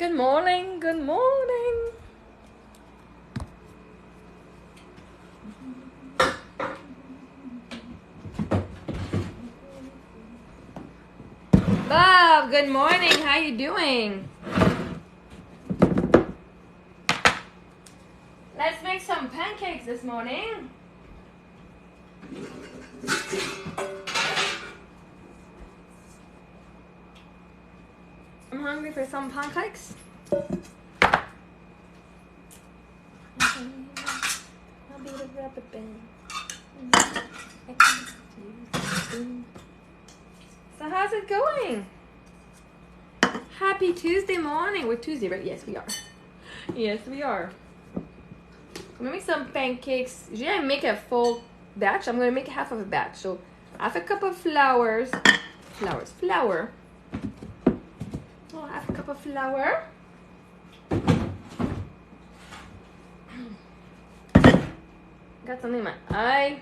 Good morning, good morning. Bob, good morning. How you doing? Let's make some pancakes this morning. I'm hungry for some pancakes. I'll be the rubber band. So how's it going? Happy Tuesday morning. We're Tuesday, right? Yes, we are. Yes, we are. I'm gonna make some pancakes. Usually I make a full batch. I'm gonna make half of a batch. So half a cup of flour. Oh, half a cup of flour. Got something in my eye.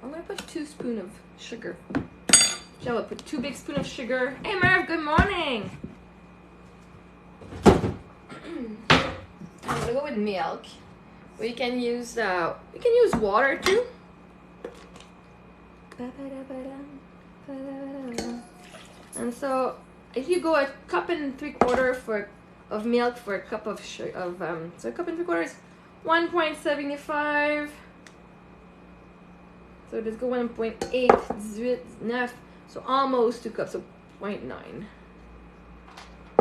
I'm gonna put 2 spoons of sugar. Shall I put 2 big spoons of sugar? Hey Merv, good morning. I'm gonna go with milk. We can use water too. And so if you go a cup and 3/4 of milk for a cup of so a cup and 3/4 is 1.75. So just go 1.8, so almost 2 cups, so 0.9.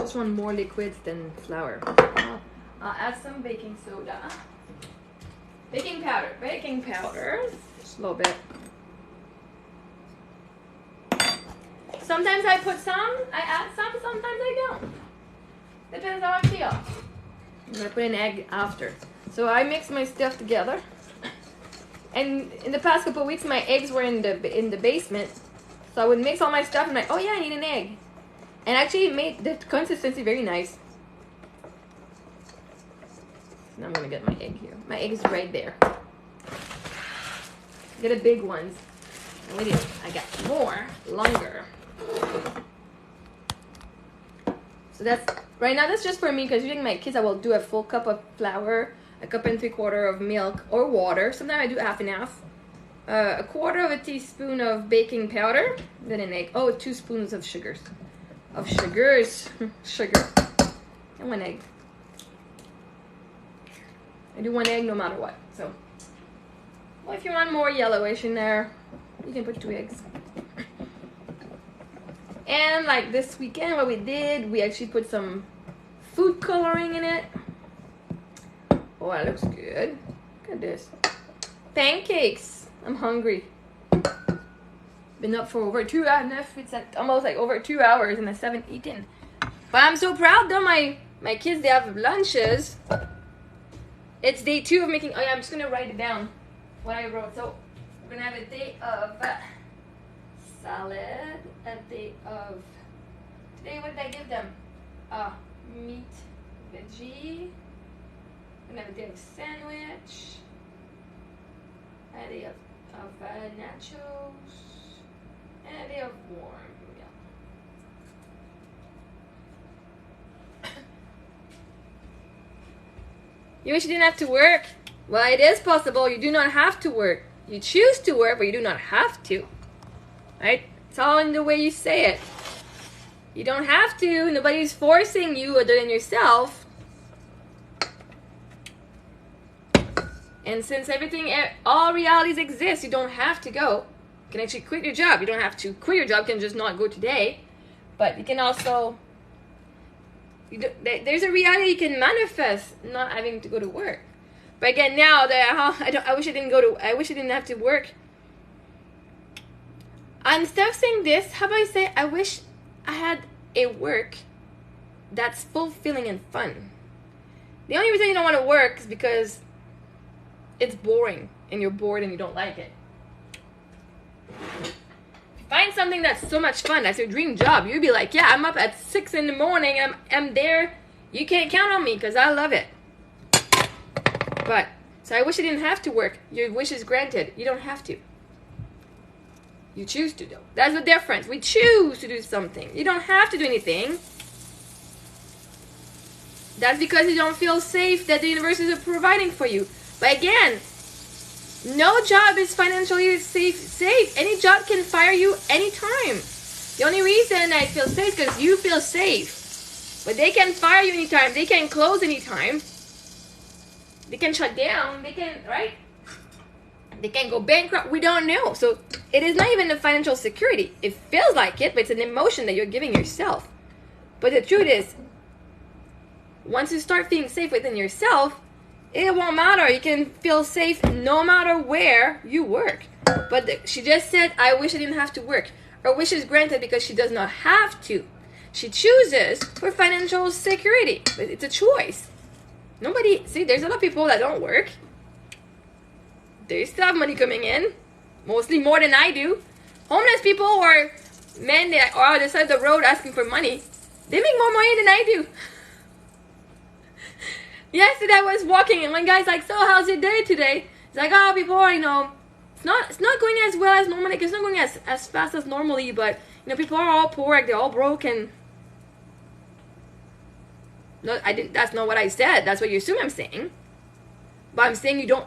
Just want more liquids than flour. I'll add some baking soda. Baking powder, just a little bit. Sometimes I put some, I add some, sometimes I don't. Depends how I feel. I'm gonna put an egg after. So I mix my stuff together. And in the past couple of weeks, my eggs were in the basement. So I would mix all my stuff and like, oh yeah, I need an egg. And actually it made the consistency very nice. Now I'm gonna get my egg here. My egg is right there. Get a big ones. And wait, I got more, longer. So that's, right now that's just for me because usually my kids I will do a full cup of flour, a cup and 3/4 of milk or water. Sometimes I do half and half. A 1/4 teaspoon of baking powder, then an egg. Oh, 2 spoons of sugars. Sugar. And 1 egg. I do 1 egg no matter what. So, well, if you want more yellowish in there, you can put 2 eggs. And like this weekend, what we did, we actually put some food coloring in it. Oh, that looks good. Look at this. Pancakes. I'm hungry. Been up for over 2 hours. It's almost like over 2 hours and I haven't eaten. But I'm so proud though. My kids, they have lunches. It's day 2 of making. Oh yeah, I'm just gonna write it down. What I wrote. So we're gonna have a day of salad. A day of. Today, what did I give them? Meat, veggie. We're gonna have a day of sandwich. A day of nachos. And a day of warm milk. You wish you didn't have to work? Well, it is possible. You do not have to work. You choose to work, but you do not have to. Right? It's all in the way you say it. You don't have to. Nobody's forcing you other than yourself. And since all realities exist, you don't have to go. You can actually quit your job. You don't have to quit your job. You can just not go today. But you can also, there's a reality you can manifest not having to go to work. But again, now that I wish I didn't have to work. Instead of saying this, how about I say, I wish I had a work that's fulfilling and fun. The only reason you don't want to work is because it's boring and you're bored and you don't like it. Find something that's so much fun. That's your dream job. You'd be like, yeah, I'm up at 6 in the morning. I'm there. You can't count on me because I love it. But, so I wish I didn't have to work. Your wish is granted. You don't have to. You choose to do. That's the difference. We choose to do something. You don't have to do anything. That's because you don't feel safe that the universe is providing for you. But again, no job is financially safe. Any job can fire you anytime. The only reason I feel safe is because you feel safe. But they can fire you anytime. They can close anytime. They can shut down. They can, right? They can go bankrupt. We don't know. So it is not even a financial security. It feels like it, but it's an emotion that you're giving yourself. But the truth is, once you start feeling safe within yourself, it won't matter. You can feel safe no matter where you work. But she just said, I wish I didn't have to work. Her wish is granted because she does not have to. She chooses for financial security. But it's a choice. See, there's a lot of people that don't work. They still have money coming in. Mostly more than I do. Homeless people or men that are on the side of the road asking for money, they make more money than I do. Yesterday I was walking and one guy's like, so how's your day today? It's like, oh, people are, it's not going as well as normally. It's not going as fast as normally, but, people are all poor, like they're all broke and... No, that's not what I said. That's what you assume I'm saying. But I'm saying you don't...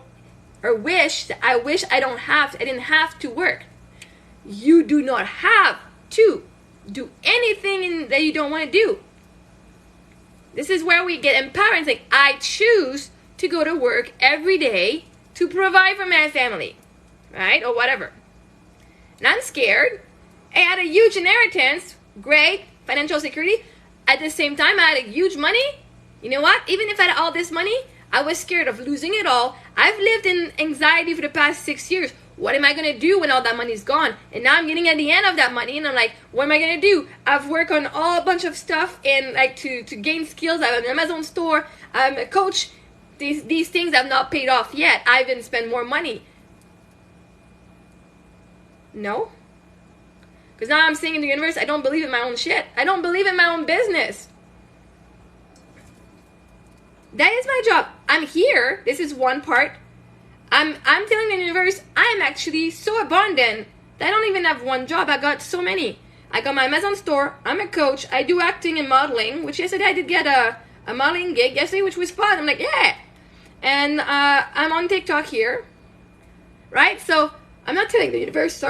Or I wish I didn't have to work. You do not have to do anything that you don't want to do. This is where we get empowered and say, I choose to go to work every day to provide for my family. Right? Or whatever. And I'm scared. I had a huge inheritance. Great. Financial security. At the same time, I had a huge money. You know what? Even if I had all this money, I was scared of losing it all. I've lived in anxiety for the past 6 years. What am I going to do when all that money is gone? And now I'm getting at the end of that money and I'm like, what am I going to do? I've worked on a bunch of stuff and like to gain skills. I have an Amazon store. I'm a coach. These things have not paid off yet. I even spent more money. No. Because now I'm saying in the universe, I don't believe in my own shit. I don't believe in my own business. That is my job. I'm here. This is one part. I'm telling the universe, I am actually so abundant that I don't even have one job. I got so many. I got my Amazon store. I'm a coach. I do acting and modeling, which yesterday I did get a modeling gig yesterday, which was fun. I'm like, yeah. And I'm on TikTok here. Right? So I'm not telling the universe,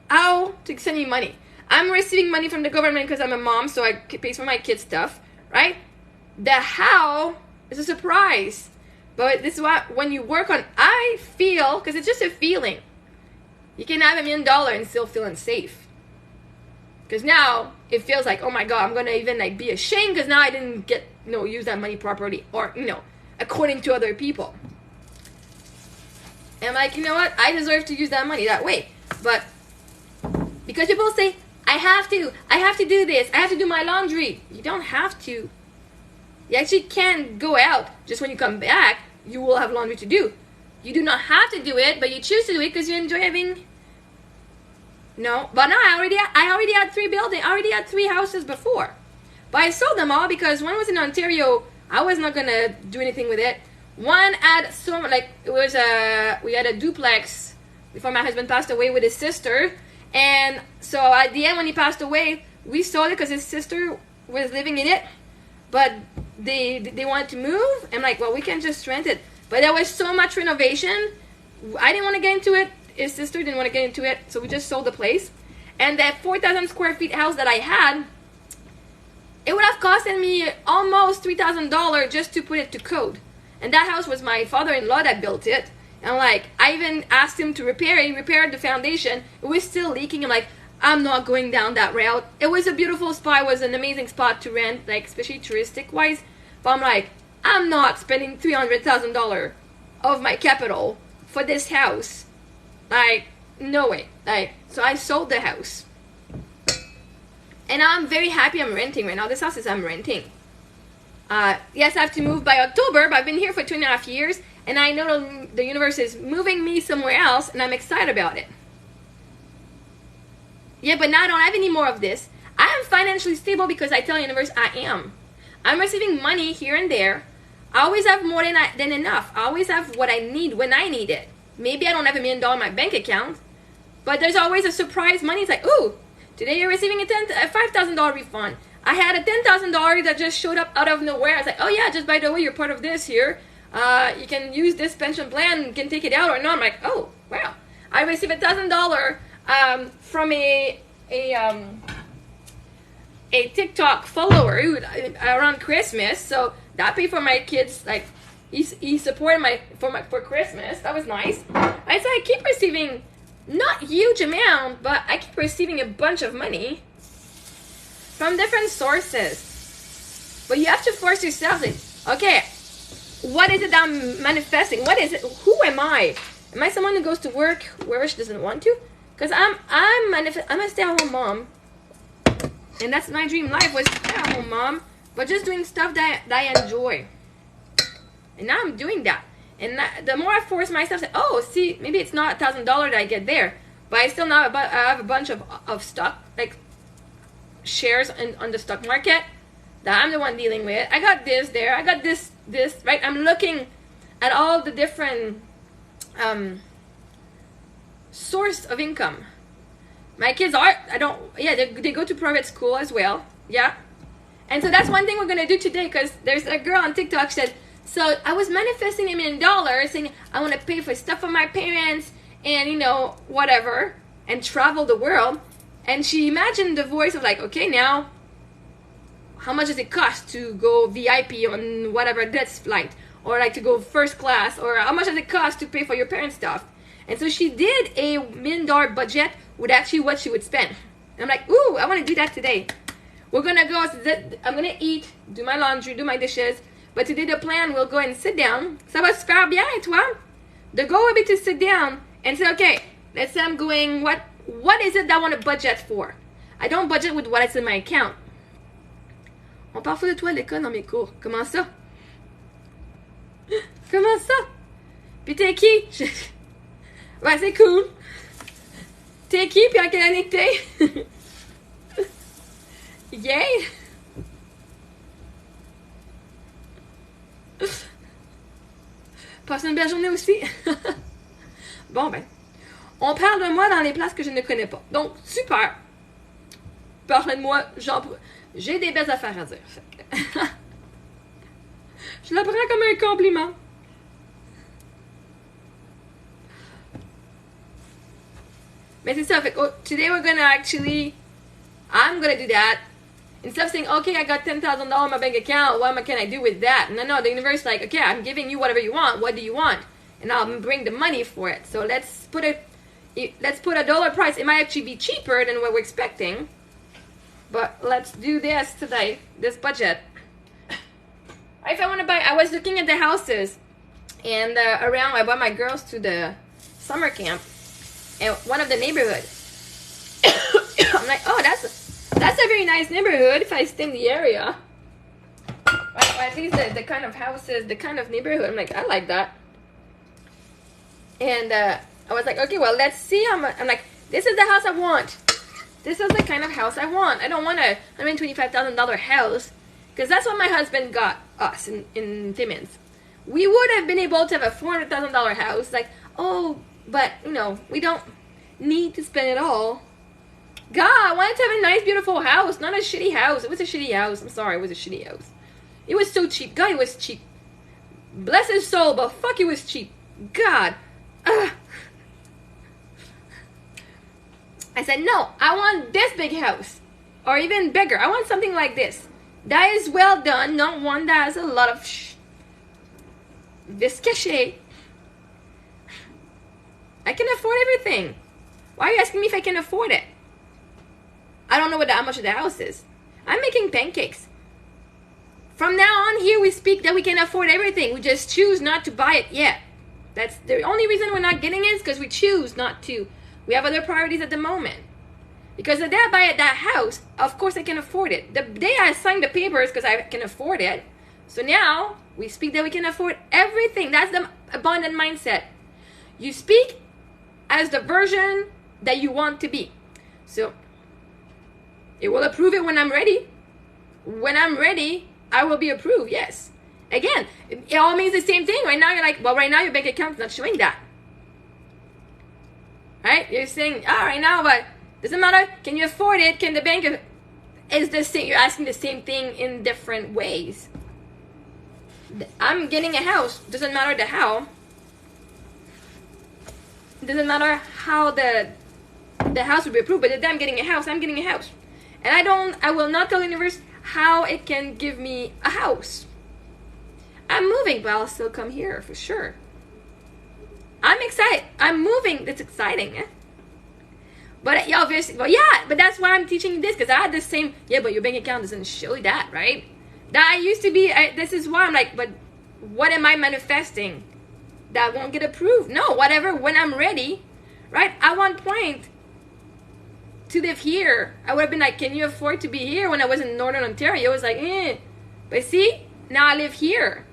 how to send me money. I'm receiving money from the government because I'm a mom, so I pay for my kids' stuff. Right? The how is a surprise. But this is what, when you work on, I feel, because it's just a feeling. You can have $1 million and still feel unsafe. Because now, it feels like, oh my God, I'm going to even like be ashamed because now I didn't use that money properly. Or, according to other people. And I'm like, you know what? I deserve to use that money that way. But, because people say, I have to do this. I have to do my laundry. You don't have to. You actually can go out. Just when you come back, you will have laundry to do. You do not have to do it, but you choose to do it because you enjoy having... No, but now I already had 3 buildings. I already had 3 houses before. But I sold them all because one was in Ontario. I was not going to do anything with it. One had we had a duplex before my husband passed away with his sister. And so at the end when he passed away, we sold it because his sister was living in it. But they wanted to move. I'm like, well, we can just rent it. But there was so much renovation. I didn't want to get into it. His sister didn't want to get into it. So we just sold the place. And that 4,000 square feet house that I had, it would have costed me almost $3,000 just to put it to code. And that house was my father-in-law that built it. And like, I even asked him to repair it. He repaired the foundation. It was still leaking. I'm like, I'm not going down that route. It was a beautiful spot. It was an amazing spot to rent, like especially touristic wise. But I'm like, I'm not spending $300,000 of my capital for this house. Like, no way. Like, so I sold the house. And I'm very happy I'm renting right now. This house is I'm renting. Yes, I have to move by October, but I've been here for 2.5 years. And I know the universe is moving me somewhere else, and I'm excited about it. Yeah, but now I don't have any more of this. I am financially stable because I tell the universe I am. I'm receiving money here and there. I always have more than enough. I always have what I need when I need it. Maybe I don't have $1 million in my bank account, But there's always a surprise money. It's like, ooh, today you're receiving a $5,000 refund. I had a $10,000 that just showed up out of nowhere. I was like, oh yeah, just by the way, you're part of this here. You can use this pension plan, you can take it out or not. I'm like, oh, wow. I received $1,000 from a TikTok follower who, around Christmas. So that paid for my kids, like, he supported for Christmas. That was nice. I keep receiving, not huge amount, but I keep receiving a bunch of money from different sources. But you have to force yourself, like, okay, what is it that I'm manifesting? What is it? Who am I? Am I someone who goes to work where she doesn't want to? Because I'm a stay-at-home mom, and that's my dream life, was stay-at-home mom, but just doing stuff that I enjoy. And now I'm doing that. And the more I force myself, say, oh, see, maybe it's not $1,000 that I get there, but I still now I have a bunch of stock, like shares on the stock market that I'm the one dealing with. I got this there. I got this, right? I'm looking at all the different source of income. My kids they go to private school as well. Yeah. And so that's one thing we're going to do today, because there's a girl on TikTok said, so I was manifesting $1 million, saying I want to pay for stuff for my parents and, you know, whatever, and travel the world. And she imagined the voice of like, okay, now, how much does it cost to go VIP on whatever that's flight? Or like to go first class? Or how much does it cost to pay for your parents' stuff? And so she did a $1 million budget with actually what she would spend. And I'm like, ooh, I want to do that today. We're going to go, I'm going to eat, do my laundry, do my dishes. But today the plan, we'll go and sit down. Ça va super bien, et toi? The goal will be to sit down and say, okay, let's say I'm going, what is it that I want to budget for? I don't budget with what is in my account. On parle de toi à l'école dans mes cours. Comment ça? Comment ça? Puis t'es qui? Ouais, c'est cool. T'es qui? Puis en quelle année que t'es? Yay! Passe une belle journée aussi. Bon, ben, on parle de moi dans les places que je ne connais pas. Donc, super. Parlez de moi, j'ai des belles affaires à dire. Je la prends comme un compliment. Mais c'est ça. Fait, today we're gonna actually, I'm gonna do that. Instead of saying, okay, I got $10,000 in my bank account, what can I do with that? No, the universe is like, okay, I'm giving you whatever you want. What do you want? And I'll bring the money for it. So let's put a dollar price. It might actually be cheaper than what we're expecting. But let's do this today, this budget. If I want to buy, I was looking at the houses. And around, I brought my girls to the summer camp. And one of the neighborhood. I'm like, oh, that's a very nice neighborhood if I stay in the area. Or at least the kind of houses, the kind of neighborhood. I'm like, I like that. And I was like, okay, well, let's see how much. I'm like, this is the house I want. This is the kind of house I want. I don't want a $125,000 house, because that's what my husband got us in Timmins. We would have been able to have a $400,000 house. Like, oh, but, you know, we don't need to spend it all. God, I wanted to have a nice, beautiful house, not a shitty house. It was a shitty house. I'm sorry, it was a shitty house. It was so cheap. God, it was cheap. Bless his soul, but fuck, it was cheap. God. Ugh. I said, no, I want this big house. Or even bigger. I want something like this. That is well done, not one that has a lot of this cachet. I can afford everything. Why are you asking me if I can afford it? I don't know how much the house is. I'm making pancakes. From now on here, we speak that we can afford everything. We just choose not to buy it yet. That's the only reason we're not getting it, is because we choose not to. We have other priorities at the moment. Because the day I buy that house, of course I can afford it. The day I sign the papers, because I can afford it. So now, we speak that we can afford everything. That's the abundant mindset. You speak as the version that you want to be. So, it will approve it when I'm ready. When I'm ready, I will be approved, yes. Again, it all means the same thing. Right now, you're like, well, right now your bank account's not showing that. right? You're saying, oh, right now, but doesn't matter. Can you afford it? Can the bank? Is the same? You're asking the same thing in different ways. I'm getting a house. Doesn't matter the how. Doesn't matter how the house will be approved, but I'm getting a house. I'm getting a house, and I will not tell the universe how it can give me a house. I'm moving, but I'll still come here for sure. I'm excited. I'm moving. That's exciting. But yeah, obviously, but yeah, but that's why I'm teaching this, because I had the same. Yeah, but your bank account doesn't show you that, right? That I used to be. This is why I'm like, but what am I manifesting that won't get approved? No, whatever. When I'm ready, right? At one point, to live here, I would have been like, can you afford to be here? When I was in Northern Ontario, I was like, eh. But see, now I live here.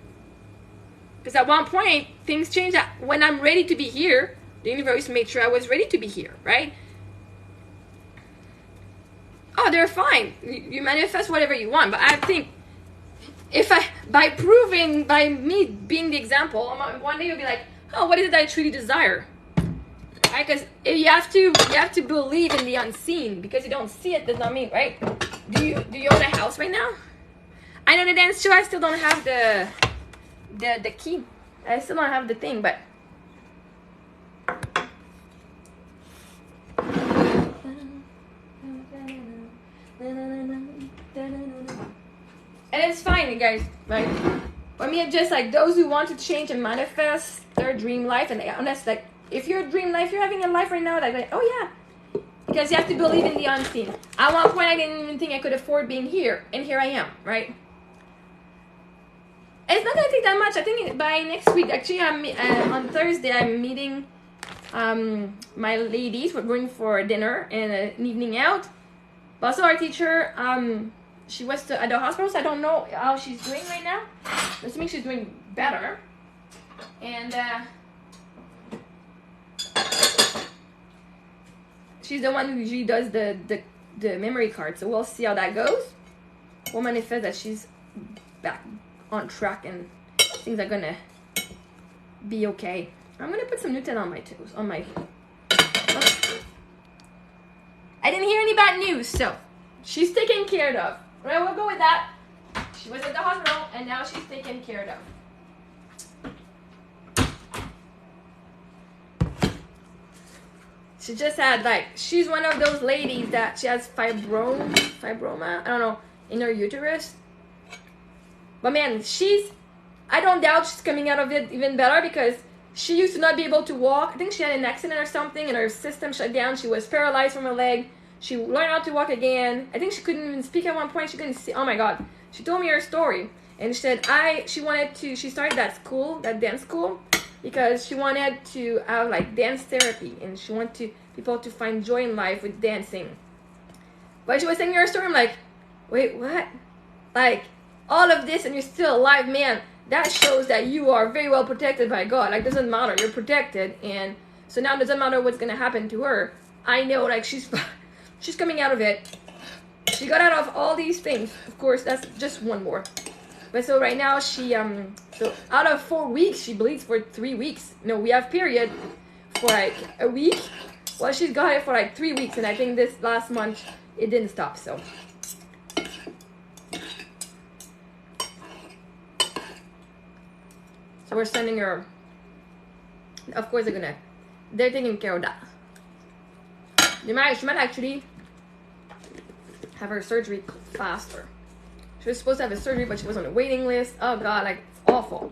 Because at one point, things changed. When I'm ready to be here, the universe made sure I was ready to be here, right? Oh, they're fine. You manifest whatever you want. But I think by me being the example, one day you'll be like, oh, what is it that I truly desire? Right? Because you have to believe in the unseen. Because you don't see it does not mean, right? Do you own a house right now? I know the dance show. I still don't have the key. I still don't have the thing, but and it's fine, you guys, right? For me, it's just like those who want to change and manifest their dream life, and honest, like if your dream life, you're having a life right now, like oh yeah, because you have to believe in the unseen. At one point, I didn't even think I could afford being here, and here I am, right? It's not gonna take that much. I think by next week, actually, on Thursday, I'm meeting my ladies. We're going for dinner and an evening out. But also, our teacher, she was at the hospital, so I don't know how she's doing right now. I'm assuming she's doing better. And she's the one who usually does the memory card. So we'll see how that goes. We'll manifest that she's back on track and things are gonna be okay. I'm gonna put some Nutella on my toes, on my. I didn't hear any bad news, so she's taken care of. Right, we'll go with that. She was at the hospital and now she's taken care of. She just had she's one of those ladies that she has fibroma, I don't know, in her uterus. But man, I don't doubt she's coming out of it even better, because she used to not be able to walk. I think she had an accident or something and her system shut down. She was paralyzed from her leg. She learned how to walk again. I think she couldn't even speak at one point. She couldn't see. Oh my God. She told me her story. And she said she started that dance school, because she wanted to have dance therapy. And she wanted people to find joy in life with dancing. But she was saying her story. I'm like, wait, what? All of this and you're still alive, man. That shows that you are very well protected by God. Doesn't matter, you're protected, and so now it doesn't matter what's gonna happen to her. I know, she's coming out of it. She got out of all these things. Of course, that's just one more. But so right now she so out of 4 weeks she bleeds for 3 weeks. No, we have period for a week. Well, she's got it for 3 weeks, and I think this last month it didn't stop. So. So we're sending her. Of course, they're taking care of that. She might actually have her surgery faster. She was supposed to have a surgery, but she was on a waiting list. Oh God, it's awful.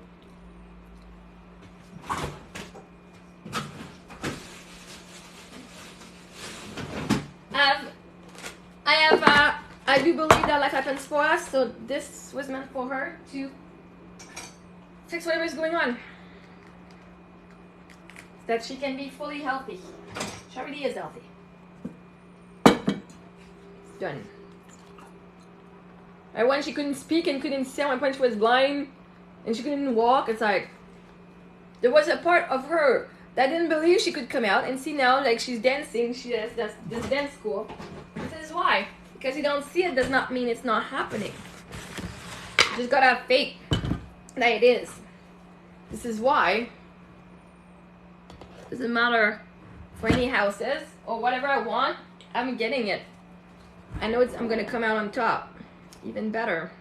I do believe that life happens for us, so this was meant for her to fix whatever is going on, that she can be fully healthy. She already is healthy. Done. And when she couldn't speak and couldn't see, at one point she was blind and she couldn't walk, it's there was a part of her that didn't believe she could come out, and see now she's dancing. She has this dance school. This is why, because you don't see it does not mean it's not happening. You just gotta have faith that it is. This is why. Doesn't matter for any houses or whatever I want, I'm getting it. I know I'm gonna come out on top, even better.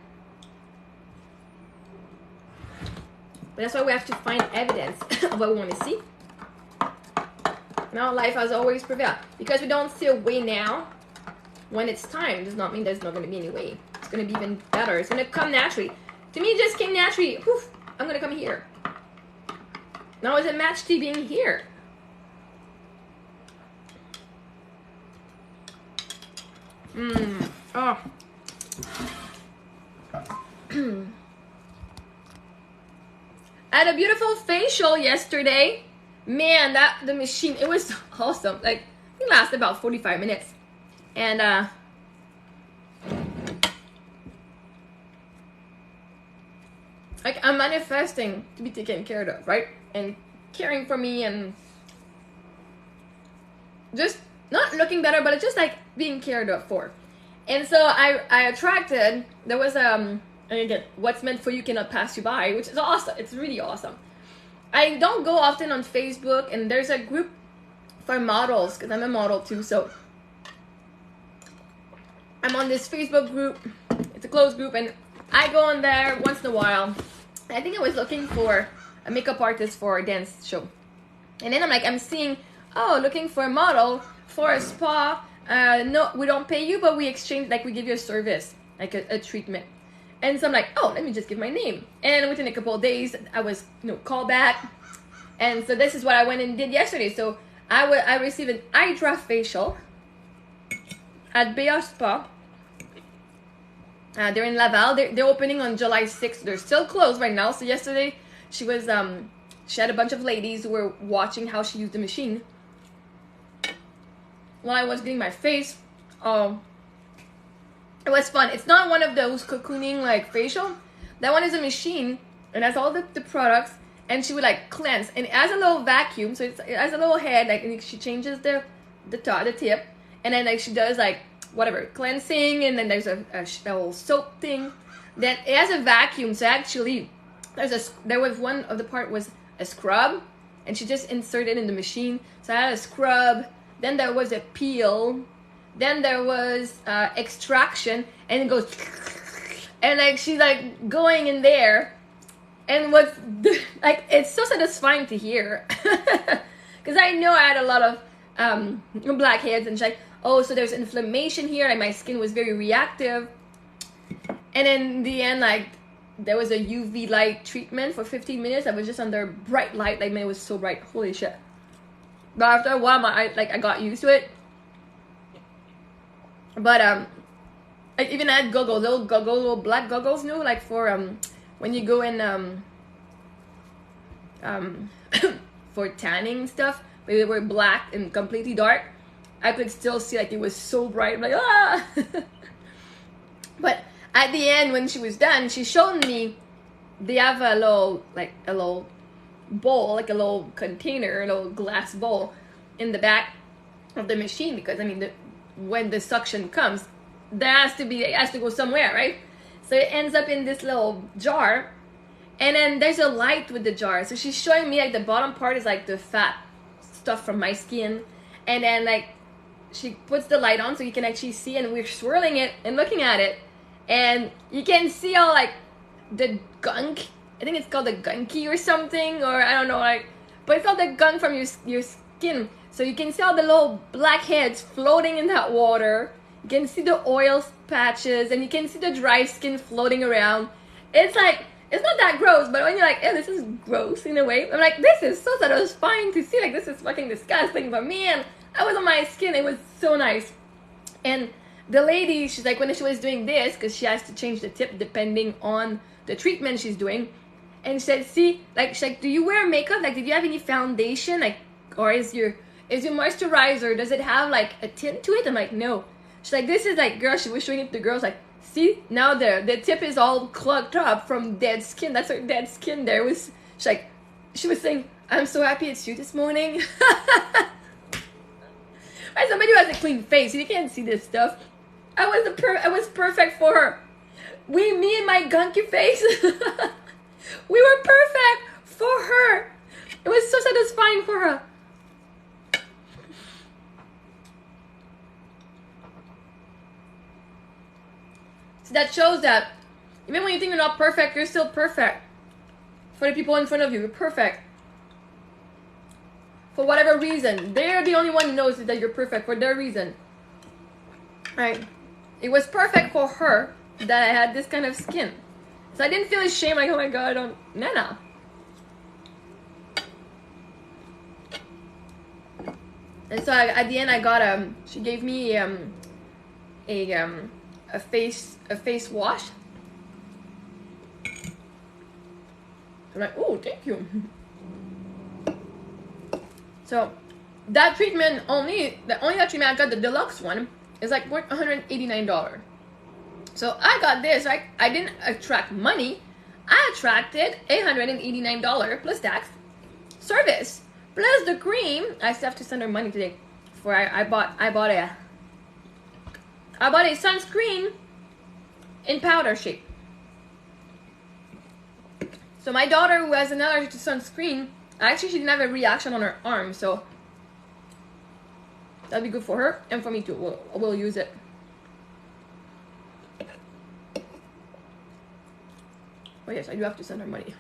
But that's why we have to find evidence of what we want to see. Now life has always prevailed. Because we don't see a way now, when it's time, does not mean there's not going to be any way. It's going to be even better. It's going to come naturally. To me, it just came naturally. Whew, I'm going to come here. Now it's a match to being here. Oh. I had a beautiful facial yesterday. Man, the machine, it was awesome. Like, it lasted about 45 minutes. And like, I'm manifesting to be taken care of, right? And caring for me and just not looking better, but it's just like being cared for. And so I attracted, there was again, what's meant for you cannot pass you by, which is awesome. It's really awesome. I don't go often on Facebook, and there's a group for models, because I'm a model too, so I'm on this Facebook group. It's a closed group, and I go on there once in a while. I think I was looking for a makeup artist for a dance show. And then I'm seeing, oh, looking for a model for a spa. No, we don't pay you, but we exchange, like we give you a service, like a treatment. And so I'm like, oh, let me just give my name. And within a couple of days, I was, called back. And so this is what I went and did yesterday. So I received an Hydra facial at Bea Spa. They're in Laval. They're opening on July 6th. They're still closed right now. So yesterday, she had a bunch of ladies who were watching how she used the machine. While I was getting my face, it was fun. It's not one of those cocooning like facial. That one is a machine and has all the products, and she would like cleanse, and it has a little vacuum, so it has a little head, like, and she changes the tip, and then like she does like whatever cleansing, and then there's a little soap thing. Then it has a vacuum, so actually there was one of the part was a scrub, and she just inserted in the machine. So I had a scrub, then there was a peel, then there was extraction, and it goes, and like she's like going in there, and what's like, it's so satisfying to hear, because I know I had a lot of blackheads, and she's like, oh, so there's inflammation here, like my skin was very reactive, and in the end, like there was a UV light treatment for 15 minutes. I was just under bright light, like man, it was so bright, holy shit. But after a while, I got used to it. But I even had goggles, little black goggles, like for when you go in for tanning stuff. But they were black and completely dark. I could still see, like, it was so bright. I'm like, ah. But at the end, when she was done, she showed me they have a little bowl, like a little container, a little glass bowl in the back of the machine, because I mean when the suction comes, it has to go somewhere, right? So it ends up in this little jar, and then there's a light with the jar. So she's showing me like the bottom part is like the fat stuff from my skin, and then like she puts the light on so you can actually see, and we're swirling it and looking at it, and you can see all like the gunk. I think it's called a gunky or something, or I don't know, like, but it's all the gunk from your skin. So you can see all the little blackheads floating in that water. You can see the oil patches, and you can see the dry skin floating around. It's like, it's not that gross, but when you're like, oh, this is gross in a way, I'm like, this is so satisfying to see. Like, this is fucking disgusting, but man, I was on my skin. It was so nice. And the lady, she's like, when she was doing this, because she has to change the tip depending on the treatment she's doing. And she said, see, like, she's like, do you wear makeup? Like, did you have any foundation? Like, or is your moisturizer, does it have like a tint to it? I'm like, no. She's like, this is like, girl, she was showing it to girls, like, see, now the tip is all clogged up from dead skin. That's her dead skin there. She's like, she was saying, I'm so happy it's you this morning. Right, somebody who has a clean face, you can't see this stuff. I was perfect for her. Me and my gunky face, we were perfect for her. It was so satisfying for her. So that shows that even when you think you're not perfect, you're still perfect. For the people in front of you, you're perfect. For whatever reason, they're the only one who knows that you're perfect for their reason. Right? It was perfect for her that I had this kind of skin. So I didn't feel ashamed, like, oh my god, I don't... No. And so at the end, I got she gave me a face wash. I'm like, oh, thank you. So that treatment only that treatment I got, the deluxe one, is like worth $189. So I got this. I didn't attract money. I attracted $889 plus tax service. Plus the cream, I still have to send her money today. For I bought a sunscreen in powder shape. So my daughter, who has an allergy to sunscreen, actually she didn't have a reaction on her arm, so that'd be good for her and for me too. We'll use it. Oh yes, I do have to send her money.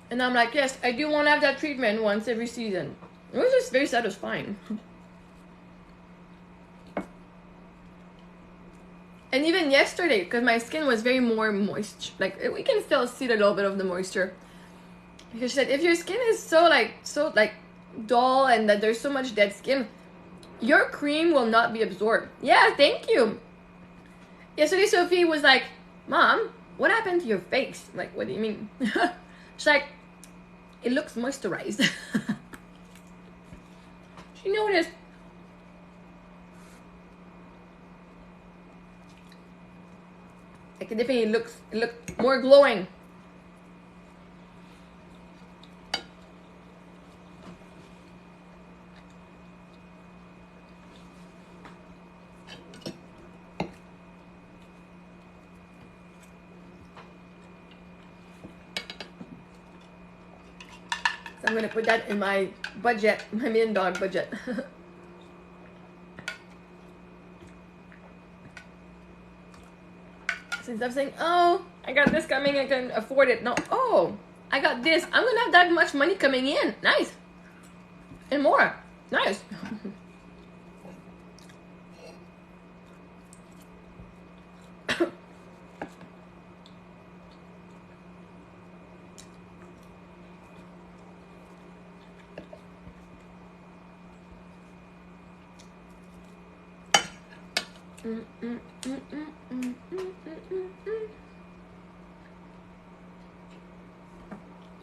And I'm like, yes, I do want to have that treatment once every season. It was just very satisfying. And even yesterday, because my skin was very more moist, like we can still see a little bit of the moisture. Because she said, if your skin is so dull and that there's so much dead skin, your cream will not be absorbed. Yeah, thank you. Yesterday, Sophie was like, Mom, what happened to your face? I'm like, what do you mean? She's like, it looks moisturized. She noticed. Like it definitely looks more glowing. So I'm gonna put that in my budget, my $1 million budget. Since I'm saying, oh, I got this coming, I can afford it. No, oh, I got this. I'm gonna have that much money coming in. Nice. And more. Nice.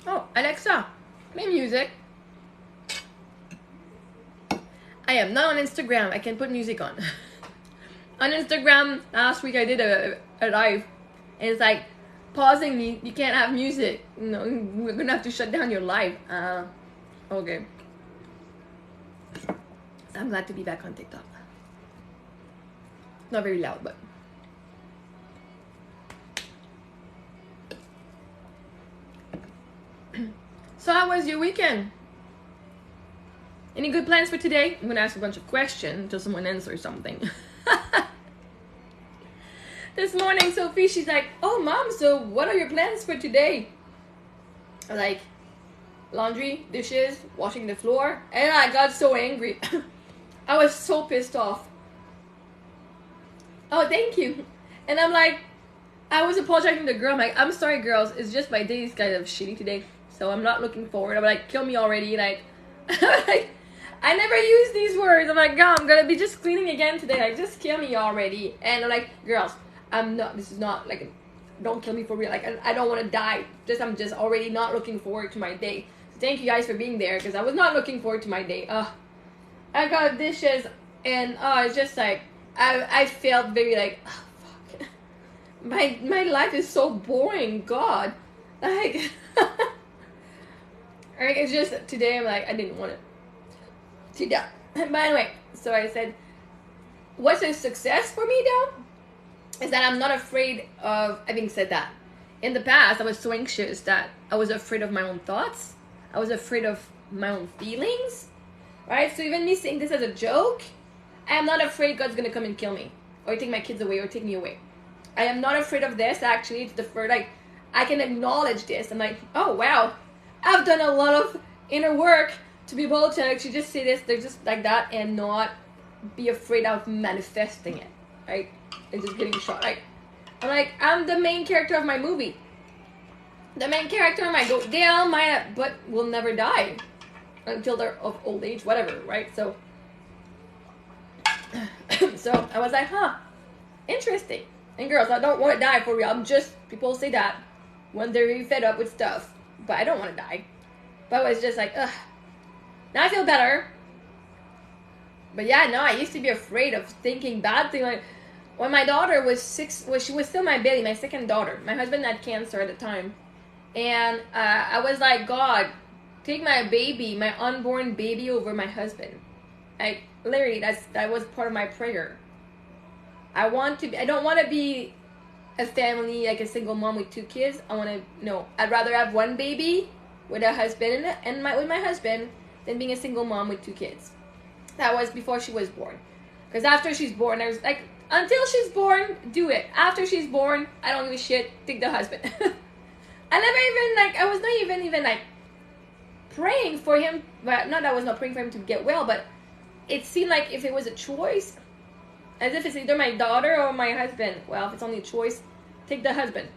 Oh, Alexa, play music. I am not on Instagram. I can put music on. On Instagram, last week I did a live, and it's like pausing me. You can't have music. No, we're gonna have to shut down your live. Okay. So I'm glad to be back on TikTok. Not very loud, but. So how was your weekend? Any good plans for today? I'm gonna ask a bunch of questions until someone answers something. This morning, Sophie, she's like, oh, Mom, so what are your plans for today? I'm like, laundry, dishes, washing the floor. And I got so angry. I was so pissed off. Oh, thank you. And I'm like, I was apologizing to the girl. I'm like, I'm sorry, girls. It's just my day is kind of shitty today. So I'm not looking forward. I'm like, kill me already. Like, I never use these words. I'm like, God, I'm going to be just cleaning again today. Like, just kill me already. And I'm like, girls, this is not, like, don't kill me for real. Like, I don't want to die. I'm just already not looking forward to my day. So thank you guys for being there, because I was not looking forward to my day. I got dishes, and it's just like, I felt very like, oh, fuck. My life is so boring, God. Like, it's just, today I'm like, I didn't want it to die. But anyway, so I said, what's a success for me though? Is that I'm not afraid of, having said that, in the past I was so anxious that I was afraid of my own thoughts. I was afraid of my own feelings. right? So even me saying this as a joke, I am not afraid God's gonna come and kill me, or take my kids away, or take me away. I am not afraid of this. Actually, it's the first, like, I can acknowledge this. I'm like, oh wow, I've done a lot of inner work to be able to actually just say this, they're just like that, and not be afraid of manifesting it, right? And just getting shot. Like, I'm the main character of my movie. The main character might go down, but will never die until they're of old age, whatever, right? So, so I was like, huh, interesting. And girls, I don't want to die for real. I'm just, people say that when they're really fed up with stuff, but I don't want to die. But I was just like, ugh. Now I feel better. But yeah, no, I used to be afraid of thinking bad things. Like, when my daughter was 6, well, she was still my baby, my second daughter. My husband had cancer at the time. And I was like, God, take my baby, my unborn baby, over my husband. Like, literally, that was part of my prayer. I don't want to be a family, like a single mom with 2 kids. I'd rather have one baby with a husband with my husband than being a single mom with 2 kids. That was before she was born. Because after she's born, I was like, until she's born, do it. After she's born, I don't give a shit, take the husband. I was not even like praying for him, but not that I was not praying for him to get well, but it seemed like if it was a choice, as if it's either my daughter or my husband. Well, if it's only a choice, take the husband,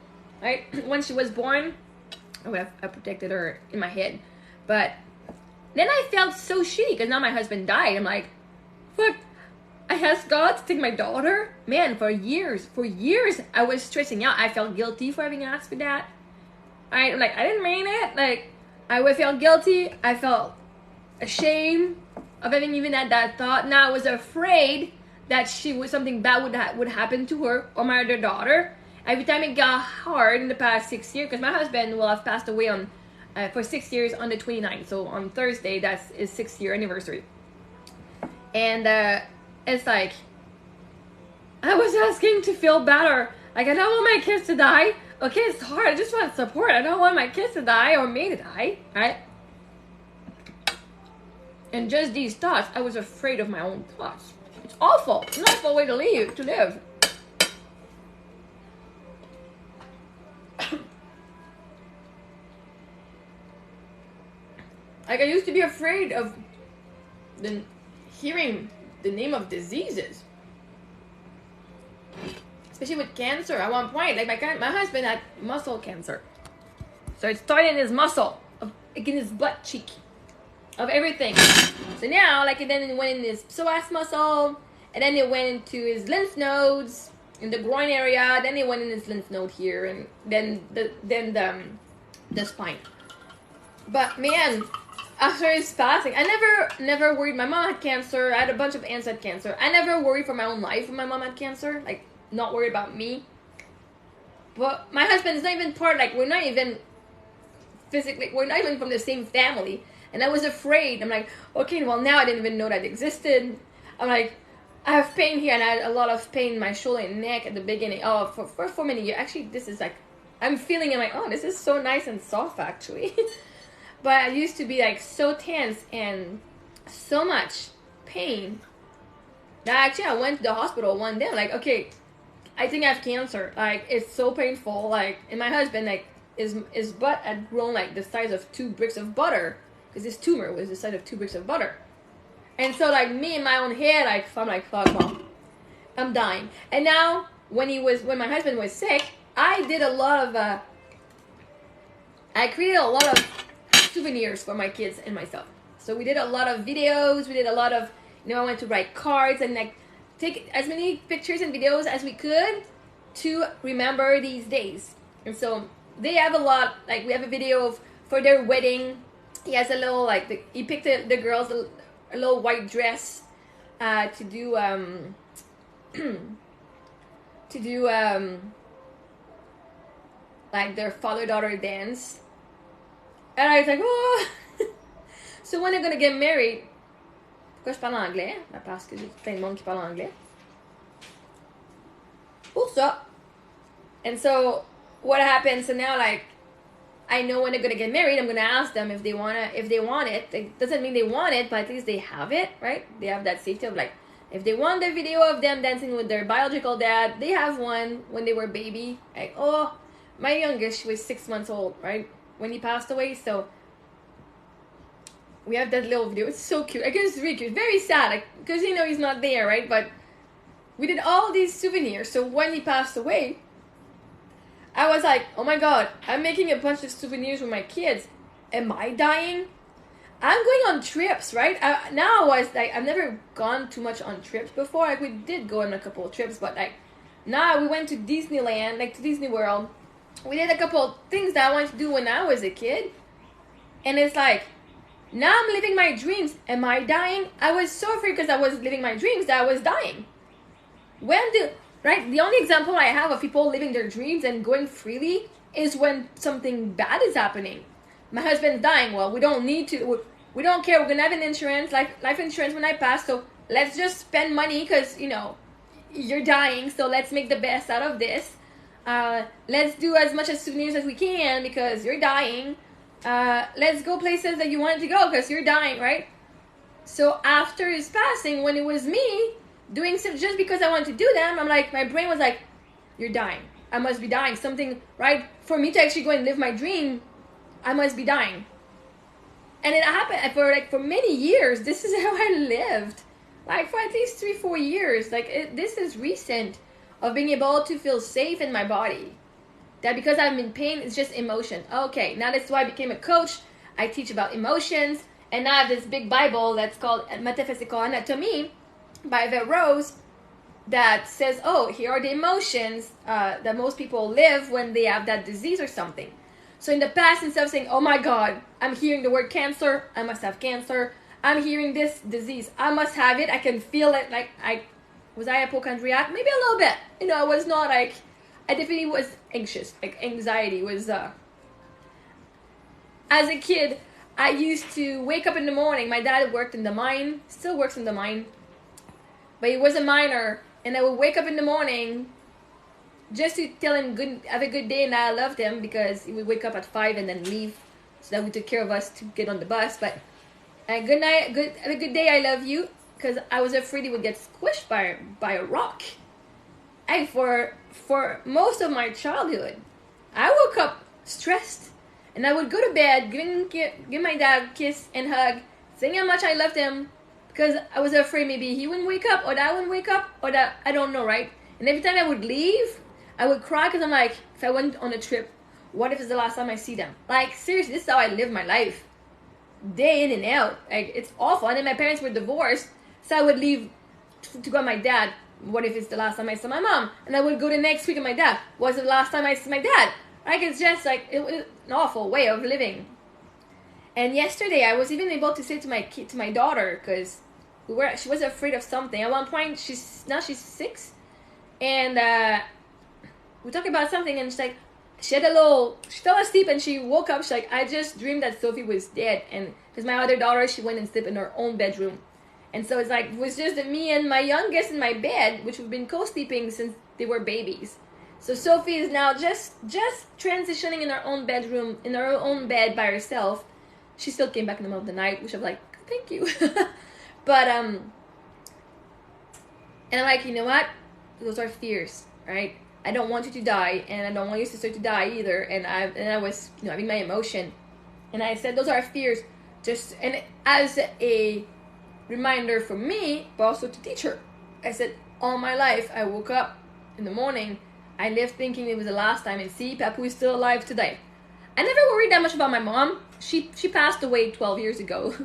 right? When she was born, I protected her in my head, but then I felt so shitty because now my husband died. I'm like, fuck, I asked God to take my daughter. Man, for years I was stressing out. I felt guilty for having asked for that. I'm like, I didn't mean it. Like, I would feel guilty. I felt ashamed of having even had that thought. Now I was afraid that something bad would happen to her or my other daughter. Every time it got hard in the past 6 years, because my husband will have passed away for 6 years on the 29th. So on Thursday, that's his 6-year anniversary. And it's like, I was asking to feel better. Like, I don't want my kids to die. Okay, it's hard. I just want support. I don't want my kids to die or me to die, right? And just these thoughts, I was afraid of my own thoughts. It's awful. It's an awful way to live. Like, I used to be afraid of hearing the name of diseases. Especially with cancer. At one point, like my husband had muscle cancer. So it started in his muscle, in his butt cheek, of everything. So now, like, and then it went in his psoas muscle, and then it went into his lymph nodes, in the groin area, then it went in his lymph node here, and then the spine. But man, after his passing, I never worried. My mom had cancer. I had a bunch of aunts had cancer. I never worried for my own life when my mom had cancer. Like, not worried about me. But my husband is not even part, like, we're not even physically, we're not even from the same family. And I was afraid. I'm like, okay, well, now I didn't even know that existed. I'm like, I have pain here, and I had a lot of pain in my shoulder and neck at the beginning. Oh, for many years. Actually, this is like, I'm feeling it, like, oh, this is so nice and soft, actually. But I used to be, like, so tense and so much pain that actually I went to the hospital one day. I'm like, okay, I think I have cancer. Like, it's so painful. Like, and my husband, like, his butt had grown like the size of 2 bricks of butter, because his tumor was the size of 2 bricks of butter. And so, like, me in my own head, like, I'm like, fuck, mom, I'm dying. And now, when my husband was sick, I did a lot of I created a lot of souvenirs for my kids and myself. So we did a lot of videos. We did a lot of, I went to write cards and, like, take as many pictures and videos as we could to remember these days. And so they have a lot, like, we have a video for their wedding. He has a little, like, he picked the girls a little white dress to do like their father-daughter dance. And I was like, oh. So when they're gonna get married, pourquoi je parle anglais? Parce que j'ai plein de monde qui parle anglais. Pour ça. And so what happened? So now, like, I know when they're gonna get married, I'm gonna ask them if they want it. It doesn't mean they want it, but at least they have it, right? They have that safety of like, if they want the video of them dancing with their biological dad, they have one when they were a baby. Like, oh, my youngest, she was 6 months old, right, when he passed away. So we have that little video. It's so cute. I guess it's really cute. Very sad, like, because you know he's not there, right? But we did all these souvenirs. So when he passed away, I was like, oh my god, I'm making a bunch of souvenirs with my kids. Am I dying? I'm going on trips, right? Now I was like, I've never gone too much on trips before. Like, we did go on a couple of trips, but like, now we went to Disneyland, like to Disney World. We did a couple of things that I wanted to do when I was a kid. And it's like, now I'm living my dreams. Am I dying? I was so afraid because I was living my dreams that I was dying. Right? The only example I have of people living their dreams and going freely is when something bad is happening. My husband's dying. Well, we don't need to. We don't care. We're going to have an insurance, life insurance when I pass. So let's just spend money because, you know, you're dying. So let's make the best out of this. Let's do as much as souvenirs as we can because you're dying. Let's go places that you wanted to go because you're dying, right? So after his passing, when it was me doing stuff just because I wanted to do them, I'm like, my brain was like, you're dying. I must be dying. Something, right? For me to actually go and live my dream, I must be dying. And it happened for many years. This is how I lived. Like for at least 3-4 years. Like this is recent of being able to feel safe in my body. That because I'm in pain, it's just emotion. Okay, now that's why I became a coach. I teach about emotions. And now I have this big Bible that's called Metaphysical Anatomy by the Rose that says, oh, here are the emotions that most people live when they have that disease or something. So in the past, instead of saying, oh my God, I'm hearing the word cancer, I must have cancer. I'm hearing this disease, I must have it. I can feel it. Like, was I hypochondriac? Maybe a little bit. You know, I was not like, I definitely was anxious. Like anxiety was, as a kid, I used to wake up in the morning. My dad worked in the mine, still works in the mine. But he was a miner, and I would wake up in the morning just to tell him have a good day and that I loved him because he would wake up at 5 and then leave so that we took care of us to get on the bus. But good night, have a good day, I love you, because I was afraid he would get squished by a rock. And for most of my childhood, I woke up stressed, and I would go to bed, give my dad a kiss and hug, saying how much I loved him. Because I was afraid maybe he wouldn't wake up, or that I wouldn't wake up, or that, I don't know, right? And every time I would leave, I would cry because I'm like, if I went on a trip, what if it's the last time I see them? Like, seriously, this is how I live my life. Day in and out. Like, it's awful. And then my parents were divorced, so I would leave to go with my dad. What if it's the last time I saw my mom? And I would go the next week with my dad. Was it the last time I see my dad? Like, it's just like, it was an awful way of living. And yesterday, I was even able to say to my daughter, because she was afraid of something. At one point, she's 6, and we talked about something, and she's like, she fell asleep, and she woke up. She's like, I just dreamed that Sophie was dead, and because my other daughter, she went and slept in her own bedroom, and so it's like it was just me and my youngest in my bed, which we've been co-sleeping since they were babies. So Sophie is now just transitioning in her own bedroom, in her own bed by herself. She still came back in the middle of the night, which I'm like, thank you. But, and I'm like, you know what? Those are fears, right? I don't want you to die, and I don't want your sister to die either. And I was, you know, having my emotion. And I said, those are fears. And as a reminder for me, but also to teach her. I said, all my life, I woke up in the morning, I lived thinking it was the last time, and see, Papu is still alive today. I never worried that much about my mom. She passed away 12 years ago.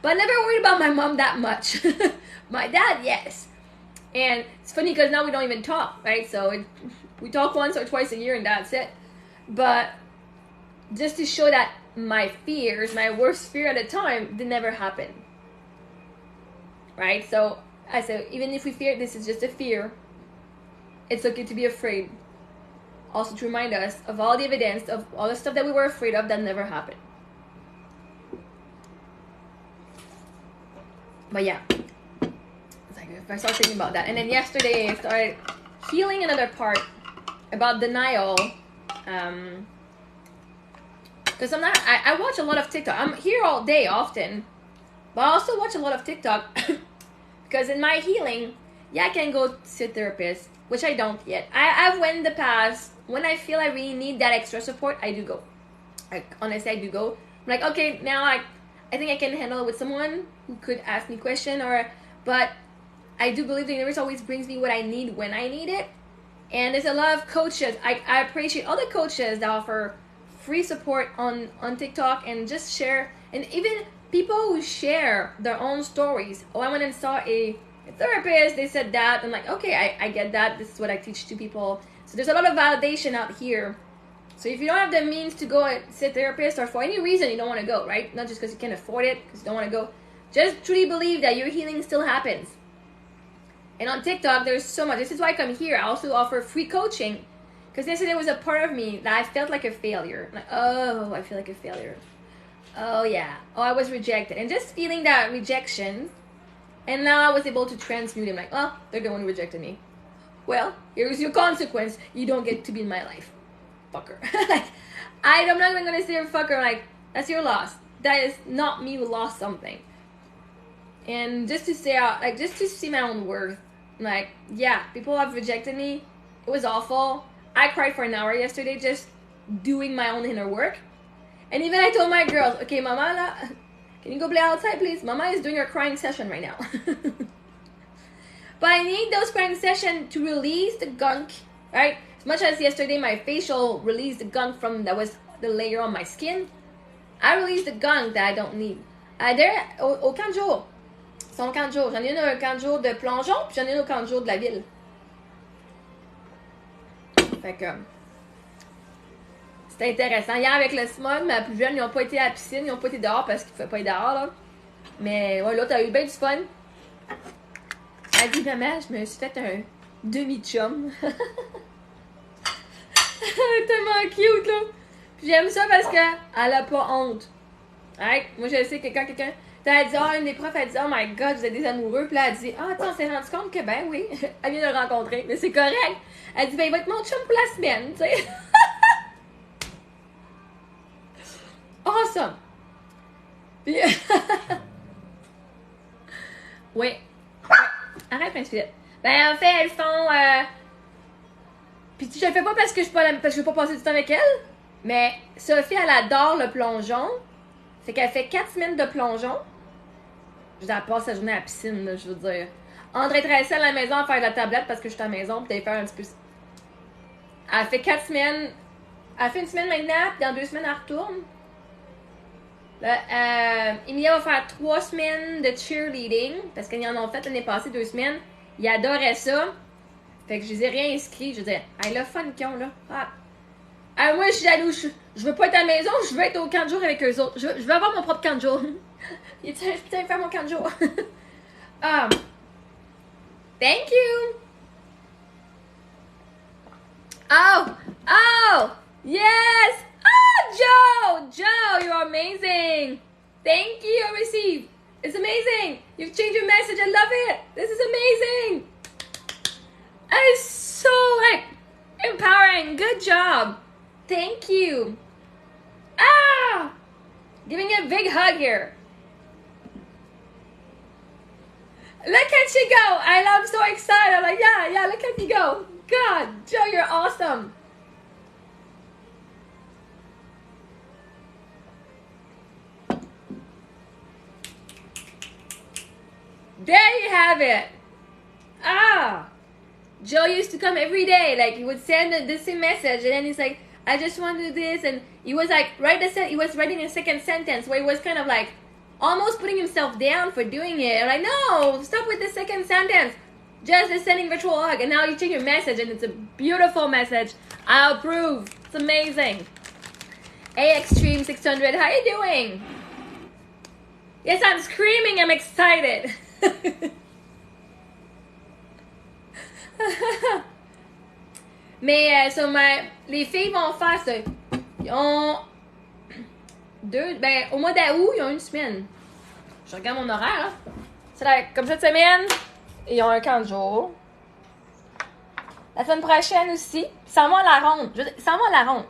But I never worried about my mom that much. My dad, yes. And it's funny because now we don't even talk, right? So we talk once or twice a year and that's it. But just to show that my fears, my worst fear at the time, did never happen. Right? So I said, even if we fear, this is just a fear. It's okay to be afraid. Also to remind us of all the evidence of all the stuff that we were afraid of that never happened. But yeah, it's like if I start thinking about that. And then yesterday I started healing another part about denial. Because I watch a lot of TikTok. I'm here all day often, but I also watch a lot of TikTok because in my healing, yeah, I can go see a therapist, which I don't yet. I've went in the past when I feel I really need that extra support. I do go. Honestly, I do go. I'm like, okay, now I think I can handle it with someone who could ask me question but I do believe the universe always brings me what I need when I need it. And there's a lot of coaches. I appreciate all the coaches that offer free support on TikTok and just share, and even people who share their own stories. Oh, I went and saw a therapist, they said that. I'm like, okay, I get that. This is what I teach to people. So there's a lot of validation out here. So if you don't have the means to go and see a therapist, or for any reason you don't want to go, right? Not just because you can't afford it, because you don't want to go. Just truly believe that your healing still happens. And on TikTok, there's so much. This is why I come here. I also offer free coaching. Because yesterday was a part of me that I felt like a failure. Like, oh, I feel like a failure. Oh, yeah. Oh, I was rejected. And just feeling that rejection. And now I was able to transmute it. Like, oh, they're the one who rejected me. Well, here's your consequence. You don't get to be in my life. Fucker. Like, I'm not even going to say fucker. Like, that's your loss. That is not me who lost something. And just to say out, like, just to see my own worth. Like, yeah, people have rejected me. It was awful. I cried for an hour yesterday just doing my own inner work. And even I told my girls, okay, Mama, can you go play outside, please? Mama is doing her crying session right now. But I need those crying sessions to release the gunk, right? As much as yesterday my facial released the gunk that was the layer on my skin, I released the gunk that I don't need. Au camp de jour. Son camp de jour. J'en ai une un camp de jour de plongeon, puis j'en ai une au camp de jour de la ville. Fait que c'était intéressant. Hier avec le smog, ma plus jeune, ils n'ont pas été à la piscine, ils n'ont pas été dehors parce qu'il ne fait pas être dehors là. Mais ouais, l'autre a eu bien du fun. Elle dit, maman, je me suis fait un demi-chum. Tellement cute là. Puis j'aime ça parce qu'elle a pas honte. Right? Moi je sais que quand quelqu'un. Elle dit, une des profs, elle dit, oh my god, vous êtes des amoureux. Puis là, elle dit, attends, on s'est rendu compte que ben oui, elle vient de le rencontrer, mais c'est correct. Elle dit, ben il va être mon chum pour la semaine, tu sais. Awesome. Puis, oui. Arrête, Prince Philippe. Ben en fait, elles font. Puis je le fais pas parce que je veux pas passer du temps avec elle. Mais Sophie, elle adore le plongeon. Fait qu'elle fait 4 semaines de plongeon. Je elle passe sa journée à la piscine, là, je veux dire. André est restée à la maison à faire de la tablette parce que je suis à la maison, puis d'aller faire un petit peu. Elle fait 4 semaines. Elle fait une semaine maintenant, puis dans 2 semaines, elle retourne. Là, Emilia va faire 3 semaines de cheerleading, parce qu'ils en ont fait l'année passée 2 semaines. Ils adoraient ça. Fait que je les ai réinscrits. Je disais, hey, le fun qu'ils ont, là. Ah, moi, je suis jalouse. Je veux pas être à la maison, je veux être au camp de jour avec eux autres. Je veux avoir mon propre camp de jour. Il est invité à faire mon camp de jour. Thank you. Oh, yes. Joe, you're amazing. Thank you, I receive. It's amazing. You've changed your message. I love it. This is amazing. It's so empowering. Good job. Thank you. Giving you a big hug here. Look at you go. I'm so excited. I'm like, yeah, look at you go. God, Joe, you're awesome. There you have it. Joe used to come every day. Like, he would send the same message, and then he's like, I just want to do this, and he was like, he was writing a second sentence where he was kind of like, almost putting himself down for doing it. I'm like, no, stop with the second sentence. Just a sending virtual hug, and now you change your message, and it's a beautiful message. I approve. It's amazing. Hey, Extreme 600, how you doing? Yes, I'm screaming. I'm excited. Mais les filles vont faire ça. Ils ont au mois d'août, ils ont 1 semaine. Je regarde mon horaire. C'est comme cette semaine, ils ont un camp de jour. La semaine prochaine aussi. Ils s'en vont à la ronde. Ils s'en vont à la ronde.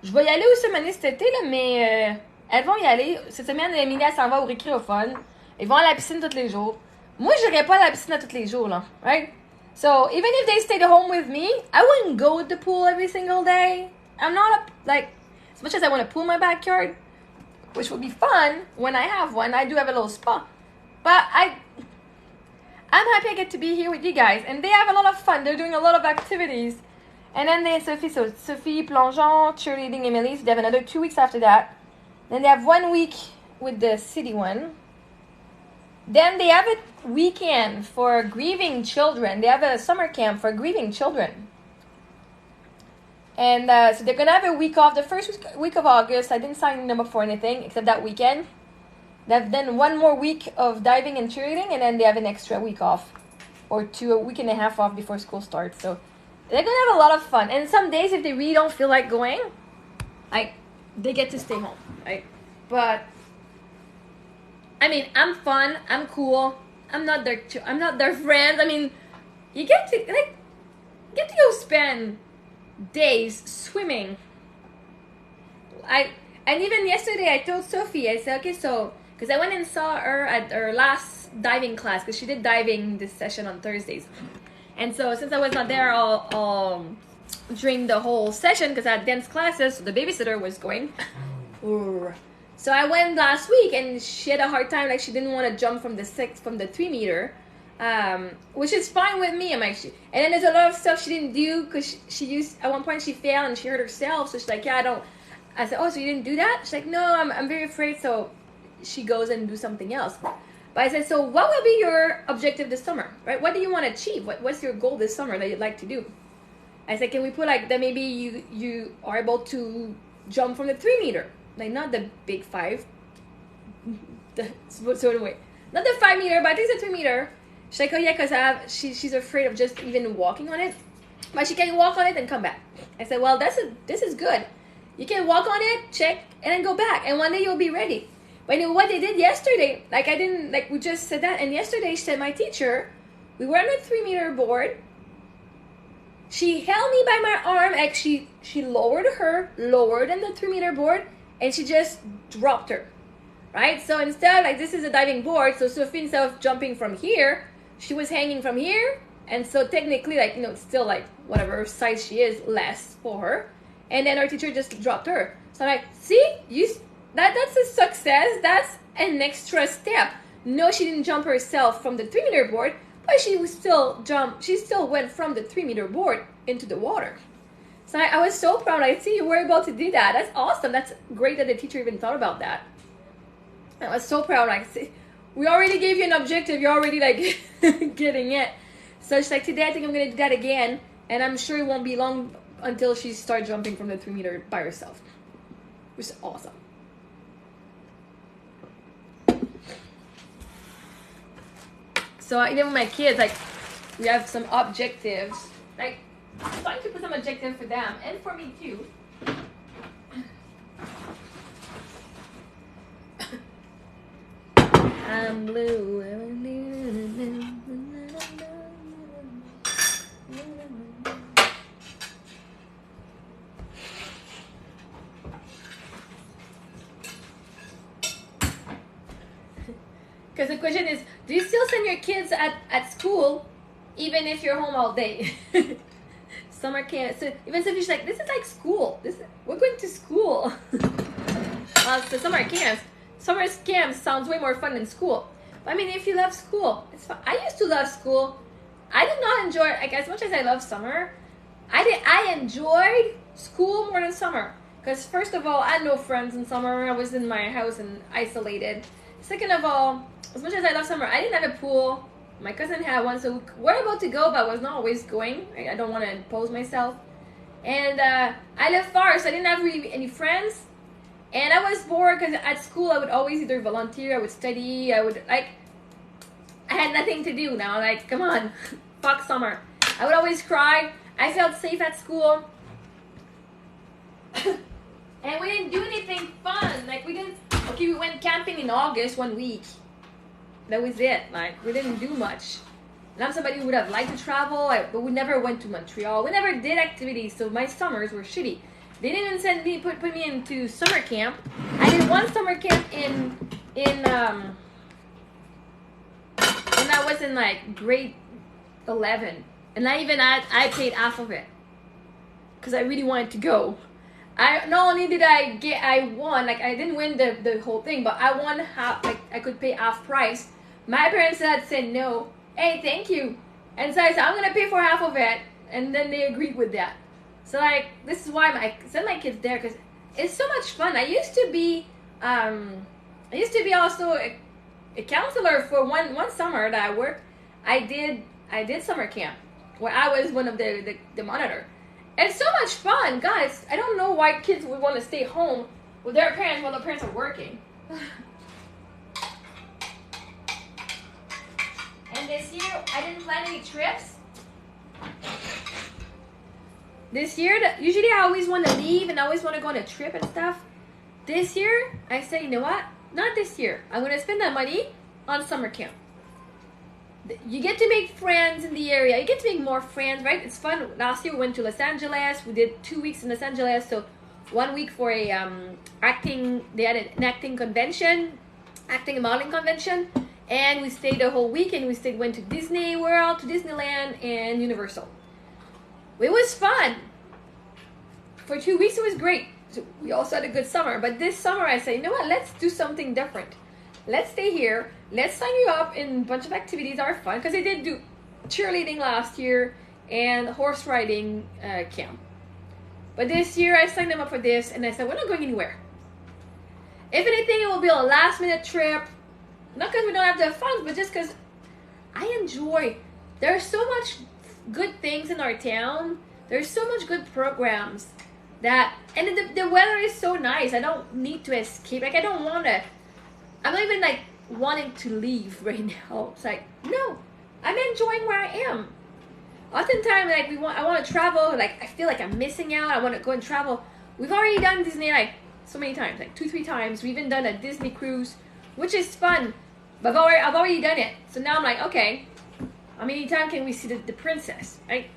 Je vais y aller aussi cette année cet été, là, mais elles vont y aller. Cette semaine, Émilie, elle s'en va au récréophone. Ils vont à la piscine tous les jours. Moi, je n'irais pas à la piscine à tous les jours, là. Right? So, even if they stayed home with me, I wouldn't go to the pool every single day. I'm not, like, as much as I want a pool in my backyard, which would be fun when I have one. I do have a little spa. But I'm happy I get to be here with you guys. And they have a lot of fun. They're doing a lot of activities. And then Sophie, Plongeon, cheerleading, Emily. So they have another 2 weeks after that. Then they have 1 week with the city one. Then they have a weekend for grieving children. They have a summer camp for grieving children. And so they're going to have a week off. The first week of August, I didn't sign them up for anything except that weekend. They have then 1 more week of diving and cheerleading, and then they have an extra week off. Or a week and a half off before school starts. So they're going to have a lot of fun. And some days, if they really don't feel like going, they get to stay home. Right? But I mean, I'm fun. I'm cool. I'm not their friend. I mean, you get to go spend days swimming. And even yesterday, I told Sophie, I said, okay, so because I went and saw her at her last diving class because she did diving this session on Thursdays, and so since I was not there all during the whole session because I had dance classes, so the babysitter was going. So I went last week and she had a hard time, like she didn't want to jump from the 3 meter, which is fine with me. And then there's a lot of stuff she didn't do because she used, at one point she failed and she hurt herself. So she's like, yeah, I don't. I said, oh, so you didn't do that? She's like, no, I'm very afraid. So she goes and do something else. But I said, so what will be your objective this summer, right? What do you want to achieve? What's your goal this summer that you'd like to do? I said, can we put like that maybe you are able to jump from the 3 meter? Like not the big 5, not the 5 meter, but I think it's a 3 meter. She's like, oh yeah, because she's afraid of just even walking on it, but she can walk on it and come back. I said, well, this is good. You can walk on it, check, and then go back, and one day you'll be ready. But you know what they did yesterday? We just said that, and yesterday she said, my teacher, we were on a 3 meter board. She held me by my arm, like she lowered in the 3 meter board. And she just dropped her, right? So instead, like this is a diving board. So Sophie, instead of jumping from here, she was hanging from here. And so technically, like, it's still like whatever size she is, less for her. And then our teacher just dropped her. So I'm like, see, that's a success. That's an extra step. No, she didn't jump herself from the 3 meter board, but she still went from the 3 meter board into the water. So I was so proud. I see you were able to do that. That's awesome. That's great that the teacher even thought about that. I was so proud. Like, see, we already gave you an objective. You're already like getting it. So she's like, today I think I'm going to do that again. And I'm sure it won't be long until she starts jumping from the 3 meter by herself. Which is awesome. So even with my kids, like, we have some objectives. Like, I'm trying to put some objective for them and for me too. I'm blue. Because the question is, do you still send your kids at school even if you're home all day? Summer camp. So even Sophie's like, this is like school. We're going to school. So summer camps. Summer camps sounds way more fun than school. But I mean, if you love school, it's fun. I used to love school. I did not enjoy, like, as much as I love summer, I enjoyed school more than summer. Because first of all, I had no friends in summer. I was in my house and isolated. Second of all, as much as I love summer, I didn't have a pool. My cousin had one, so we were about to go, but I was not always going. I don't want to impose myself. And I lived far, so I didn't have really any friends. And I was bored because at school I would always either volunteer, I would study, I had nothing to do now. Like, come on, fuck summer. I would always cry. I felt safe at school. And we didn't do anything fun. Like, we went camping in August 1 week. That was it. Like, we didn't do much. And I'm somebody who would have liked to travel, but we never went to Montreal. We never did activities, so my summers were shitty. They didn't send me put me into summer camp. I did one summer camp when I was in like grade 11, and I paid half of it because I really wanted to go. I not only did I won, like I didn't win the whole thing, but I won half. Like I could pay half price. My parents had said no. Hey, thank you, and so I said I'm gonna pay for half of it, and then they agreed with that. So like this is why I send my kids there because it's so much fun. I used to be also a counselor for one summer that I worked. I did summer camp where I was one of the monitor. It's so much fun, guys. I don't know why kids would want to stay home with their parents while the parents are working. And this year, I didn't plan any trips. This year, usually I always want to leave and I always want to go on a trip and stuff. This year, I say, you know what? Not this year. I'm going to spend that money on summer camp. You get to make friends in the area. You get to make more friends, right? It's fun. Last year we went to Los Angeles. We did 2 weeks in Los Angeles. So 1 week for a acting. They had an acting convention, acting and modeling convention, and we stayed the whole week. And we went to Disney World, to Disneyland, and Universal. It was fun. For 2 weeks, it was great. So we also had a good summer. But this summer, I said, you know what? Let's do something different. Let's stay here. Let's sign you up in a bunch of activities that are fun. Because I did do cheerleading last year and horse riding camp. But this year I signed them up for this and I said, we're not going anywhere. If anything, it will be a last minute trip. Not because we don't have the funds, but just because I enjoy. There's so much good things in our town. There's so much good programs that, and the weather is so nice. I don't need to escape. Like I don't want to. I'm not even like wanting to leave right now. It's like, no, I'm enjoying where I am. Oftentimes, like I want to travel. Like I feel like I'm missing out. I want to go and travel. We've already done Disney like so many times, like 2-3 times. We've even done a Disney cruise, which is fun. But I've already done it. So now I'm like, okay, how many times can we see the princess? Right?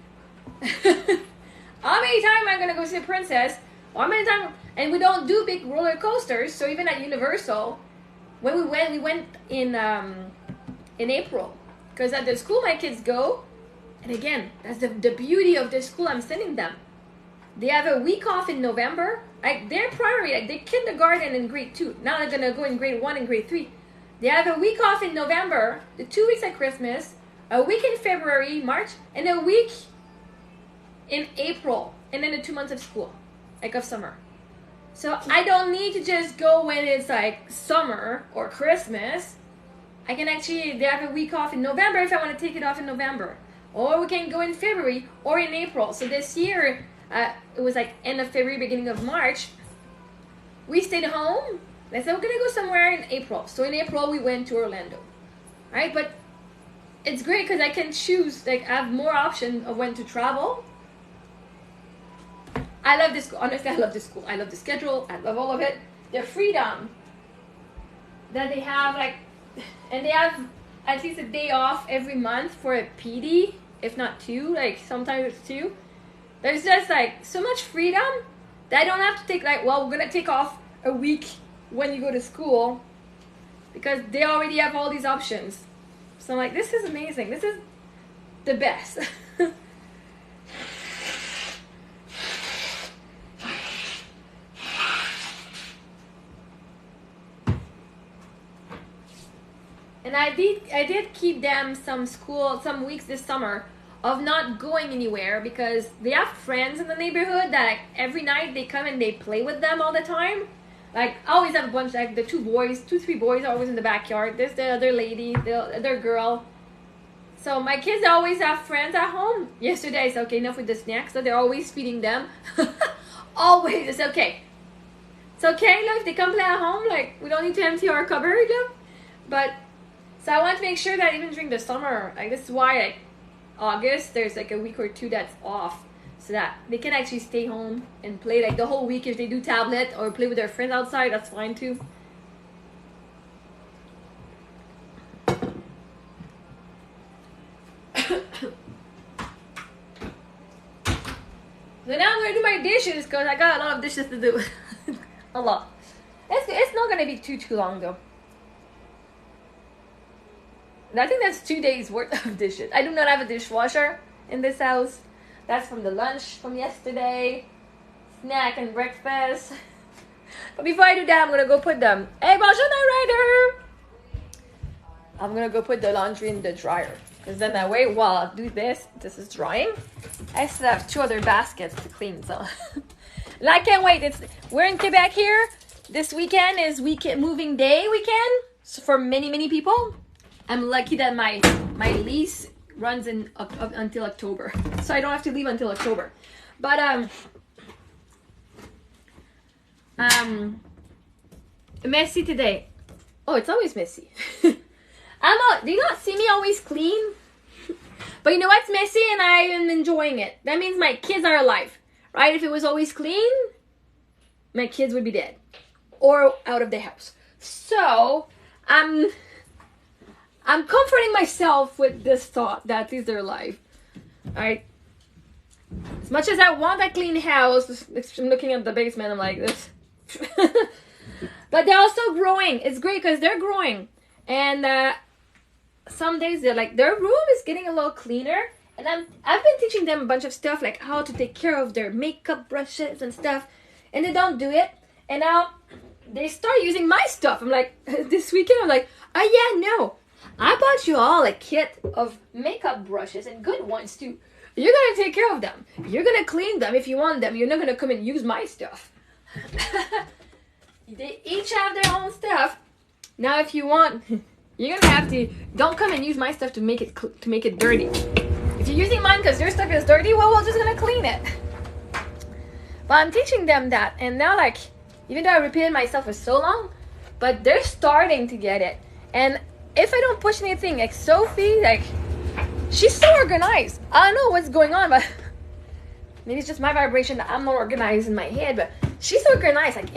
How many times am I gonna go see the princess? How many times? And we don't do big roller coasters. So even at Universal. When we went in April, because at the school my kids go, and again, that's the beauty of the school I'm sending them. They have a week off in November. Like their primary, like they kindergarten in grade 2. Now they're gonna go in grade 1 and grade 3. They have a week off in November, the 2 weeks at Christmas, a week in February, March, and a week in April, and then the 2 months of school, like of summer. So I don't need to just go when it's like summer or Christmas. I can actually, they have a week off in November if I want to take it off in November. Or we can go in February or in April. So this year, it was like end of February, beginning of March. We stayed home. I said, we're going to go somewhere in April. So in April, we went to Orlando. Right? But it's great because I can choose, like I have more options of when to travel. I love this school. Honestly, I love this school. I love the schedule. I love all of it. The freedom that they have, like, and they have at least a day off every month for a PD, if not 2. Like sometimes it's 2. There's just like so much freedom that I don't have to take like, well, we're gonna take off a week when you go to school because they already have all these options. So I'm like, this is amazing. This is the best. And I did keep them some weeks this summer of not going anywhere because they have friends in the neighborhood that like, every night they come and they play with them all the time. Like I always have a bunch, like the 3 boys are always in the backyard. There's the other lady, the other girl. So my kids always have friends at home. Yesterday I said, okay, enough with the snacks. So they're always feeding them. Always. It's okay. It's okay, look, they come play at home. Like we don't need to empty our cupboard, look. But so I want to make sure that even during the summer, like this is why like August, there's like a week or 2 that's off. So that they can actually stay home and play like the whole week. If they do tablet or play with their friends outside, that's fine too. So now I'm gonna do my dishes because I got a lot of dishes to do. A lot. It's not gonna be too long though. I think that's 2 days worth of dishes. I do not have a dishwasher in this house. That's from the lunch from yesterday. Snack and breakfast. But before I do that, I'm gonna go put them. Hey, bonjour, Rider! I'm gonna go put the laundry in the dryer. Because then that way, while I do this is drying. I still have 2 other baskets to clean, so. And I can't wait. We're in Quebec here. This weekend is moving day weekend. So for many people. I'm lucky that my lease runs until October. So I don't have to leave until October. But, messy today. Oh, it's always messy. Do you not see me always clean? But you know what's messy and I am enjoying it. That means my kids are alive, right? If it was always clean, my kids would be dead or out of the house. So I'm comforting myself with this thought that is their life, right? As much as I want a clean house, I'm looking at the basement, I'm like this. But they're also growing. It's great because they're growing. And some days they're like, their room is getting a little cleaner. And I've been teaching them a bunch of stuff, like how to take care of their makeup brushes and stuff. And they don't do it. And now they start using my stuff. I'm like, this weekend, I'm like, oh yeah, no. I bought you all a kit of makeup brushes and good ones too. You're going to take care of them. You're going to clean them if you want them. You're not going to come and use my stuff. They each have their own stuff. Now if you want, you're going to have to, don't come and use my stuff to make it dirty. If you're using mine because your stuff is dirty, well, we're just going to clean it. But I'm teaching them that. And now, like, even though I repeated myself for so long, but they're starting to get it. And if I don't push anything, like Sophie, like, she's so organized. I don't know what's going on, but maybe it's just my vibration that I'm not organized in my head, but she's organized. Like,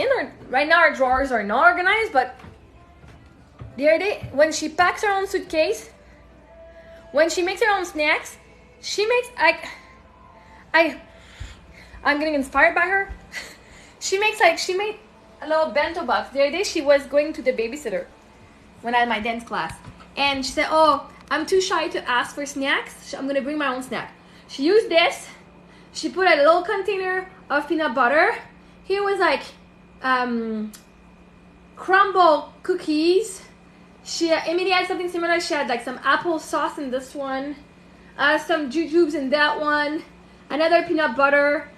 right now our drawers are not organized, but the other day, when she packs her own suitcase, when she makes her own snacks, she makes, I'm getting inspired by her. She made a little bento box. The other day she was going to the babysitter when I had my dance class. And she said, oh, I'm too shy to ask for snacks. I'm going to bring my own snack. She used this. She put a little container of peanut butter. Here was like crumble cookies. She immediately had something similar. She had like some applesauce in this one. Some jujubes in that one. Another peanut butter.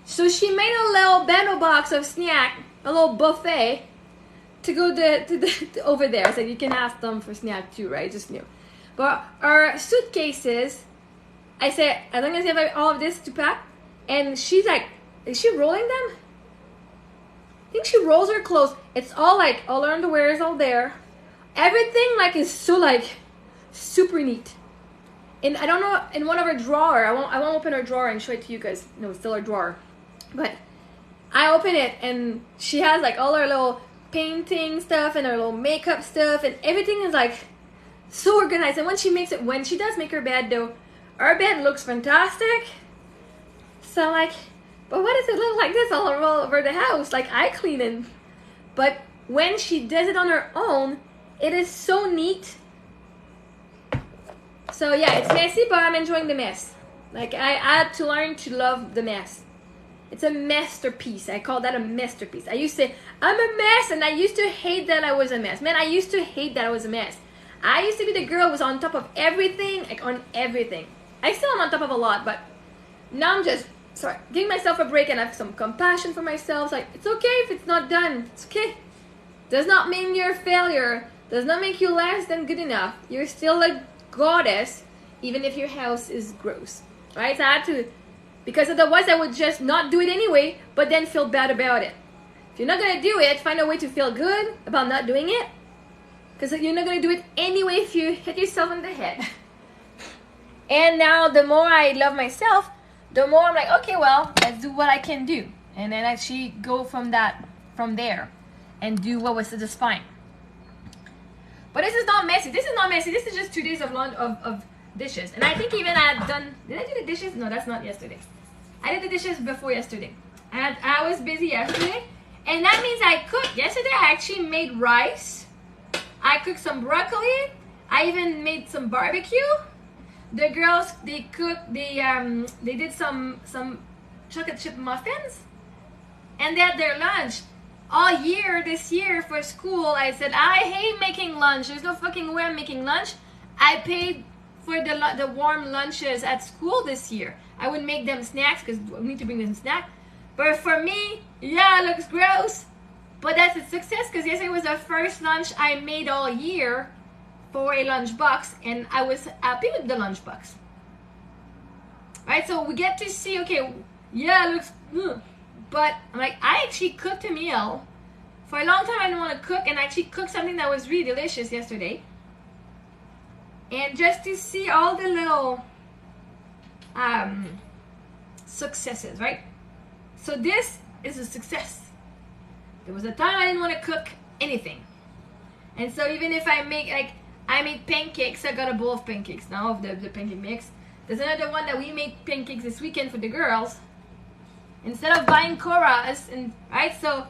So she made a little bento box of snack. A little buffet. To go to over there. So you can ask them for snack too, right? Just new. But our suitcases, I said, as long as you have all of this to pack. And she's like, is she rolling them? I think she rolls her clothes. It's all like, all her underwear is all there. Everything like is so like super neat. And I don't know, in one of her drawer, I won't open her drawer and show it to you guys. No, it's still her drawer. But I open it and she has like all her little painting stuff and her little makeup stuff and everything is like so organized. And when she does make her bed though, our bed looks fantastic. So I'm like, but what does it look like this all over the house? Like I clean it. But when she does it on her own, it is so neat. So yeah, it's messy, but I'm enjoying the mess. Like I had to learn to love the mess. It's a masterpiece. I call that a masterpiece. I used to say, I'm a mess, and I used to hate that I was a mess. Man, I used to hate that I was a mess. I used to be the girl who was on top of everything, like on everything. I still am on top of a lot, but now I'm just, giving myself a break and I have some compassion for myself. It's like, it's okay if it's not done. It's okay. Does not mean you're a failure. Does not make you less than good enough. You're still a goddess, even if your house is gross. Right? So I had to, because otherwise I would just not do it anyway, but then feel bad about it. If you're not going to do it, find a way to feel good about not doing it. Because you're not going to do it anyway if you hit yourself in the head. And now the more I love myself, the more I'm like, okay, well, let's do what I can do. And then actually go from there and do what was just fine. But this is not messy. This is not messy. This is just 2 days of dishes. And I think even I had done, did I do the dishes? No, that's not yesterday. I did the dishes before yesterday. I was busy yesterday, and that means I cooked. Yesterday I actually made rice. I cooked some broccoli. I even made some barbecue. The girls, they cooked, they did some chocolate chip muffins, and they had their lunch. All year, this year for school, I said, I hate making lunch. There's no fucking way I'm making lunch. I paid for the warm lunches at school this year. I would make them snacks because we need to bring them snacks. But for me, yeah, it looks gross. But that's a success because yesterday was the first lunch I made all year for a lunchbox, and I was happy with the lunchbox. Right, so we get to see, okay, yeah, it looks good. But I'm like, I actually cooked a meal. For a long time I didn't want to cook, and I actually cooked something that was really delicious yesterday. And just to see all the little successes, right? So this is a success. There was a time I didn't want to cook anything. And so even if I make, like, I made pancakes, I got a bowl of pancakes now of the pancake mix. There's another one that we made pancakes this weekend for the girls. Instead of buying Coras, and right, so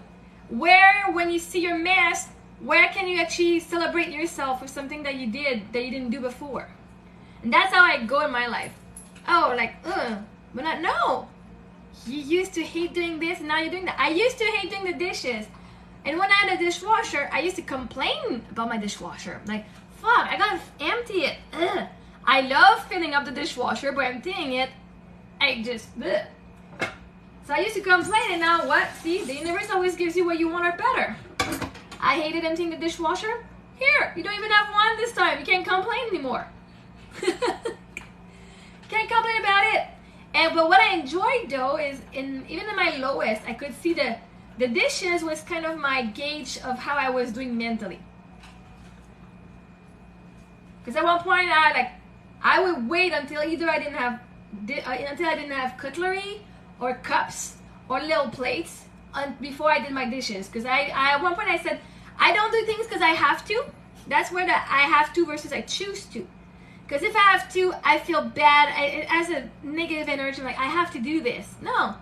where, when you see your mess, where can you actually celebrate yourself for something that you did that you didn't do before? And that's how I go in my life. Oh, like, but not, no. You used to hate doing this, and now you're doing that. I used to hate doing the dishes. And when I had a dishwasher, I used to complain about my dishwasher. Like, fuck, I gotta empty it. Ugh. I love filling up the dishwasher, but emptying it, I just, ugh. So I used to complain, and now what? See, the universe always gives you what you want or better. I hated emptying the dishwasher. Here, you don't even have one this time. You can't complain anymore. Can't complain about it. But what I enjoyed though is, even in my lowest, I could see the dishes was kind of my gauge of how I was doing mentally. Because at one point I would wait until either I didn't have cutlery or cups or little plates before I did my dishes. Because at one point I said, I don't do things because I have to. That's where I have to versus I choose to. Because if I have to, I feel bad. It has a negative energy, like I have to do this. No,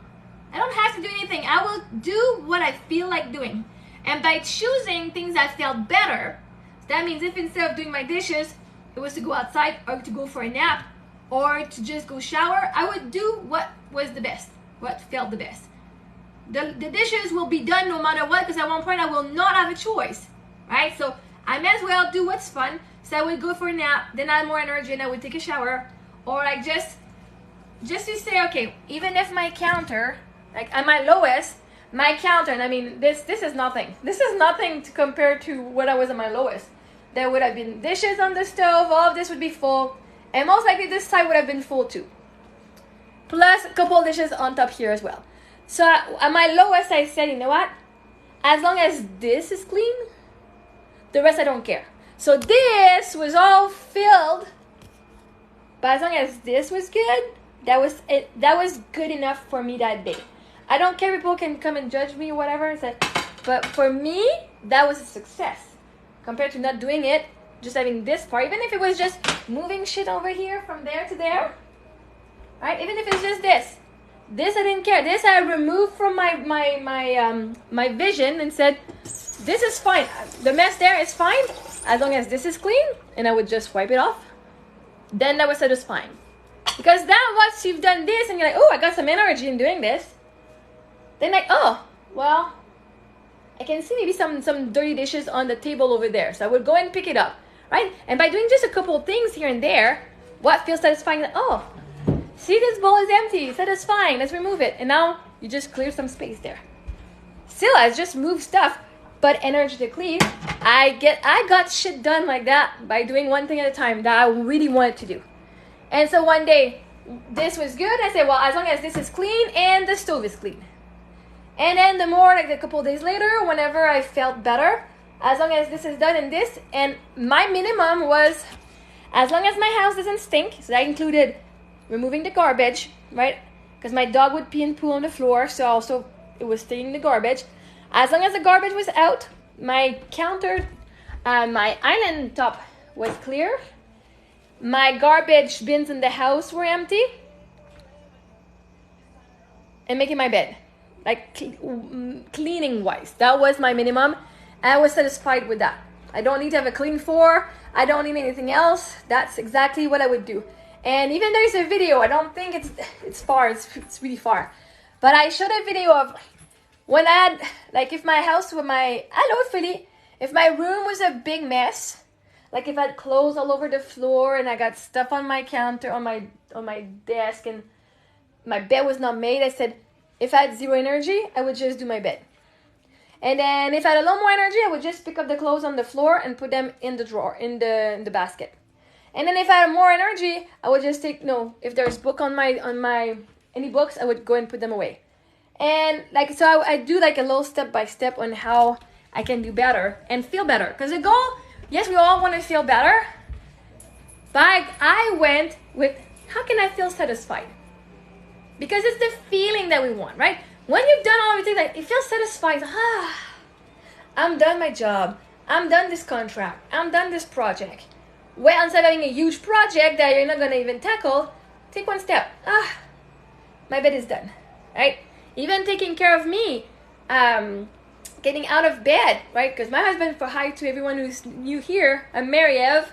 I don't have to do anything. I will do what I feel like doing. And by choosing things that felt better, that means if instead of doing my dishes, it was to go outside or to go for a nap or to just go shower, I would do what was the best, what felt the best. The dishes will be done no matter what, because at one point I will not have a choice, right? So I may as well do what's fun. So I would go for a nap, then I had more energy and I would take a shower. Or like just to say, okay, even if my counter, like at my lowest, my counter, and I mean, this is nothing. This is nothing to compare to what I was at my lowest. There would have been dishes on the stove, all of this would be full. And most likely this side would have been full too. Plus a couple dishes on top here as well. So at my lowest, I said, you know what? As long as this is clean, the rest I don't care. So this was all filled, but as long as this was good, that was good enough for me that day. I don't care if people can come and judge me or whatever, but for me, that was a success. Compared to not doing it, just having this part, even if it was just moving shit over here from there to there, right? Even if it's just this I didn't care. This I removed from my vision and said, this is fine. The mess there is fine. As long as this is clean, and I would just wipe it off, then that was satisfying. Because then once you've done this and you're like, oh, I got some energy in doing this, then like, oh, well, I can see maybe some dirty dishes on the table over there. So I would go and pick it up, right? And by doing just a couple of things here and there, what feels satisfying, like, oh, see, this bowl is empty, satisfying, let's remove it. And now you just clear some space there. Still, I just move stuff. But energetically, I got shit done like that by doing one thing at a time that I really wanted to do. And so one day, this was good. I said, well, as long as this is clean and the stove is clean. And then the more, like a couple days later, whenever I felt better, as long as this is done and this, and my minimum was, as long as my house doesn't stink, so that included removing the garbage, right? Because my dog would pee and poo on the floor, so also it was staying the garbage. As long as the garbage was out, my counter, my island top was clear. My garbage bins in the house were empty. and making my bed, like cleaning wise. That was my minimum. I was satisfied with that. I don't need to have a clean floor. I don't need anything else. That's exactly what I would do. And even there's a video, I don't think it's far, it's really far. But I showed a video of when I had, like if my house with my, hello Philly, if my room was a big mess, like if I had clothes all over the floor and I got stuff on my counter, on my desk, and my bed was not made, I said, if I had zero energy, I would just do my bed. And then if I had a little more energy, I would just pick up the clothes on the floor and put them in the drawer, in the basket. And then if I had more energy, I would just take, if there's book on my any books, I would go and put them away. And like, so I do like a little step by step on how I can do better and feel better. Because the goal, yes, we all want to feel better. But I went with, how can I feel satisfied? Because it's the feeling that we want, right? When you've done all of things, like, it feels satisfying. I'm done my job. I'm done this contract. I'm done this project. Well, instead of having a huge project that you're not going to even tackle, take one step. My bed is done, right? Even taking care of me, getting out of bed, right? Because my husband, for hi to everyone who's new here, I'm Marie-Ève.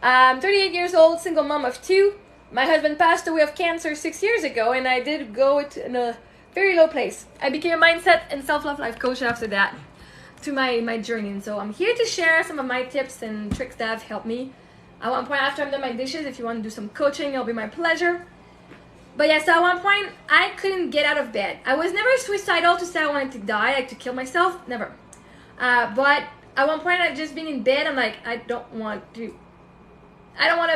I'm 38 years old, single mom of 2. My husband passed away of cancer 6 years ago, and I did go in a very low place. I became a mindset and self-love life coach after that to my journey. And so I'm here to share some of my tips and tricks that have helped me. At one point, after I've done my dishes, if you want to do some coaching, it'll be my pleasure. But yeah, so at one point, I couldn't get out of bed. I was never suicidal to say I wanted to die, like to kill myself, never. But at one point, I'd just been in bed, I'm like, I don't want to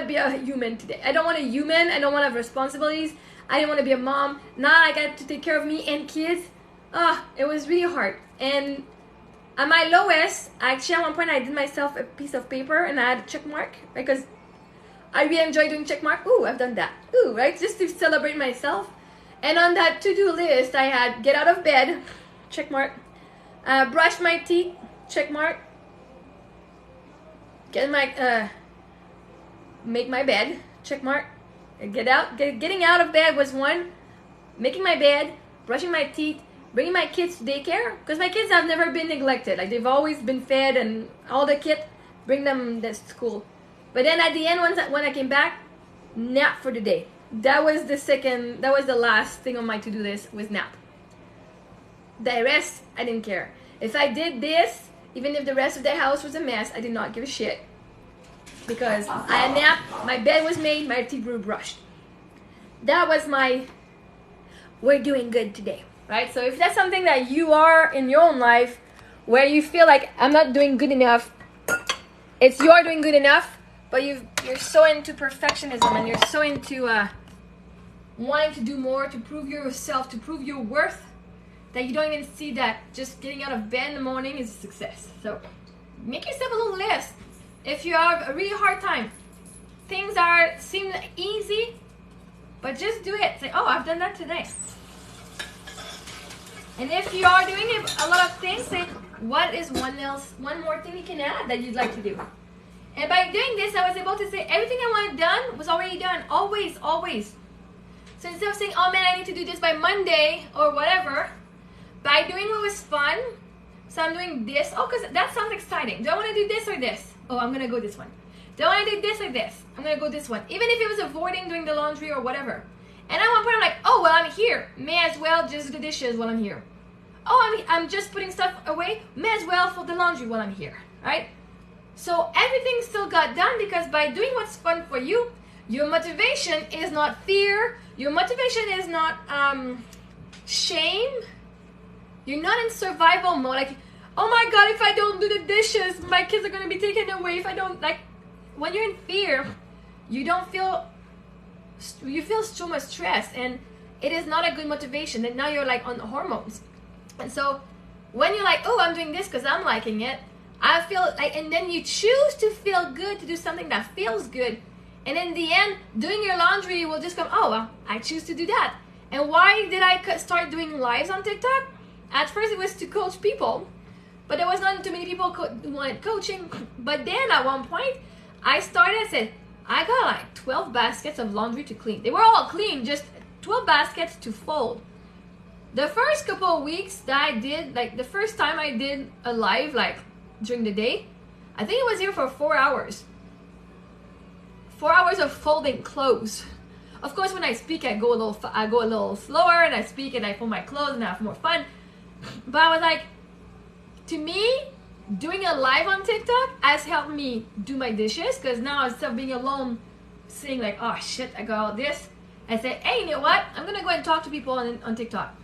be a human today. I don't want a human, I don't want to have responsibilities. I didn't want to be a mom. Now I got to take care of me and kids. It was really hard. And at my lowest, actually at one point I did myself a piece of paper and I had a check mark because I really enjoy doing check mark. Ooh, I've done that. Ooh, right? Just to celebrate myself. And on that to-do list, I had get out of bed, check mark. Brush my teeth, check mark. Make my bed, check mark. Getting out of bed was one. Making my bed, brushing my teeth, bringing my kids to daycare. Because my kids have never been neglected. Like they've always been fed and all the kids, bring them to school. But then at the end, when I came back, nap for the day. That was the last thing on my to-do list was nap. The rest, I didn't care. If I did this, even if the rest of the house was a mess, I did not give a shit. Because I had napped, my bed was made, my teeth were brushed. That was we're doing good today, right? So if that's something that you are in your own life, where you feel like I'm not doing good enough, it's you are doing good enough, but you're so into perfectionism and you're so into wanting to do more, to prove yourself, to prove your worth, that you don't even see that just getting out of bed in the morning is a success. So make yourself a little list. If you have a really hard time, things seem easy, but just do it. Say, oh, I've done that today. And if you are doing a lot of things, say, what is one more thing you can add that you'd like to do? And by doing this, I was able to say everything I wanted done was already done. Always, always. So instead of saying, oh man, I need to do this by Monday or whatever, by doing what was fun, so I'm doing this. Oh, because that sounds exciting. Do I want to do this or this? Oh, I'm going to go this one. Do I want to do this or this? I'm going to go this one. Even if it was avoiding doing the laundry or whatever. And at one point, I'm like, oh, well, I'm here. May as well just do the dishes while I'm here. Oh, I'm just putting stuff away. May as well fold the laundry while I'm here. Right? So everything still got done because by doing what's fun for you, your motivation is not fear. Your motivation is not shame. You're not in survival mode. Like, oh my God, if I don't do the dishes, my kids are going to be taken away. If I don't, like, when you're in fear, you feel so much stress, and it is not a good motivation. And now you're like on hormones. And so when you're like, oh, I'm doing this because I'm liking it, I feel like, and then you choose to feel good, to do something that feels good. And in the end, doing your laundry will just come, oh, well, I choose to do that. And why did I start doing lives on TikTok? At first, it was to coach people. But there was not too many people who wanted coaching. But then at one point, I said, I got like 12 baskets of laundry to clean. They were all clean, just 12 baskets to fold. The first couple of weeks that I did, like the first time I did a live, like during the day, I think it was here for 4 hours. 4 hours of folding clothes. Of course, when I speak, I go a little slower, and I speak and I fold my clothes and I have more fun. But I was like, to me, doing a live on TikTok has helped me do my dishes, because now instead of being alone, saying like, oh shit, I got all this, I say, hey, you know what? I'm gonna go and talk to people on TikTok.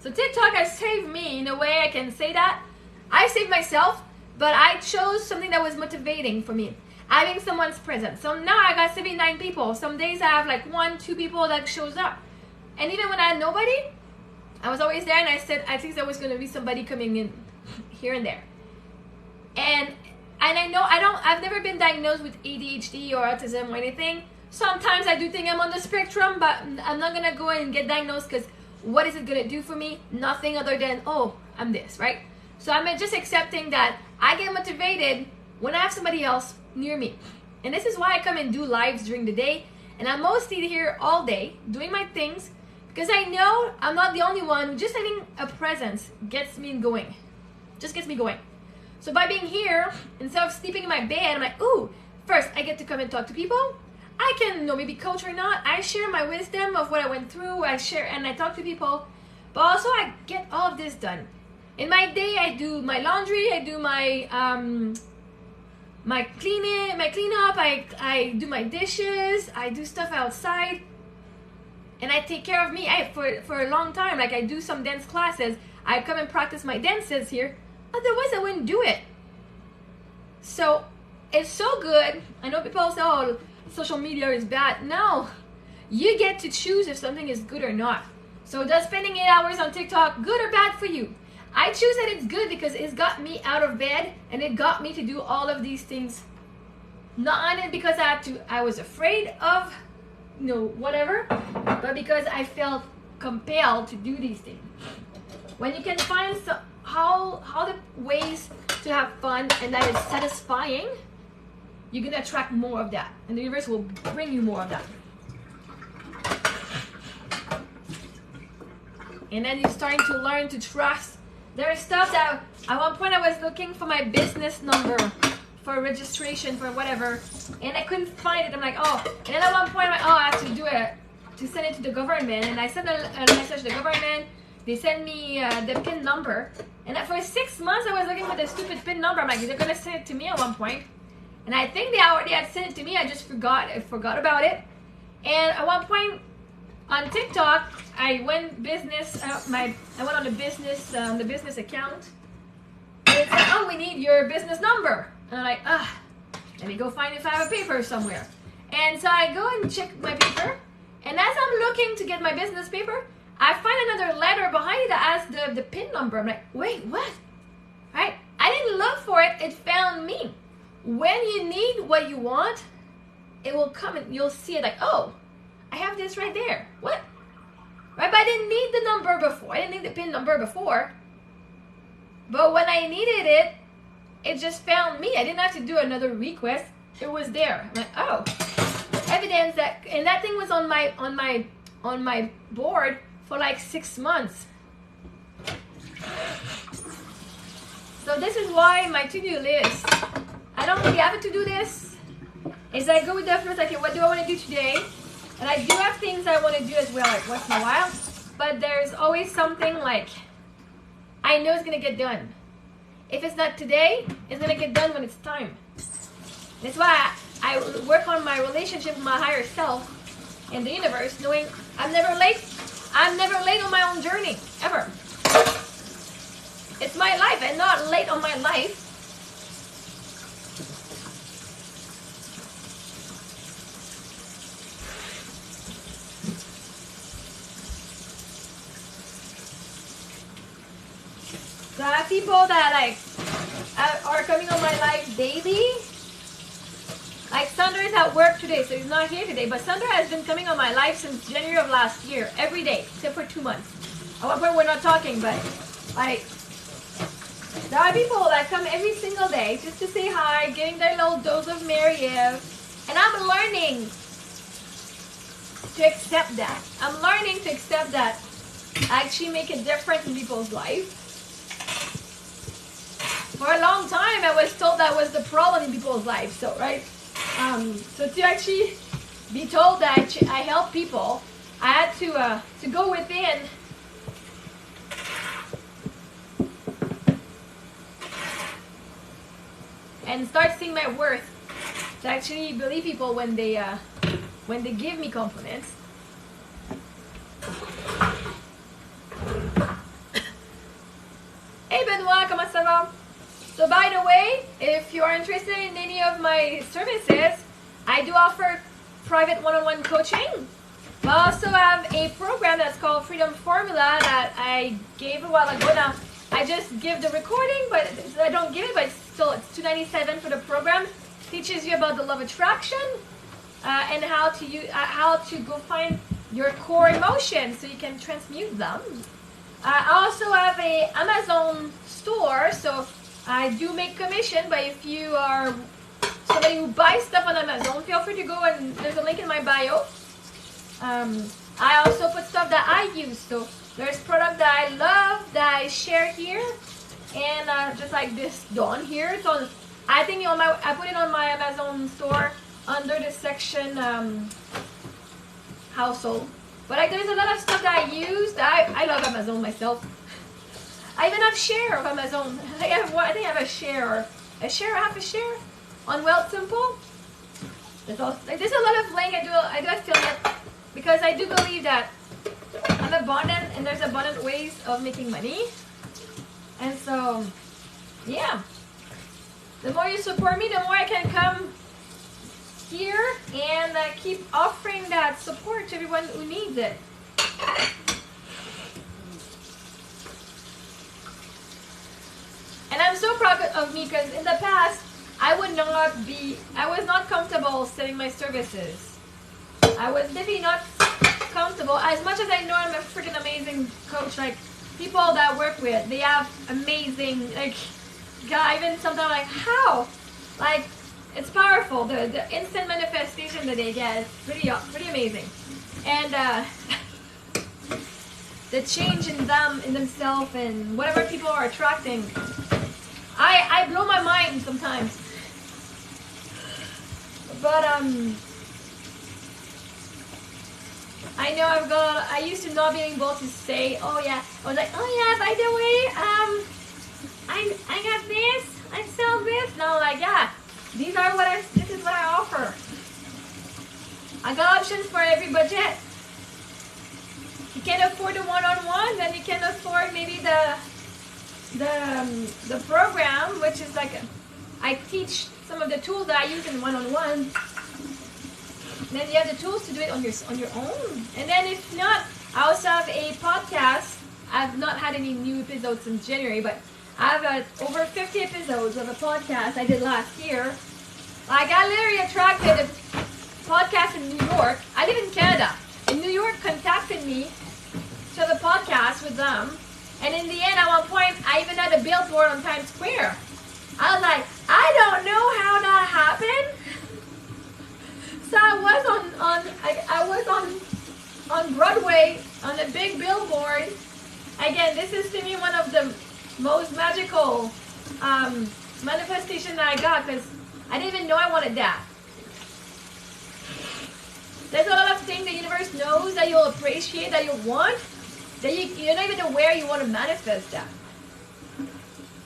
So TikTok has saved me in a way. I can say that. I saved myself, but I chose something that was motivating for me. Having someone's presence. So now I got 79 people. Some days I have like 1, 2 people that shows up. And even when I had nobody, I was always there, and I said, I think there was going to be somebody coming in here and there. And I know I've never been diagnosed with ADHD or autism or anything. Sometimes I do think I'm on the spectrum, but I'm not going to go and get diagnosed, because what is it going to do for me? Nothing other than, oh, I'm this, right? So I'm just accepting that I get motivated when I have somebody else near me. And this is why I come and do lives during the day, and I'm mostly here all day doing my things, because I know I'm not the only one. Just having a presence gets me going, just gets me going. So by being here, instead of sleeping in my bed, I'm like, ooh, first I get to come and talk to people. I can maybe coach or not. I share my wisdom of what I went through. I share and I talk to people, but also I get all of this done. In my day, I do my laundry, I do my my cleanup, I do my dishes, I do stuff outside, and I take care of me. For a long time, like I do some dance classes. I come and practice my dances here. Otherwise, I wouldn't do it. So it's so good. I know people say, oh, social media is bad. No, you get to choose if something is good or not. So does spending 8 hours on TikTok good or bad for you? I choose that it's good because it's got me out of bed, and it got me to do all of these things. Not on it because I was afraid of, whatever, but because I felt compelled to do these things. When you can find how the ways to have fun and that is satisfying, you're gonna attract more of that, and the universe will bring you more of that. And then you're starting to learn to trust. There's stuff that at one point I was looking for my business number for registration for whatever, and I couldn't find it. I'm like, oh, and then at one point I'm like, oh, I have to do it to send it to the government, and I sent a message to the government. They sent me the PIN number, and for 6 months I was looking for the stupid PIN number. I'm like, they're gonna send it to me at one point, and I think they already had sent it to me. I just forgot about it. And at one point on TikTok, I went business. I went on the business account, and it said, "Oh, we need your business number." And I'm like, let me go find if I have a paper somewhere. And so I go and check my paper, and as I'm looking to get my business paper, I find another letter behind it that has the PIN number. I'm like, wait, what? Right? I didn't look for it. It found me. When you need what you want, it will come and you'll see it like, oh, I have this right there. What? Right? But I didn't need the number before. I didn't need the PIN number before. But when I needed it, it just found me. I didn't have to do another request. It was there. I'm like, oh, evidence that, and that thing was on my board for like 6 months. So this is why my to-do list, I don't really have a to-do list. Is I go with the first, okay, what do I want to do today? And I do have things I want to do as well, like once in a while. But there's always something like, I know it's going to get done. If it's not today, it's going to get done when it's time. That's why I work on my relationship with my higher self and the universe, knowing I'm never late. I'm never late on my own journey, ever. It's my life. I'm not late on my life. So I have people that are coming on my life daily. Like Sandra is at work today, so he's not here today. But Sandra has been coming on my life since January of last year, every day, except for 2 months. At one point we're not talking, but like there are people that come every single day just to say hi, getting their little dose of Marie-Ève. And I'm learning to accept that. I'm learning to accept that actually make a difference in people's life. For a long time, I was told that was the problem in people's lives. So, right? So to actually be told that I help people, I had to go within and start seeing my worth. To actually believe people when they give me compliments. Hey Benoit, comment ça va? So by the way, if you are interested in any of my services, I do offer private one-on-one coaching. I also have a program that's called Freedom Formula that I gave a while ago. Now, I just give the recording, but I don't give it, but it's $297 for the program. Teaches you about the law of attraction and how to go find your core emotions so you can transmute them. I also have a Amazon store, so I do make commission, but if you are somebody who buys stuff on Amazon, feel free to go, and there's a link in my bio. I also put stuff that I use, so there's product that I love that I share here, and just like this Dawn here. It's on, I think I put it on my Amazon store under the section household. But there's a lot of stuff that I use that I love Amazon myself. I even have share of Amazon. I think I have a share, half a share on Wealth Simple. There's a lot of link I do affiliate because I do believe that I'm abundant and there's abundant ways of making money. And so, yeah. The more you support me, the more I can come here and keep offering that support to everyone who needs it. And I'm so proud of me because in the past, I was not comfortable selling my services. I was definitely not comfortable. As much as I know I'm a freaking amazing coach, like people that I work with, they have amazing, like, even sometimes like, how? Like, it's powerful. The instant manifestation that they get is pretty amazing. And the change in them, in themselves, and whatever people are attracting, I blow my mind sometimes. But I know I used to not being able to say, oh yeah, I was like, oh yeah, by the way, I got this, I sell this. Now like, yeah, this is what I offer. I got options for every budget. You can't afford the one-on-one, then you can afford maybe the program, which is like I teach some of the tools that I use in one-on-one. Then you have the tools to do it on your own. And then if not, I also have a podcast. I've not had any new episodes since January, but I have over 50 episodes of a podcast I did last year. I got literally attracted to podcasts in New York. I live in Canada. And New York contacted me to the podcast with them. And in the end, at one point, I even had a billboard on Times Square. I was like, I don't know how that happened. So I was on Broadway on a big billboard. Again, this is to me one of the most magical manifestation that I got because I didn't even know I wanted that. There's a lot of things the universe knows that you'll appreciate, that you'll want, that you're not even aware you want to manifest that.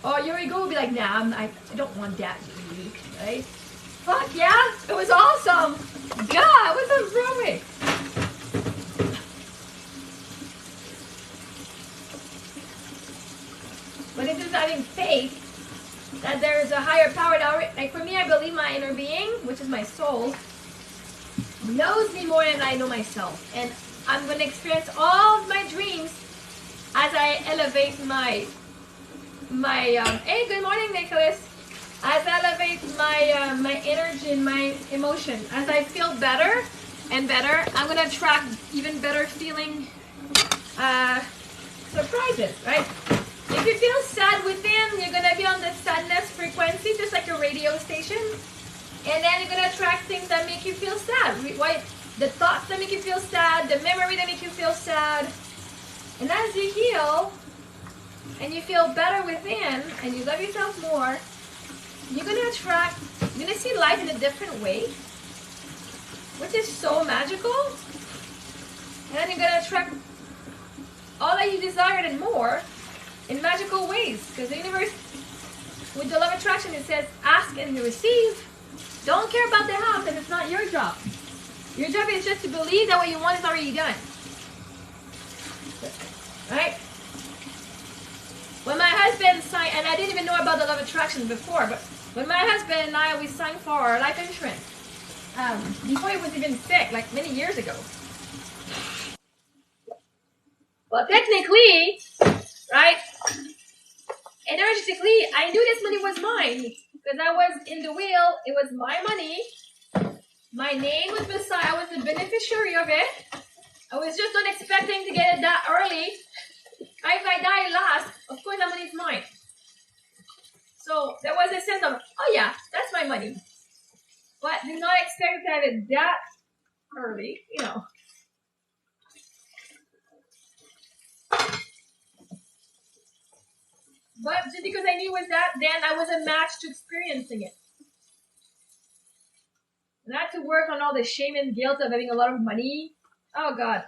Or your ego will be like, nah, I don't want that, unique, right? Fuck yeah, it was awesome. God, what's up wrong with me? But it's just having faith that there is a higher power that, like for me, I believe my inner being, which is my soul, knows me more than I know myself. And I'm going to experience all of my dreams as I elevate my hey, good morning, Nicholas. As I elevate my energy and my emotion, as I feel better and better, I'm gonna attract even better feeling surprises, right? If you feel sad within, you're gonna be on the sadness frequency, just like a radio station, and then you're gonna attract things that make you feel sad. The thoughts that make you feel sad, the memory that make you feel sad. And as you heal and you feel better within and you love yourself more, you're gonna attract, you're gonna see life in a different way, which is so magical. And then you're gonna attract all that you desired and more in magical ways. Because the universe, with the law of attraction, it says ask and you receive. Don't care about the how, because it's not your job. Your job is just to believe that what you want is already done. Right? When my husband signed, and I didn't even know about the law of attraction before, but when my husband and I, we signed for our life insurance, before he was even sick, like many years ago. Well, technically, right, energetically, I knew this money was mine, because I was in the will, it was my money, my name was beside, I was the beneficiary of it, I was just not expecting to get it that early. If I die last, of course that money is mine. So there was a sense of, oh yeah, that's my money. But do not expect to have it that early, you know. But just because I knew it was that, then I was a match to experiencing it. And I had to work on all the shame and guilt of having a lot of money. Oh God.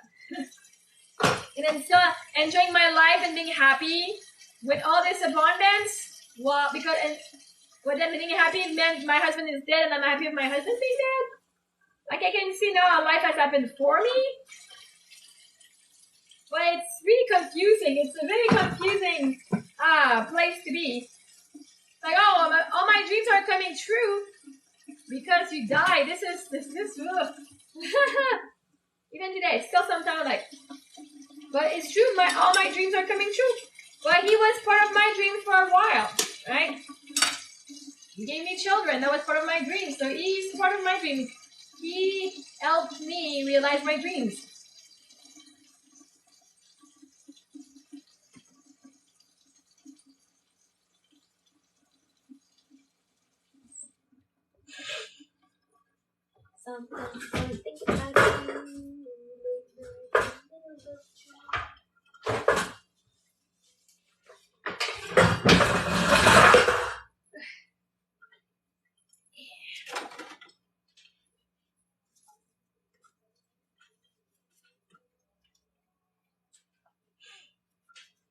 And then still enjoying my life and being happy with all this abundance. Well, because with them being happy meant my husband is dead and I'm happy with my husband being dead. Like I can see now how life has happened for me. But it's really confusing. It's a very confusing place to be. Like, oh, all my dreams are coming true because you die. This is even today, still sometimes like, but it's true. All my dreams are coming true. But he was part of my dreams for a while, right? He gave me children. That was part of my dreams. So he's part of my dreams. He helped me realize my dreams. Something about you.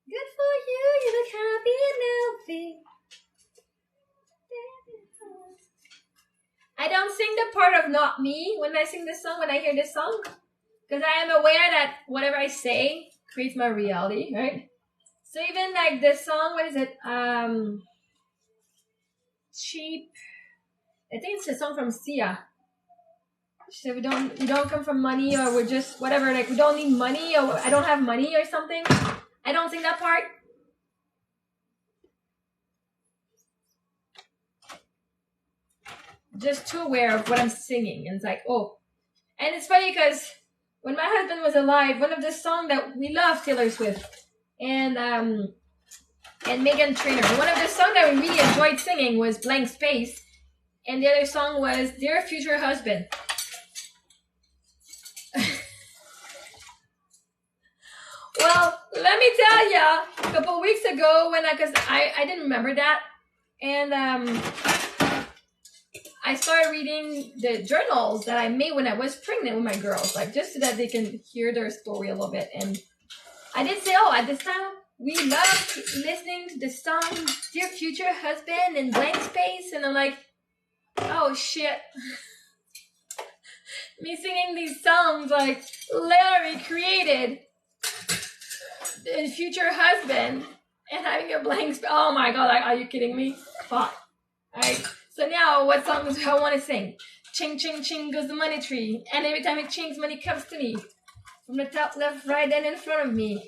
Good for you, you look happy and healthy. I don't sing the part of not me when I sing this song, when I hear this song. Because I am aware that whatever I say creates my reality, right? So even like this song, what is it? Cheap. I think it's a song from Sia. She said we don't come from money, or we're just whatever, like we don't need money, or I don't have money or something. I don't sing that part. Just too aware of what I'm singing, and it's like, oh. And it's funny because when my husband was alive, one of the songs that we love, Taylor Swift and Meghan Trainor, one of the songs that we really enjoyed singing was Blank Space, and the other song was Dear Future Husband. Well, let me tell ya, a couple weeks ago when because I didn't remember that, and I started reading the journals that I made when I was pregnant with my girls, like just so that they can hear their story a little bit. And I did say, oh, at this time we loved listening to the song Dear Future Husband and Blank Space, and I'm like, oh shit. Me singing these songs like literally created the future husband and having a blank space. Oh my god, are you kidding me? Fuck. Alright, so now what songs do I want to sing? Ching ching ching goes the money tree, and every time it chings, money comes to me from the top, left, right, and in front of me.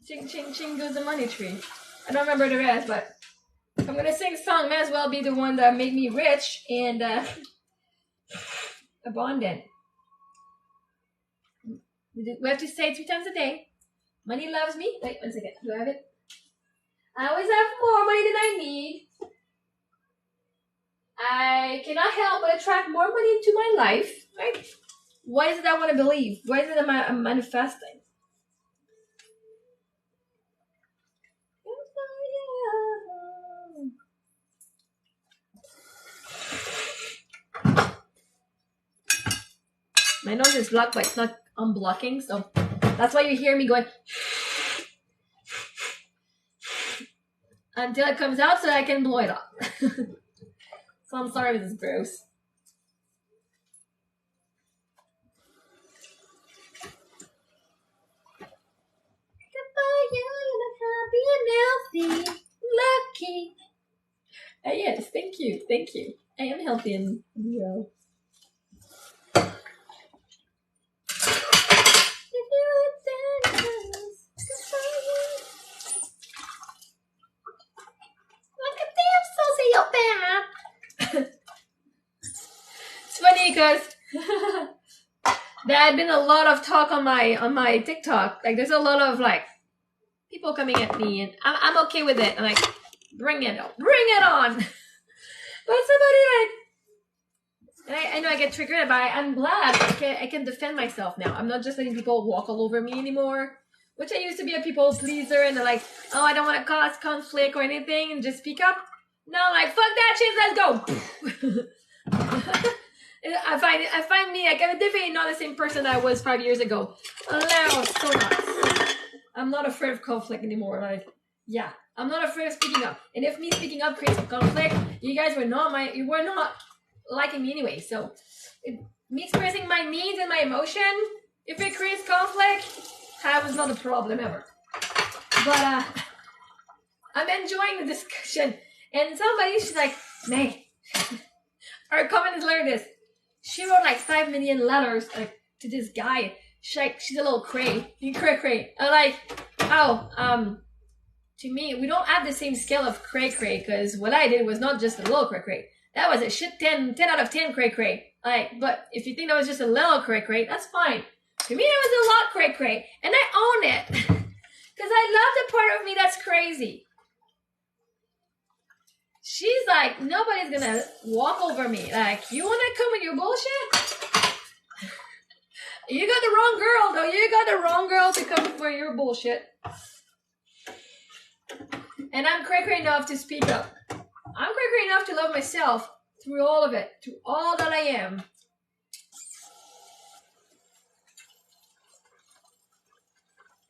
Ching ching ching goes the money tree. I don't remember the rest, but if I'm gonna sing a song, may as well be the one that made me rich and abundant. We have to say it 3 times a day. Money loves me. Wait, 1 second. Do I have it? I always have more money than I need. I cannot help but attract more money into my life. Right? What is it I want to believe? What is it I'm manifesting? My nose is blocked, but it's not unblocking, so that's why you hear me going until it comes out so I can blow it up. So I'm sorry if this is gross. Goodbye, you look happy and healthy, lucky. Yes, thank you, thank you. I am healthy and well. It's funny because there had been a lot of talk on my TikTok. Like, there's a lot of like people coming at me, and I'm okay with it. I'm like, bring it on. But somebody like, and I know I get triggered, but I'm glad I can defend myself now. I'm not just letting people walk all over me anymore. Which I used to be a people pleaser, and they're like, oh, I don't want to cause conflict or anything, and just speak up. No, like, fuck that shit, let's go. I find me, like, I'm definitely not the same person that I was 5 years ago. Oh, that was so nuts. I'm not afraid of conflict anymore. Like, yeah, I'm not afraid of speaking up. And if me speaking up creates conflict, you guys were not liking me anyway. So, me expressing my needs and my emotion, if it creates conflict, that was not a problem ever. But, I'm enjoying the discussion. And somebody, she's like, May, her comment is like this. She wrote like 5 million letters like to this guy. She's a little cray. I'm like, oh, to me, we don't have the same scale of cray, because what I did was not just a little cray. That was a shit 10 out of 10 cray. Like, but if you think that was just a little cray, that's fine. To me, it was a lot cray. And I own it. Because I love the part of me that's crazy. She's like, nobody's gonna walk over me. Like, you wanna come with your bullshit? You got the wrong girl, though. You got the wrong girl to come for your bullshit. And I'm cray enough to speak up. I'm cray enough to love myself through all of it, through all that I am.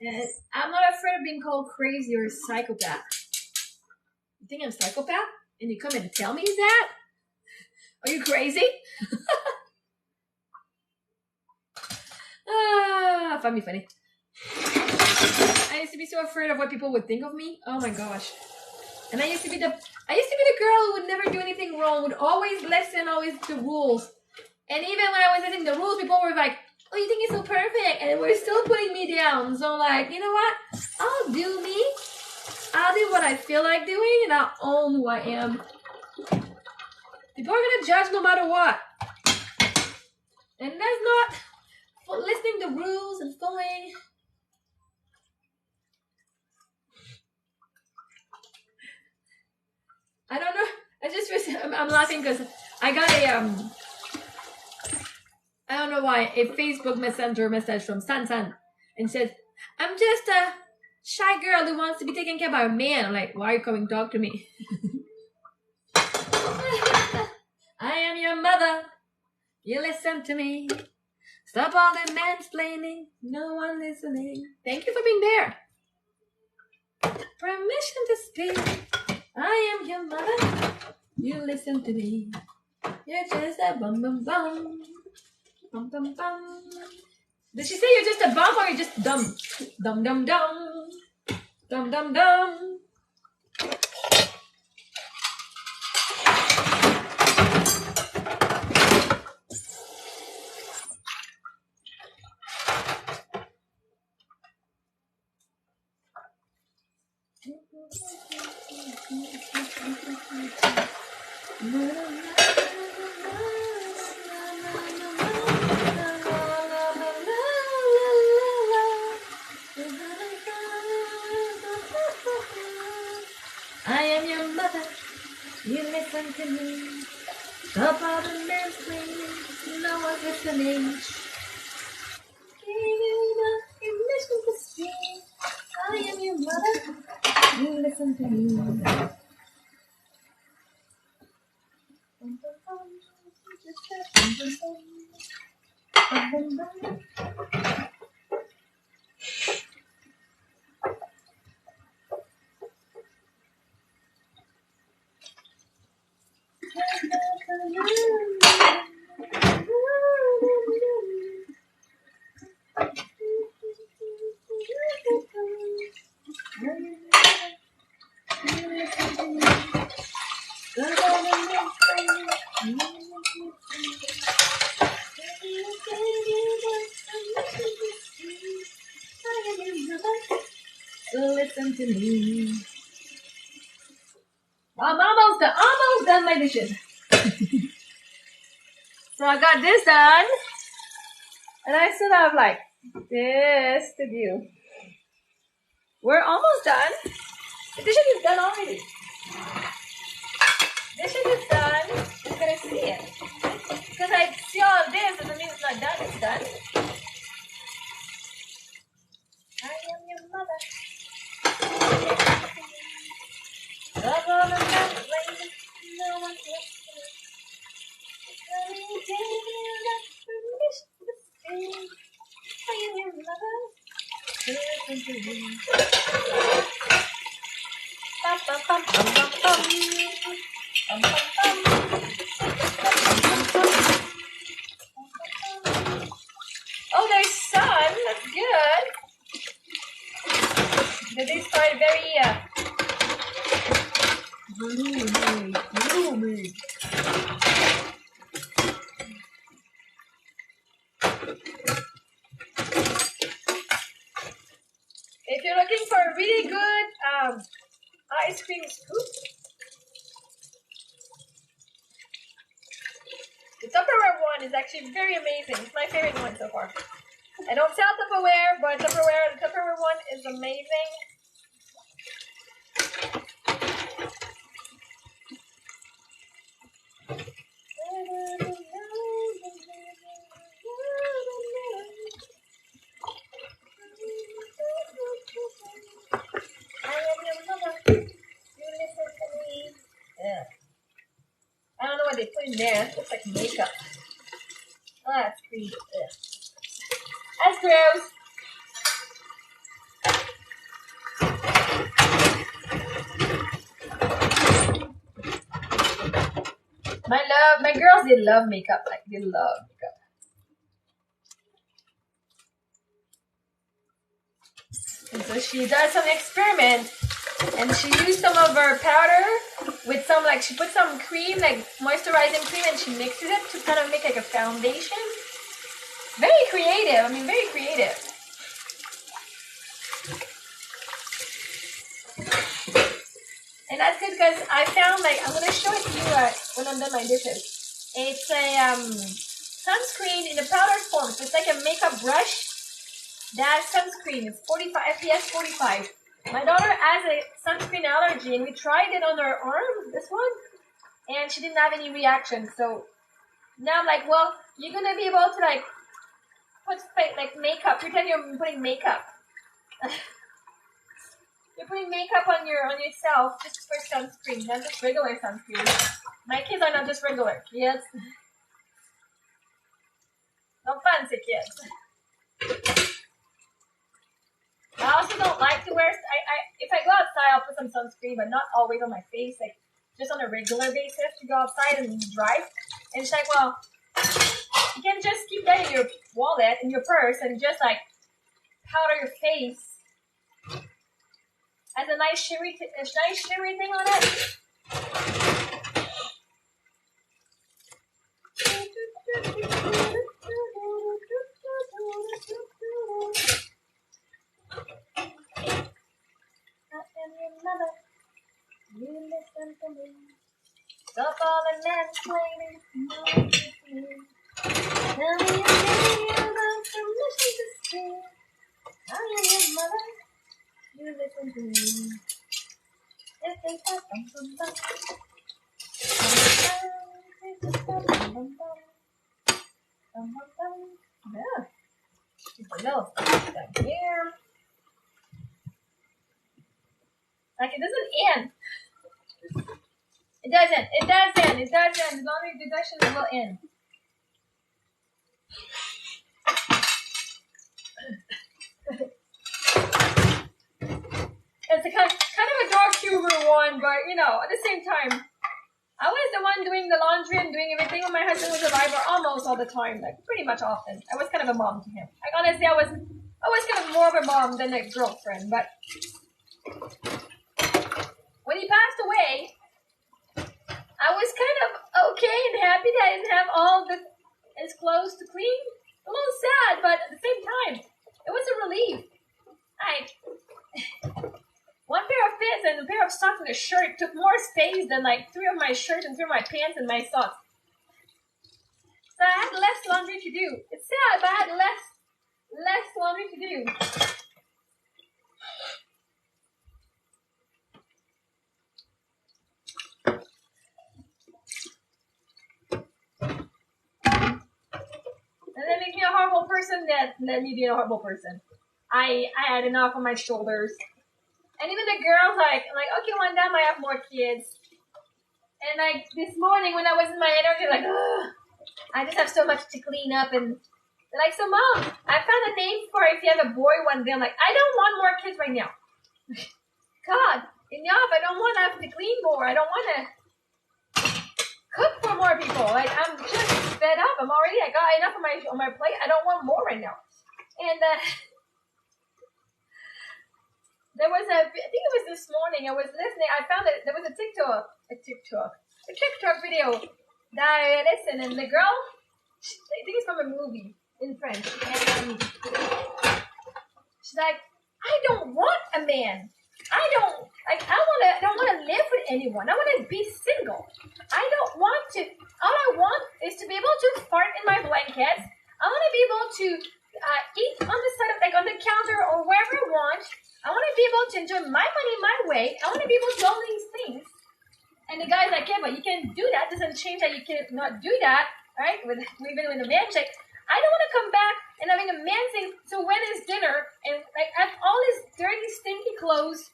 And I'm not afraid of being called crazy or a psychopath. You think I'm a psychopath? And you come and tell me that? Are you crazy? I find me funny. I used to be so afraid of what people would think of me. Oh my gosh. And I used to be the girl who would never do anything wrong, would always listen to rules. And even when I was listening to the rules, people were like, oh, you think you're so perfect? And we're still putting me down. So like, you know what? I'll do me. I'll do what I feel like doing, and I'll own who I am. People are gonna judge no matter what. And that's not listening to rules and following. I don't know. I'm laughing because I got I don't know why, a Facebook Messenger message from San, and says, I'm just a shy girl who wants to be taken care of by a man. I'm like, why are you coming to talk to me? I am your mother. You listen to me. Stop all the mansplaining. No one listening. Thank you for being there. Permission to speak. I am your mother. You listen to me. You're just a bum bum bum. Bum bum bum. Did she say you're just a bum or you're just dumb? Dum dum dum. Dum dum dum. I am your mother. You listen to me. Stop all the mansplaining. No one's listening. Permission to speak. I am your mother. You listen to me. Listen to me. I'm almost done my dishes. So I got this done, and I still have like this to do. We're almost done. The dishes is done already. Dishes is done. You're gonna see it. Because I see all of this doesn't mean it's not done. It's done. I am your mother. Love all the time, no one's listening. I am your mother. Listen to me. Bum, bum, bum, bum, bum, bum. Bum, bum, bum. Oh, there's sun. That's good. The day started very gloomy. If you're looking for a really good ice cream scoop, the Tupperware one is actually very amazing. It's my favorite one so far. I don't sell Tupperware, but the Tupperware one is amazing. Yeah. I don't know what they put in there. It looks like makeup. Oh, that's creepy. That's gross. My girls, they love makeup. Like, they love makeup. And so she does some experiment, and she used some of her powder with some, like, she put some cream, like moisturizing cream, and she mixes it to kind of make like a foundation. Very creative. I mean, very creative. And that's good because I found, like, I'm going to show it to you when I'm done my dishes. It's a sunscreen in a powder form. So it's like a makeup brush. That sunscreen is 45 FPS 45. My daughter has a sunscreen allergy, and we tried it on her arm, this one, and she didn't have any reaction. So now I'm like, well, you're going to be able to, like, put, like, makeup. Pretend you're putting makeup. You're putting makeup on yourself just for sunscreen, not just regular sunscreen. My kids are not just regular kids. No fancy kids. I also don't like to wear. If I go outside, I'll put some sunscreen, but not always on my face. Like, just on a regular basis to go outside and drive. And she's like, well, you can just keep that in your wallet, in your purse, and just like powder your face. Has a nice shimmery thing on it. I am your mother. You listen to me. Stop all the mansplaining. No, tell me you got permission to stay. I am your mother. You listen to me. Yeah. Keep a little stuff down here. Like, it doesn't end. It doesn't. As long as the discussion will end. It's a kind of a dark humor one, but you know, at the same time, I was the one doing the laundry and doing everything when my husband was alive, or almost all the time, like pretty much often. I was kind of a mom to him. Like honestly, I was kind of more of a mom than a girlfriend. But when he passed away, I was kind of okay and happy that I didn't have all his clothes to clean. A little sad, but at the same time, it was a relief. One pair of pants and a pair of socks and a shirt took more space than like 3 of my shirts and 3 of my pants and my socks. So I had less laundry to do. It's sad, but I had less laundry to do. And that makes me a horrible person. That let me be a horrible person. I had enough on my shoulders. And even the girls, like, okay, one time I have more kids. And like this morning when I was in my energy, like, ugh, I just have so much to clean up. And they're like, so mom, I found a name for if you have a boy one day. I'm like, I don't want more kids right now. God, enough. I don't want to have to clean more. I don't want to cook for more people. Like, I'm just fed up. I got enough on my plate. I don't want more right now. And there was I think it was this morning, I was listening, I found that there was a TikTok video that I listened, and the girl, I think it's from a movie in French, and she's like, I don't want a man. I don't want to live with anyone. I want to be single. I don't want to, all I want is to be able to fart in my blankets. I want to be able to eat on the side of, like on the counter or wherever I want. I want to be able to enjoy my money my way. I want to be able to do all these things. And the guy's like, yeah, but you can do that. It doesn't change that you can not do that, right? Even with a man check. I don't want to come back and having a man saying, so when is dinner? And like I have all his dirty, stinky clothes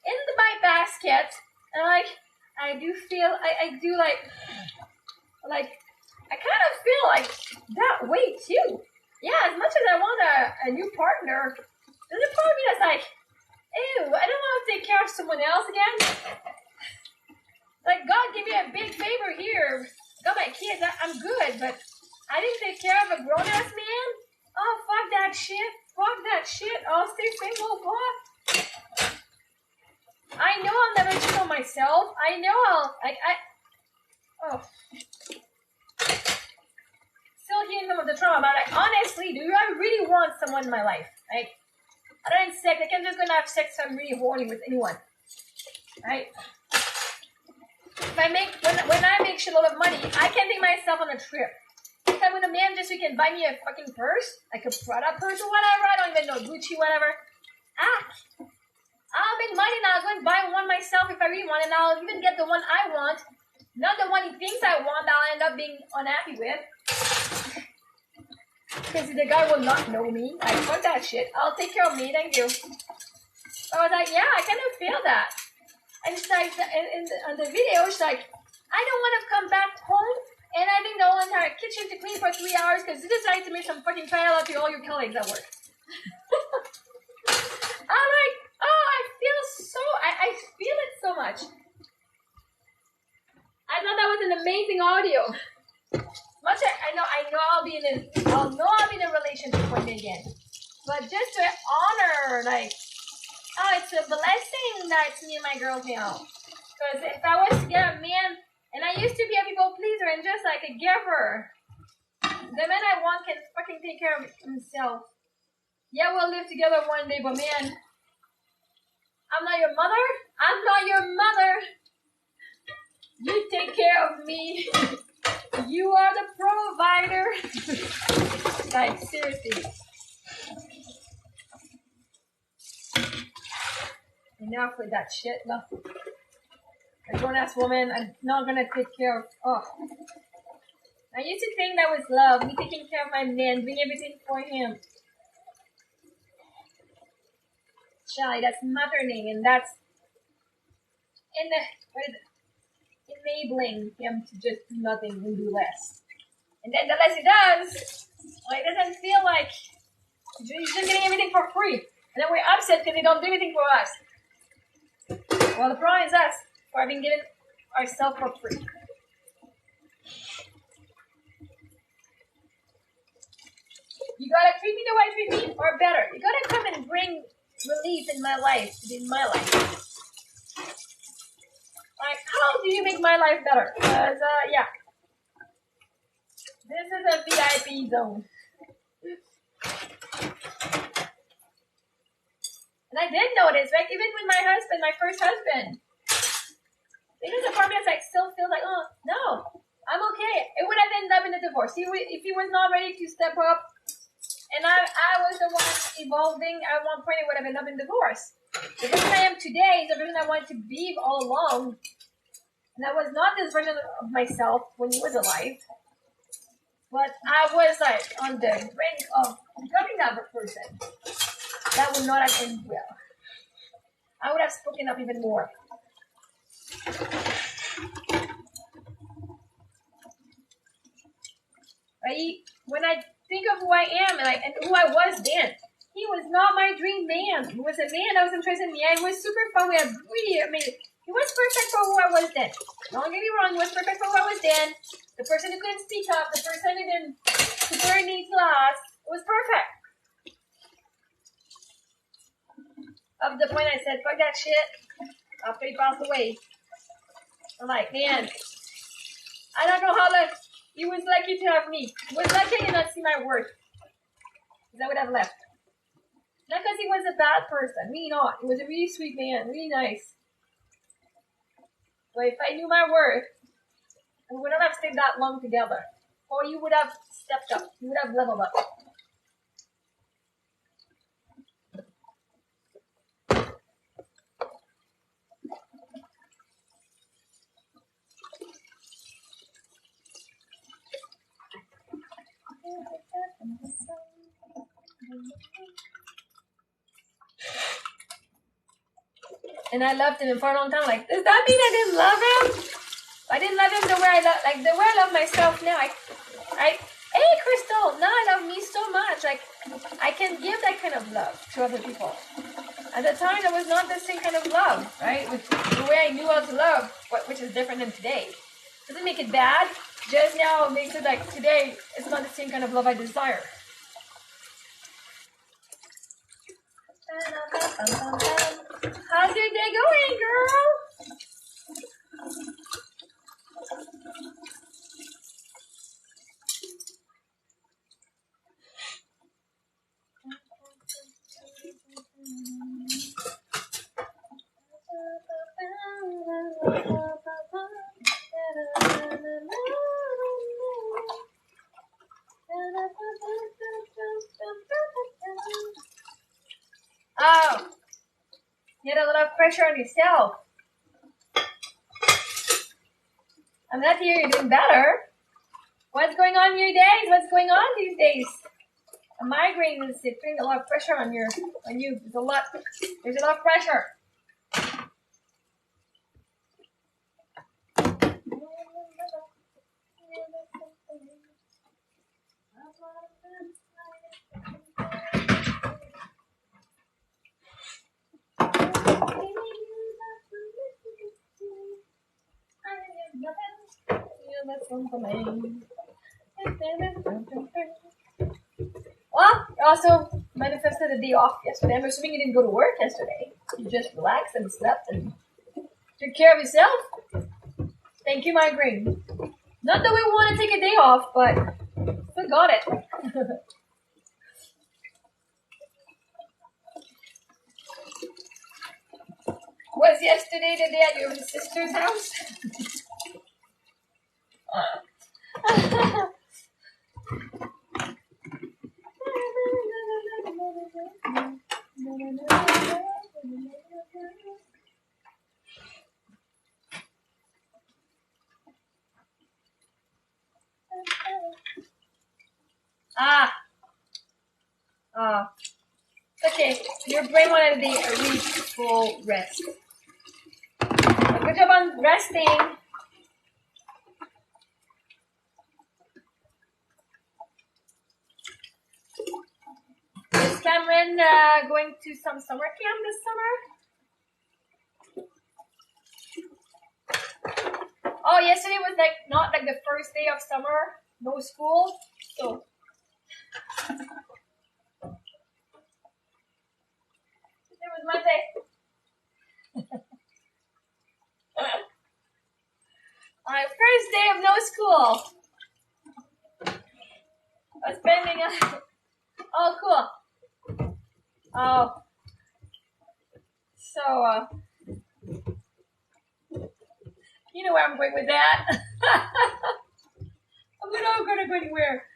in my basket. And like, I do feel, I do like, I kind of feel like that way too. Yeah, as much as I want a new partner, there's a part of me that's like, ew, I don't want to take care of someone else again. Like, God gave me a big favor here. Got my kids, I'm good, but I didn't take care of a grown-ass man? Oh, fuck that shit. Fuck that shit. I'll stay single. Fuck. I know I'll never cheat on myself. I know still hearing some of the trauma. Like, honestly, do I really want someone in my life? Like, other than sex, I can't just go and have sex if I'm really horny with anyone. Right? If I make, when I make shitload of money, I can take myself on a trip. If I'm with a man just so he can buy me a fucking purse, like a Prada purse or whatever, I don't even know, Gucci, whatever. I'll make money and I'll go and buy one myself if I really want, and I'll even get the one I want, not the one he thinks I want that I'll end up being unhappy with. Because the guy will not know me. Like, fuck that shit. I'll take care of me, thank you. So I was like, yeah, I kind of feel that. And she's like, on the video, she's like, I don't want to come back home and having the whole entire kitchen to clean for 3 hours because you decided to make some fucking paella to all your colleagues at work. I'm like, oh, I feel it so much. I thought that was an amazing audio. Much I know I'll be in a relationship one day again. But just to honor, like, oh, it's a blessing that it's me and my girls now. Because if I was to get a man, and I used to be a people pleaser and just like a giver, the man I want can fucking take care of himself. Yeah, we'll live together one day, but man, I'm not your mother. I'm not your mother. You take care of me. You are the provider. Like, seriously. Enough with that shit. No. A grown-ass woman, I'm not gonna take care of. Oh. I used to think that was love. Me taking care of my man, doing everything for him. Charlie, that's matterning, and that's enabling him to just do nothing and do less. And then the less he does, well, it doesn't feel like He's just getting everything for free. And then we're upset because they don't do anything for us. Well, the problem is us for having given ourselves for free. You gotta treat me the way I treat me, or better. You gotta come and bring relief in my life. Like, how do you make my life better? Because, yeah. This is a VIP zone. And I did notice, like, even with my husband, my first husband, because the part of me I still feel like, oh, no, I'm okay. It would have ended up in a divorce. If he was not ready to step up, and I was the one evolving, at one point it would have ended up in divorce. The person I am today is the person I wanted to be all along. And I was not this version of myself when he was alive. But I was like on the brink of becoming that person. That would not have ended well. I would have spoken up even more. When I think of who I am and who I was then, he was not my dream man. He was a man that was interested in me. And it was super fun. We had really amazing. He was perfect for who I was then. Don't get me wrong, he was perfect for who I was then. The person who couldn't speak up, the person who didn't super needs class, it was perfect. Up to the point I said, fuck that shit. After he passed away. I'm like, man, I don't know how he was lucky to have me. He was lucky I did not see my worth. Because I would have left. Not because he was a bad person. Really not. He was a really sweet man. Really nice. But if I knew my worth, we would not have stayed that long together. Or you would have stepped up. You would have leveled up. And I loved him for a long time. Like, does that mean I didn't love him? I didn't love him the way I love myself now. Hey, Crystal, now I love me so much. Like, I can give that kind of love to other people. At the time, it was not the same kind of love, right? The way I knew how to love, which is different than today. Doesn't make it bad. Just now it makes it like today, it's not the same kind of love I desire. How's your day going, girl? Oh, you had a lot of pressure on yourself. I'm glad to hear you're doing better. What's going on in your days? What's going on these days? A migraine is putting a lot of pressure on you. There's a lot of pressure. Well, you also manifested a day off yesterday. I'm assuming you didn't go to work yesterday. You just relaxed and slept and took care of yourself. Thank you, migraine. Not that we want to take a day off, but we got it. Was yesterday the day at your sister's house? Okay, your brain wanted a really full rest. Good job on resting. friend going to some summer camp this summer. Oh, yesterday was like not like the first day of summer, no school, so it was Monday. My first day of no school. I was spending oh, cool. Oh, so you know where I'm going with that. I'm not gonna go anywhere.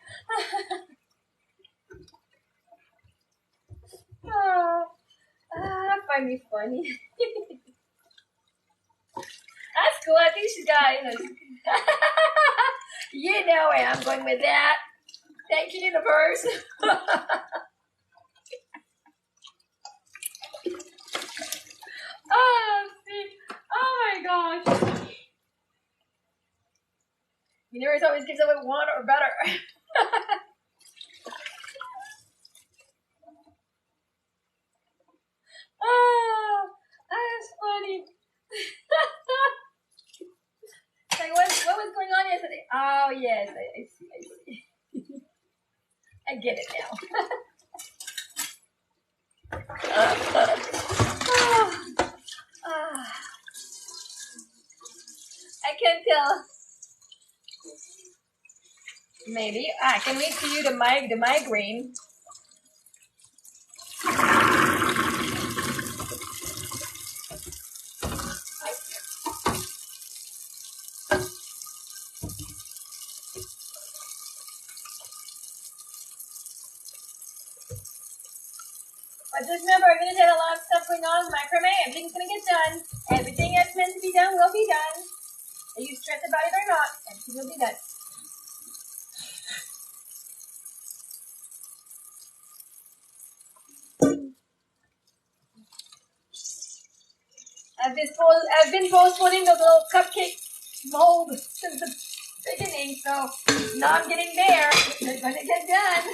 I find me funny. That's cool. I think she's got, you know where I'm going with that. Thank you, universe. Oh, see. Oh my gosh. Universe always gives away one or better. Oh, that's funny. Like what was going on yesterday? Oh yes, I see. I get it now. I can tell. Maybe. I can wait for you the migraine. But just remember, I'm going to have a lot of stuff going on with macrame. Everything's going to get done. Everything that's meant to be done will be done. Are you stressed about it or not? Everything will be done. I've been postponing the little cupcake mold since the beginning, so now I'm getting there. They're going to get done.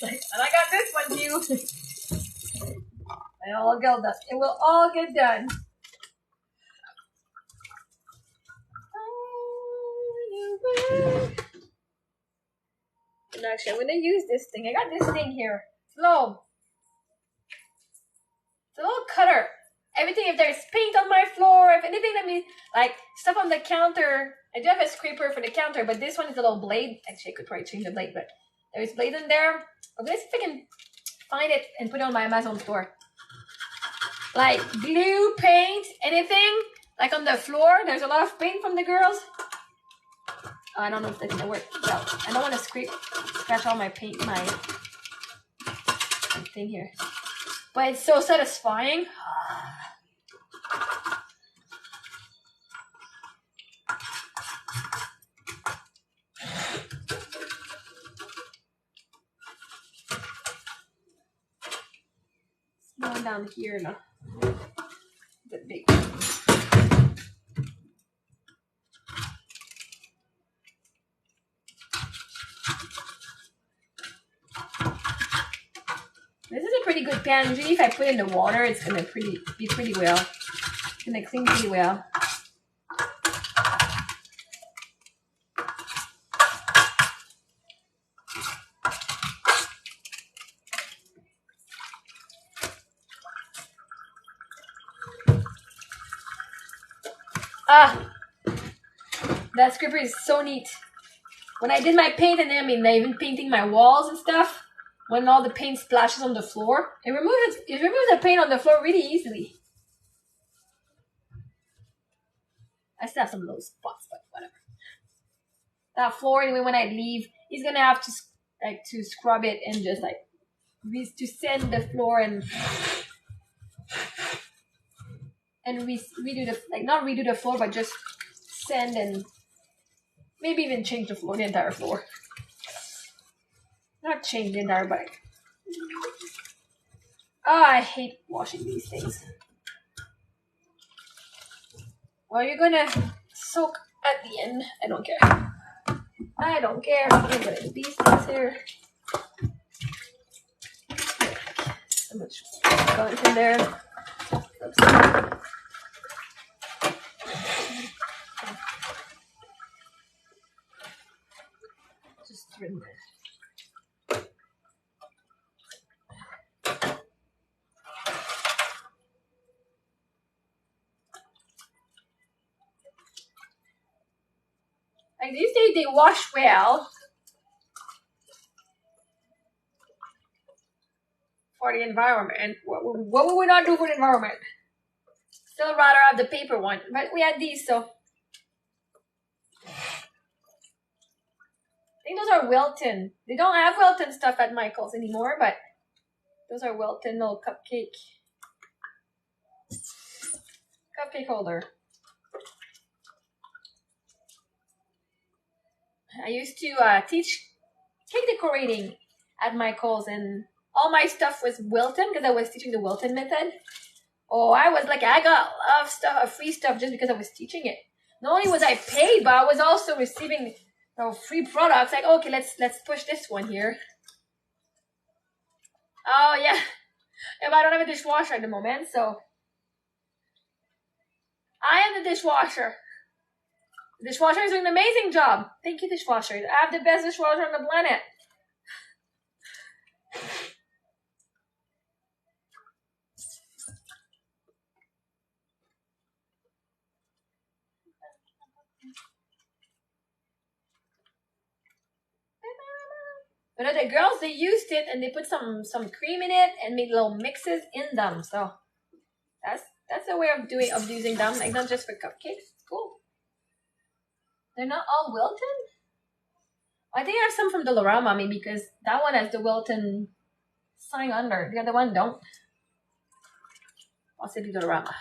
And I got this one too. It will all get done. And actually, I'm going to use this thing. I got this thing here. Slow. It's a little cutter. Everything, if there's paint on my floor, if anything, like stuff on the counter. I do have a scraper for the counter, but this one is a little blade. Actually, I could probably change the blade, but there's blade in there. I'm going to see if I can find it and put it on my Amazon store. Like glue, paint, anything. Like on the floor, there's a lot of paint from the girls. I don't know if that's gonna work. Well, I don't want to scratch all my paint, my thing here. But it's so satisfying. It's going down here now. The big one. This is a pretty good pan. Usually if I put it in the water, it's going to be pretty well. It's going to clean pretty well. That scraper is so neat. When I did my paint and I even painting my walls and stuff, when all the paint splashes on the floor, it removes the paint on the floor really easily. I still have some of those spots, but whatever. That floor, anyway, when I leave, he's gonna have to scrub it and just to sand the floor and redo not redo the floor, but just sand and maybe even change the entire floor. Not change the entire, but I hate washing these things. Well, you're gonna soak at the end. I don't care. I don't care. I'm gonna do these things here. So much going in there. Oops. Just trim that. Like these days, they wash well for the environment. What would we not do for the environment? Still rather have the paper one, but we had these, so I think those are Wilton. They don't have Wilton stuff at Michael's anymore, but those are Wilton little cupcake holder. I used to teach cake decorating at Michael's, and all my stuff was Wilton because I was teaching the Wilton method. Oh, I was like, I got a lot of stuff, free stuff, just because I was teaching it. Not only was I paid, but I was also receiving free products. Like, okay, let's push this one here. Oh yeah, but I don't have a dishwasher at the moment, so I am the dishwasher. The dishwasher is doing an amazing job. Thank you, dishwasher. I have the best dishwasher on the planet. But the girls, they used it and they put some cream in it and made little mixes in them. So that's a way of using them, like not just for cupcakes. It's cool. They're not all Wilton. I think I have some from Dollarama, maybe, because that one has the Wilton sign under. The other one don't. Possibly Dollarama.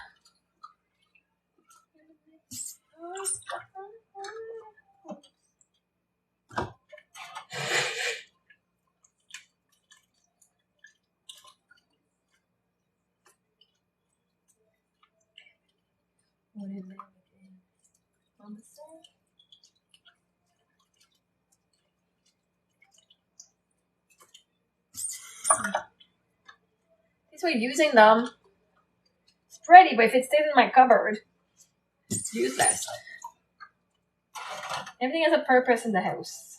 What is that again? On the side? This way, using them, it's pretty, but if it stays in my cupboard, it's useless. Everything has a purpose in the house.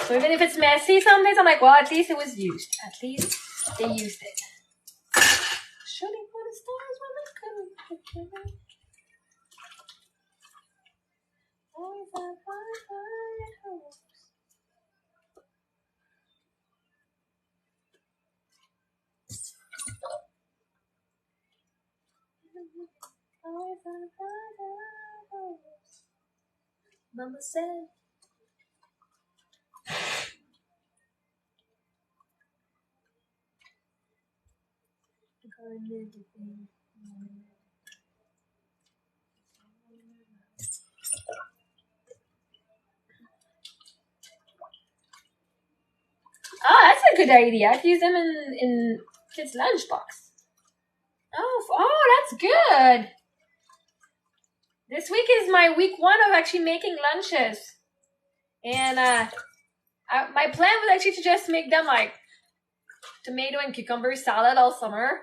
So even if it's messy some days, I'm like, well, at least it was used. At least they used it. Shooting for the stars when they couldn't. Always have high hopes. Always have high hopes. Mama said. Everything. Oh, that's a good idea. I could use them in kids' lunchbox. Oh, that's good. This week is my week 1 of actually making lunches. And my plan was actually to just make them like tomato and cucumber salad all summer.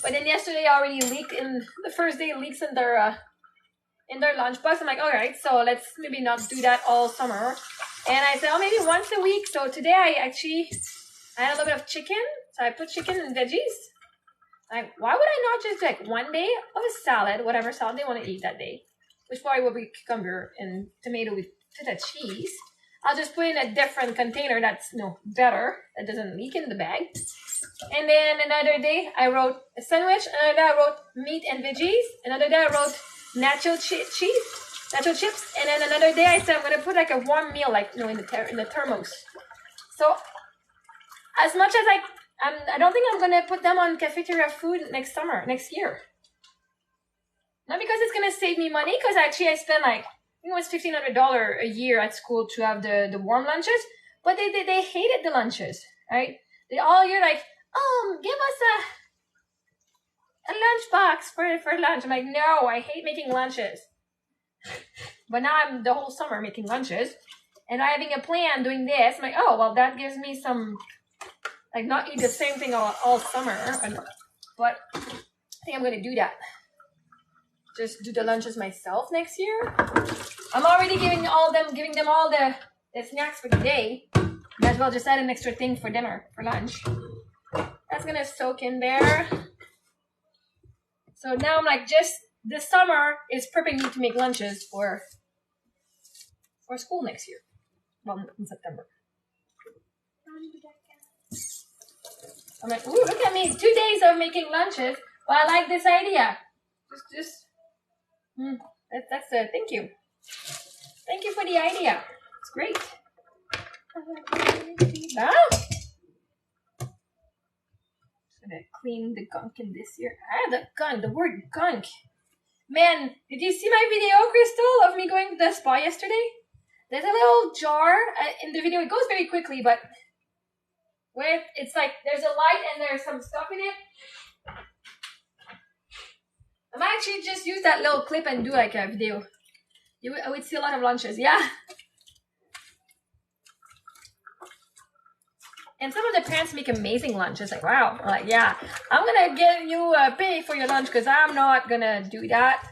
But then yesterday I already leaked in the first day leaks in their lunchbox. I'm like, all right, so let's maybe not do that all summer. And I said, oh, maybe once a week. So today I had a little bit of chicken. So I put chicken and veggies. Like, why would I not just do like one day of a salad, whatever salad they want to eat that day, which probably will be cucumber and tomato with feta cheese. I'll just put in a different container that's better, that doesn't leak in the bag. And then another day I wrote a sandwich. Another day I wrote meat and veggies. Another day I wrote nacho chips. And then another day I said I'm gonna put like a warm meal, like in the thermos. So as much as I don't think I'm gonna put them on cafeteria food next year. Not because it's gonna save me money, because actually I spend like, I think it was $1,500 a year at school to have the warm lunches, but they hated the lunches, right? They all year like, give us a lunchbox for lunch. I'm like, no, I hate making lunches. But now I'm the whole summer making lunches, and not having a plan doing this, I'm like, oh, well, that gives me some, like, not eat the same thing all summer. But I think I'm going to do that. Just do the lunches myself next year. I'm already giving them all the snacks for the day. Might as well just add an extra thing for dinner, for lunch. That's going to soak in there. So now I'm like, just this summer is prepping me to make lunches for school next year. Well, in September. I'm like, ooh, look at me. 2 days of making lunches. Well, I like this idea. That's thank you. Thank you for the idea. It's great. Huh? I'm gonna clean the gunk in this here. The word gunk. Man, did you see my video, Crystal, of me going to the spa yesterday? There's a little jar in the video. It goes very quickly, but it's like there's a light and there's some stuff in it. I might actually just use that little clip and do like a video. I would see a lot of lunches, yeah. And some of the parents make amazing lunches. Like, wow. I'm like, yeah, I'm gonna get you pay for your lunch because I'm not gonna do that.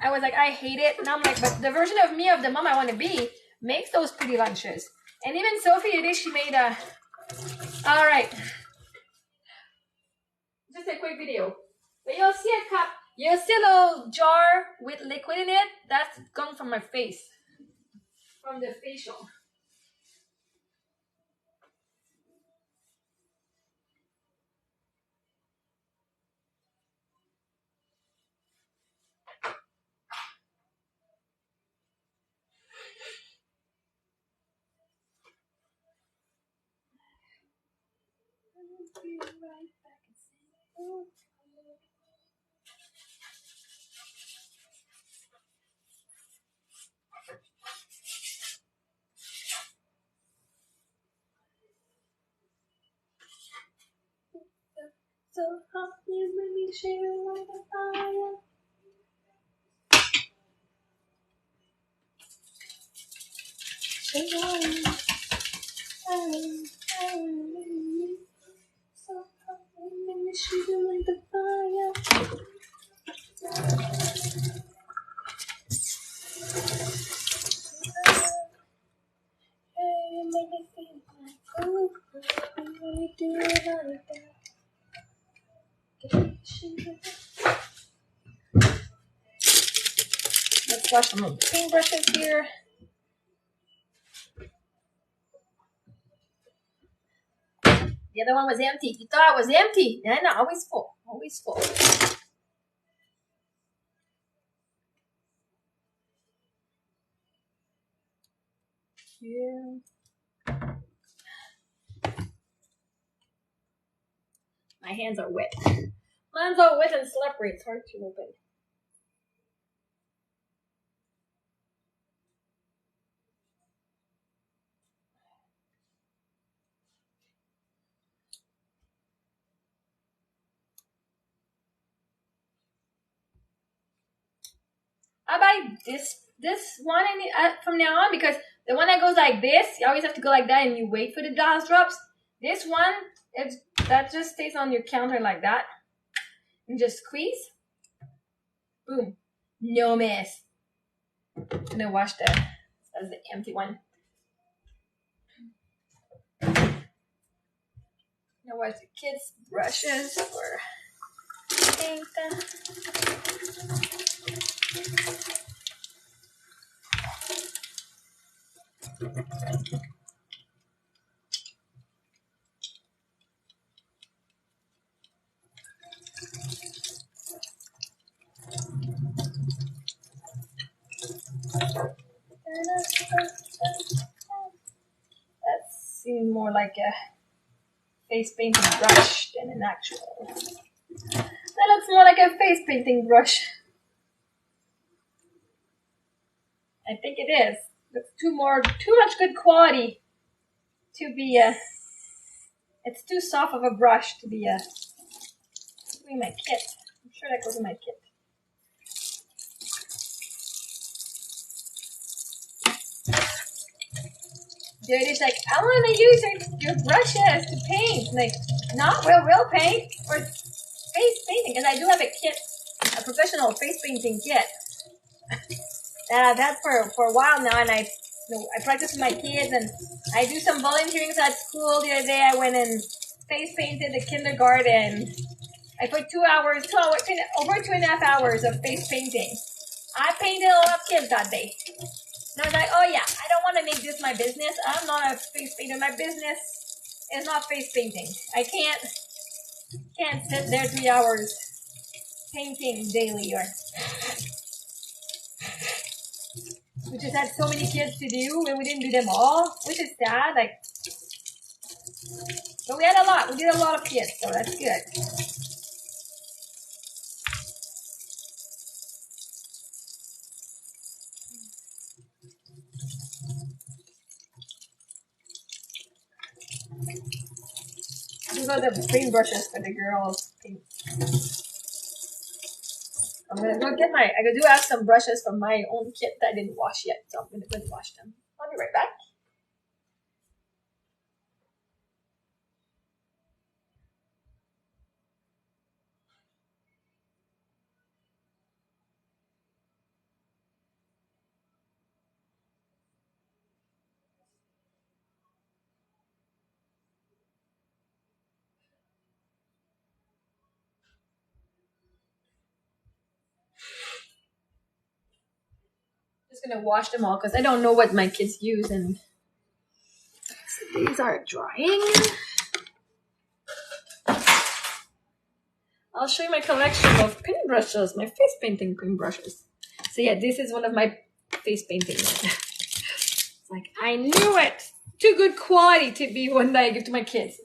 I was like, I hate it. And I'm like, but the version of me, of the mom I want to be, makes those pretty lunches. And even Sophie today, she made a. All right. Just a quick video. But you'll see a cup. You'll see a little jar with liquid in it. That's gone from my face. From the facial. Be right back and say, oh. So hot, you make me share like a fire. So hot, you make me share like a fire. Hey, you make me feel like, oh, you really do it like that. Let's wash some of the paintbrushes here. The other one was empty. You thought it was empty. No, always full. Always full. Yeah. My hands are wet. Mine's all wet and slippery. It's hard to open. I buy this one from now on because the one that goes like this, you always have to go like that and you wait for the glass drops. This one, that just stays on your counter like that. And just squeeze. Boom. No mess. I'm gonna wash that's the empty one. Now wash the kids' brushes for paint. That seems more like a face painting brush than an actual. That looks more like a face painting brush. I think it is. It's too much good quality to be it's too soft of a brush to be in my kit. I'm sure that goes in my kit. Daddy's like, I want to use your brushes to paint. Like, not real paint or face painting, because I do have a kit, a professional face painting kit. That's for a while now, and I practice with my kids, and I do some volunteering at school. The other day, I went and face painted the kindergarten. I put over 2.5 hours of face painting. I painted a lot of kids that day. And I was like, oh yeah, I don't want to make this my business. I'm not a face painter. My business is not face painting. I can't sit there 3 hours painting daily, or we just had so many kids to do and we didn't do them all, which is sad. Like, but we had a lot. We did a lot of kids, so that's good. These are the paint brushes for the girls. I'm gonna go get I do have some brushes from my own kit that I didn't wash yet, so I'm gonna go and wash them. I'll be right back. Just gonna wash them all because I don't know what my kids use, and so these are drying. I'll show you my collection of paintbrushes, my face painting paintbrushes. So yeah, this is one of my face paintings. It's like, I knew it! Too good quality to be one that I give to my kids.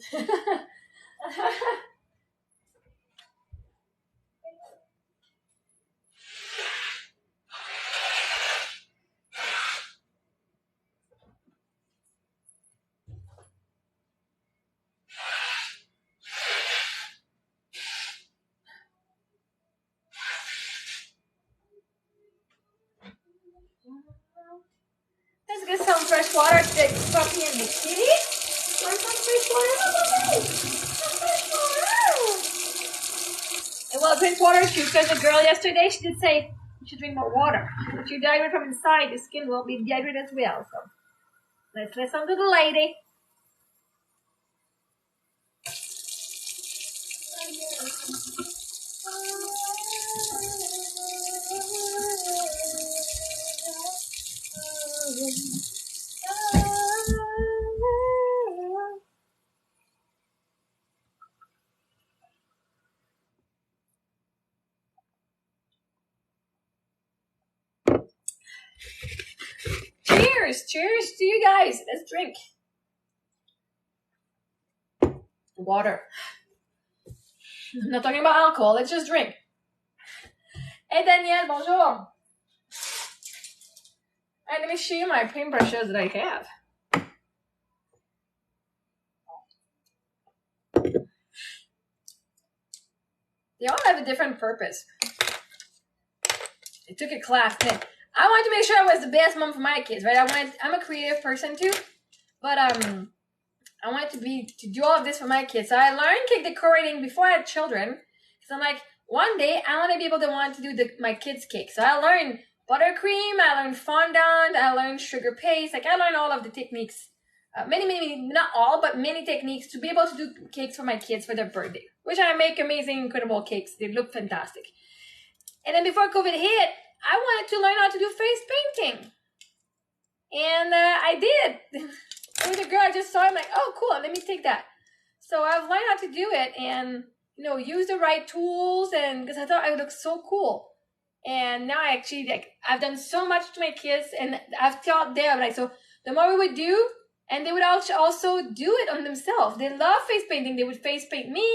Let's get some fresh water to the puppy and the kitty. Want some fresh water? Some fresh water. And well, drink water too, because the girl yesterday, she did say you should drink more water. If you dehydrate from inside, your skin will be dehydrated as well. So let's listen to the lady. Cheers to you guys. Let's drink water. I'm not talking about alcohol. Let's just drink. Hey Danielle, bonjour. And let me show you my paintbrushes that I have. They all have a different purpose. I took a class. I wanted to make sure I was the best mom for my kids, right? I'm a creative person too, but I wanted to do all of this for my kids. So I learned cake decorating before I had children, because I'm like, one day I want to be able to do my kids' cake. So I learned buttercream, I learned fondant, I learned sugar paste. Like, I learned all of the techniques, many, not all, but many techniques to be able to do cakes for my kids for their birthday, which I make amazing, incredible cakes. They look fantastic. And then before COVID hit, I wanted to learn how to do face painting. And I did. There was a girl I just saw. I'm like, oh, cool. Let me take that. So I've learned how to do it and, use the right tools, and because I thought I would look so cool. And now I've done so much to my kids, and I've taught them. Like, so the more we would do, and they would also do it on themselves. They love face painting. They would face paint me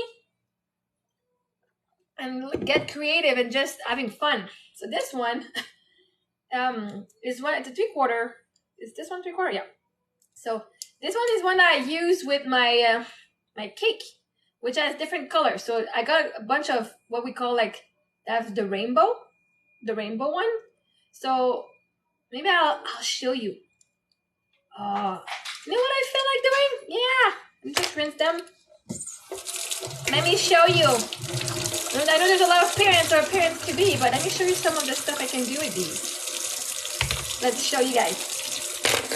and get creative and just having fun. So this one is one, it's a 3/4. Is this one 3/4? Yeah. So this one is one that I use with my my cake, which has different colors. So I got a bunch of what we call that's the rainbow one. So maybe I'll show you. You know what I feel like doing? Yeah. Let me just rinse them. Let me show you. I know there's a lot of parents or parents to be, but let me show you some of the stuff I can do with these. Let's show you guys.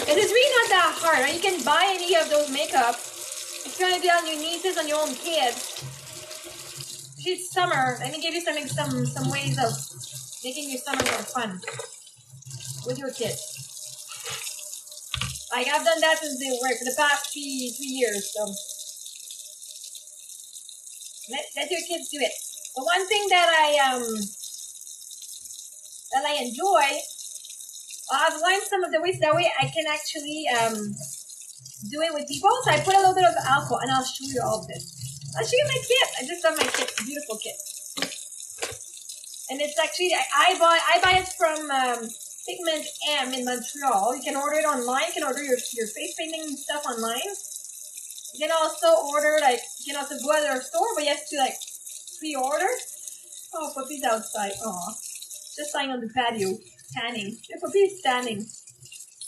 It is really not that hard, right? You can buy any of those makeup. If you want to do it on your nieces, on your own kids. It's summer. Let me give you some ways of making your summer more fun with your kids. Like I've done that since they were for the past three years. So let your kids do it. But one thing that I enjoy, I've learned some of the ways that way I can actually do it with people. So I put a little bit of alcohol, and I'll show you all of this. I'll show you my kit. I just done my kit, beautiful kit, and it's actually I buy it from Pigment M in Montreal. You can order it online. You can order your face painting stuff online. You can also order you can also go to their store, but you have to pre-order. Oh, puppy's outside. Aw, just lying on the patio, tanning. The puppy's tanning,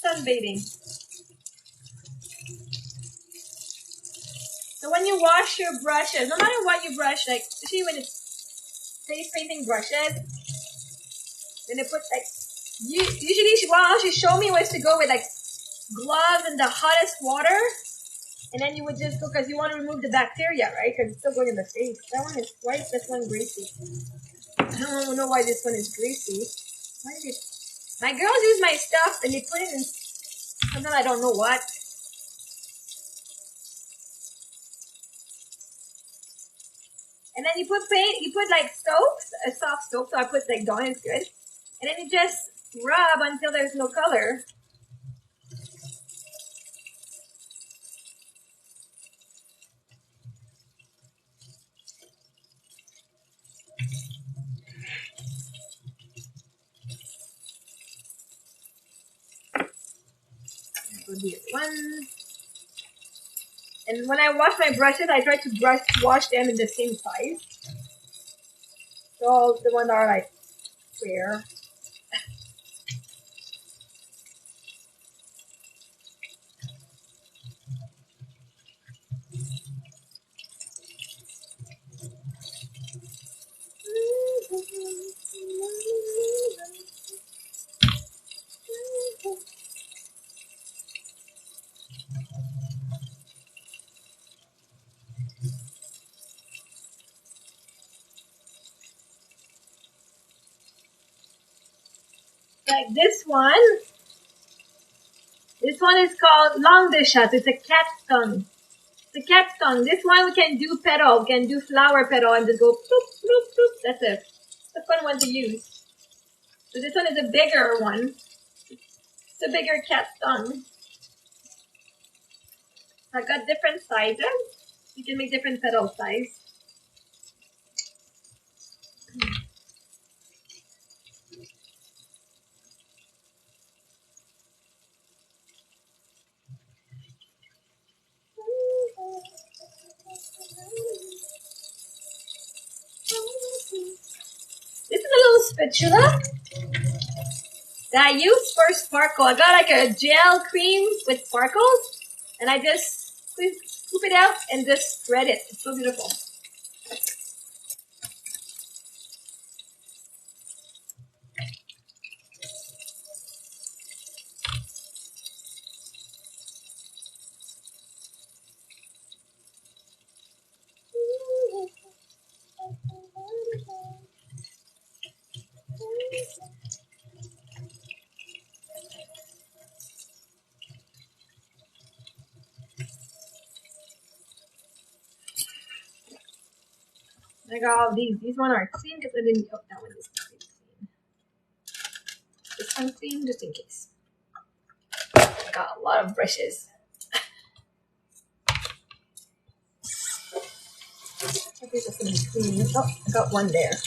sunbathing. So when you wash your brushes, no matter what you brush, especially when it's face painting brushes, then they put usually what she showed me was to go with gloves in the hottest water, and then you would just go because you want to remove the bacteria, right? Because it's still going in the face. That one is white. This one greasy. I don't know why this one is greasy. Why is it? My girls use my stuff and they put it in something I don't know what. And then you put paint, you put soaps, a soft soap, so I put Dawn is good. And then you just rub until there's no color. One. And when I wash my brushes, I try to wash them in the same size. So the ones are square. Like this one. This one is called Langue de Chat. It's a cat's tongue. It's a cat's tongue. This one we can do petal. We can do flower petal and just go bloop, bloop, bloop. That's a fun one to use. So this one is a bigger one. It's a bigger cat's tongue. I've got different sizes. You can make different petal size. This is a little spatula that I use for sparkle. I got a gel cream with sparkles, and I just scoop it out and just spread it. It's so beautiful. I got all these. These one are clean because I didn't. Oh, that one is clean. This one's clean just in case. I got a lot of brushes. I think this one is clean. Oh, I got one there.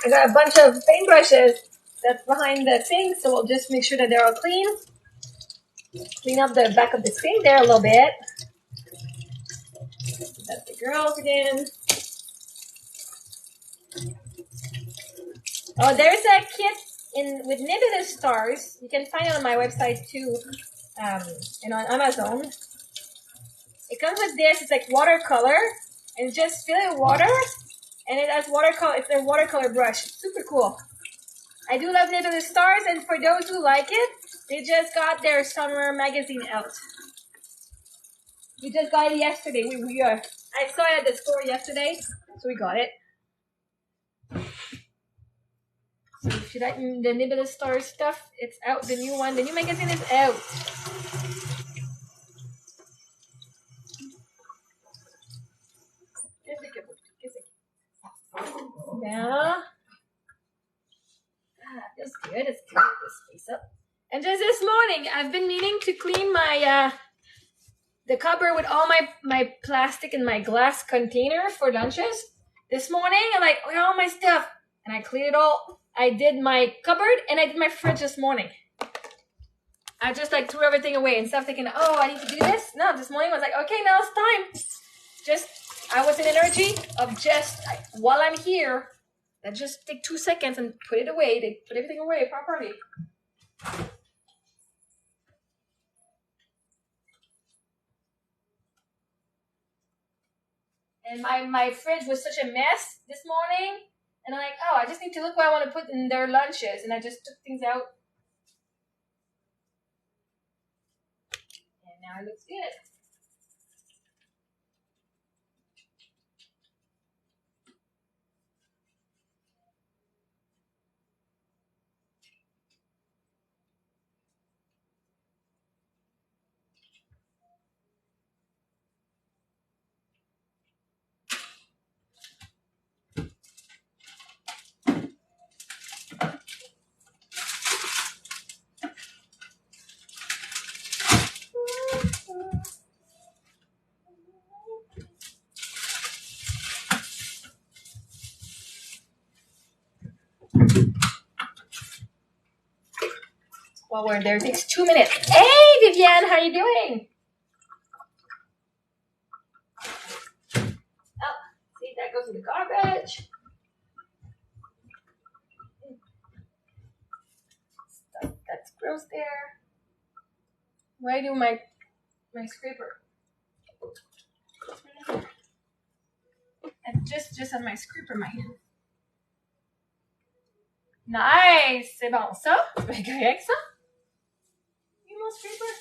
I got a bunch of paintbrushes that's behind the sink, so we'll just make sure that they're all clean. Clean up the back of the sink there a little bit. That's the girls again. Oh, there's a kit with nebulous stars. You can find it on my website too, and on Amazon. It comes with this. It's like watercolor, and just fill it with water, and it has watercolor. It's a watercolor brush. It's super cool. I do love nebulous stars, and for those who like it, they just got their summer magazine out. We just got it yesterday. I saw it at the store yesterday, so we got it. So if you like the nebulous stars stuff, it's out. The new one, the new magazine is out. Now, that's good. Let's clean this space up. And just this morning, I've been meaning to clean my the cupboard with all my plastic and my glass container for lunches. This morning, I'm like, where all my stuff? And I cleaned it all. I did my cupboard and I did my fridge this morning. I just like threw everything away instead of thinking, oh, I need to do this. No, this morning I was like, okay, now it's time. I was in energy of just, like, while I'm here, I just take 2 seconds and put it away. They put everything away properly. And my fridge was such a mess this morning. And I'm like, oh, I just need to look what I want to put in their lunches. And I just took things out. And now it looks good. While we're there, it takes 2 minutes. Hey, Vivienne, how you doing? Oh, see, that goes in the garbage. That's gross there. What do I do with my scraper? I just have my scraper in my hand. Nice! C'est bon ça? C'est correct ça? Mon scraper.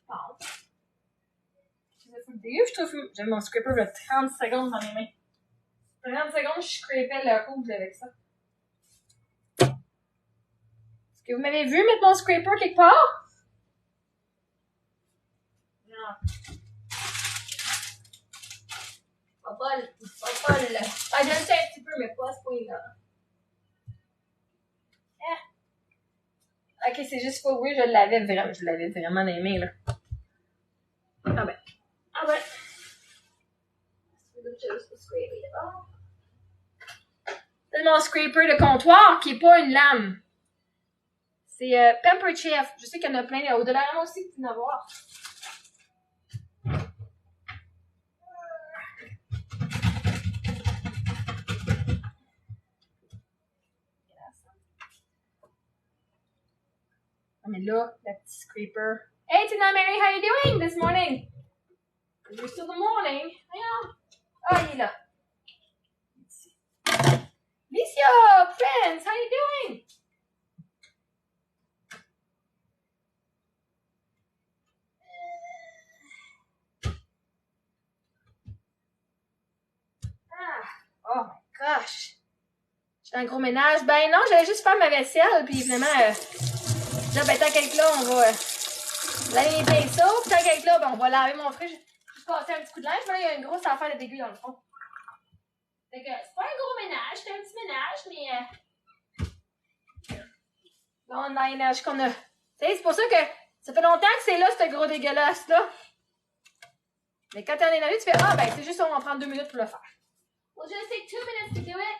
Bon. Je trouve j'ai mon scraper de 30 secondes dans mes mains. 30 secondes, je scrapais le rouge avec ça. Est-ce que vous m'avez vu mettre mon scraper quelque part? Non. Pas le. Ah, je le sais un petit peu, mais pas à ce point-là. Ah. Ok, c'est juste pas oui, je l'avais vraiment dans les mains, là. Ah ben. C'est mon scraper de comptoir qui est pas une lame. C'est Pampered Chef. Je sais qu'il y en a plein au-delà de moi aussi que tu en avoir. Mais là, la petite scraper. Hey, Tina Mary, how you doing this morning? You're still the morning. Yeah. Oh, il est là. Licia, friends, how you doing? Oh my gosh. J'ai un gros ménage. Ben non, j'allais juste faire ma vaisselle, puis finalement, là, ben tant qu'être là, on va laver les pinceaux, puis tant qu'être là, ben on va laver mon fridge. Juste passer un petit coup de linge, mais là, il y a une grosse affaire de dégueu dans le fond. Fait que c'est pas un gros ménage, c'est un petit ménage, mais Là, on a l'énergie qu'on a. Tu sais, c'est pour ça que ça fait longtemps que c'est là, ce gros dégueulasse-là. Mais quand t'es en énergie, tu fais ah, ben, c'est juste, on va prendre 2 minutes pour le faire. We'll just take 2 minutes to do it.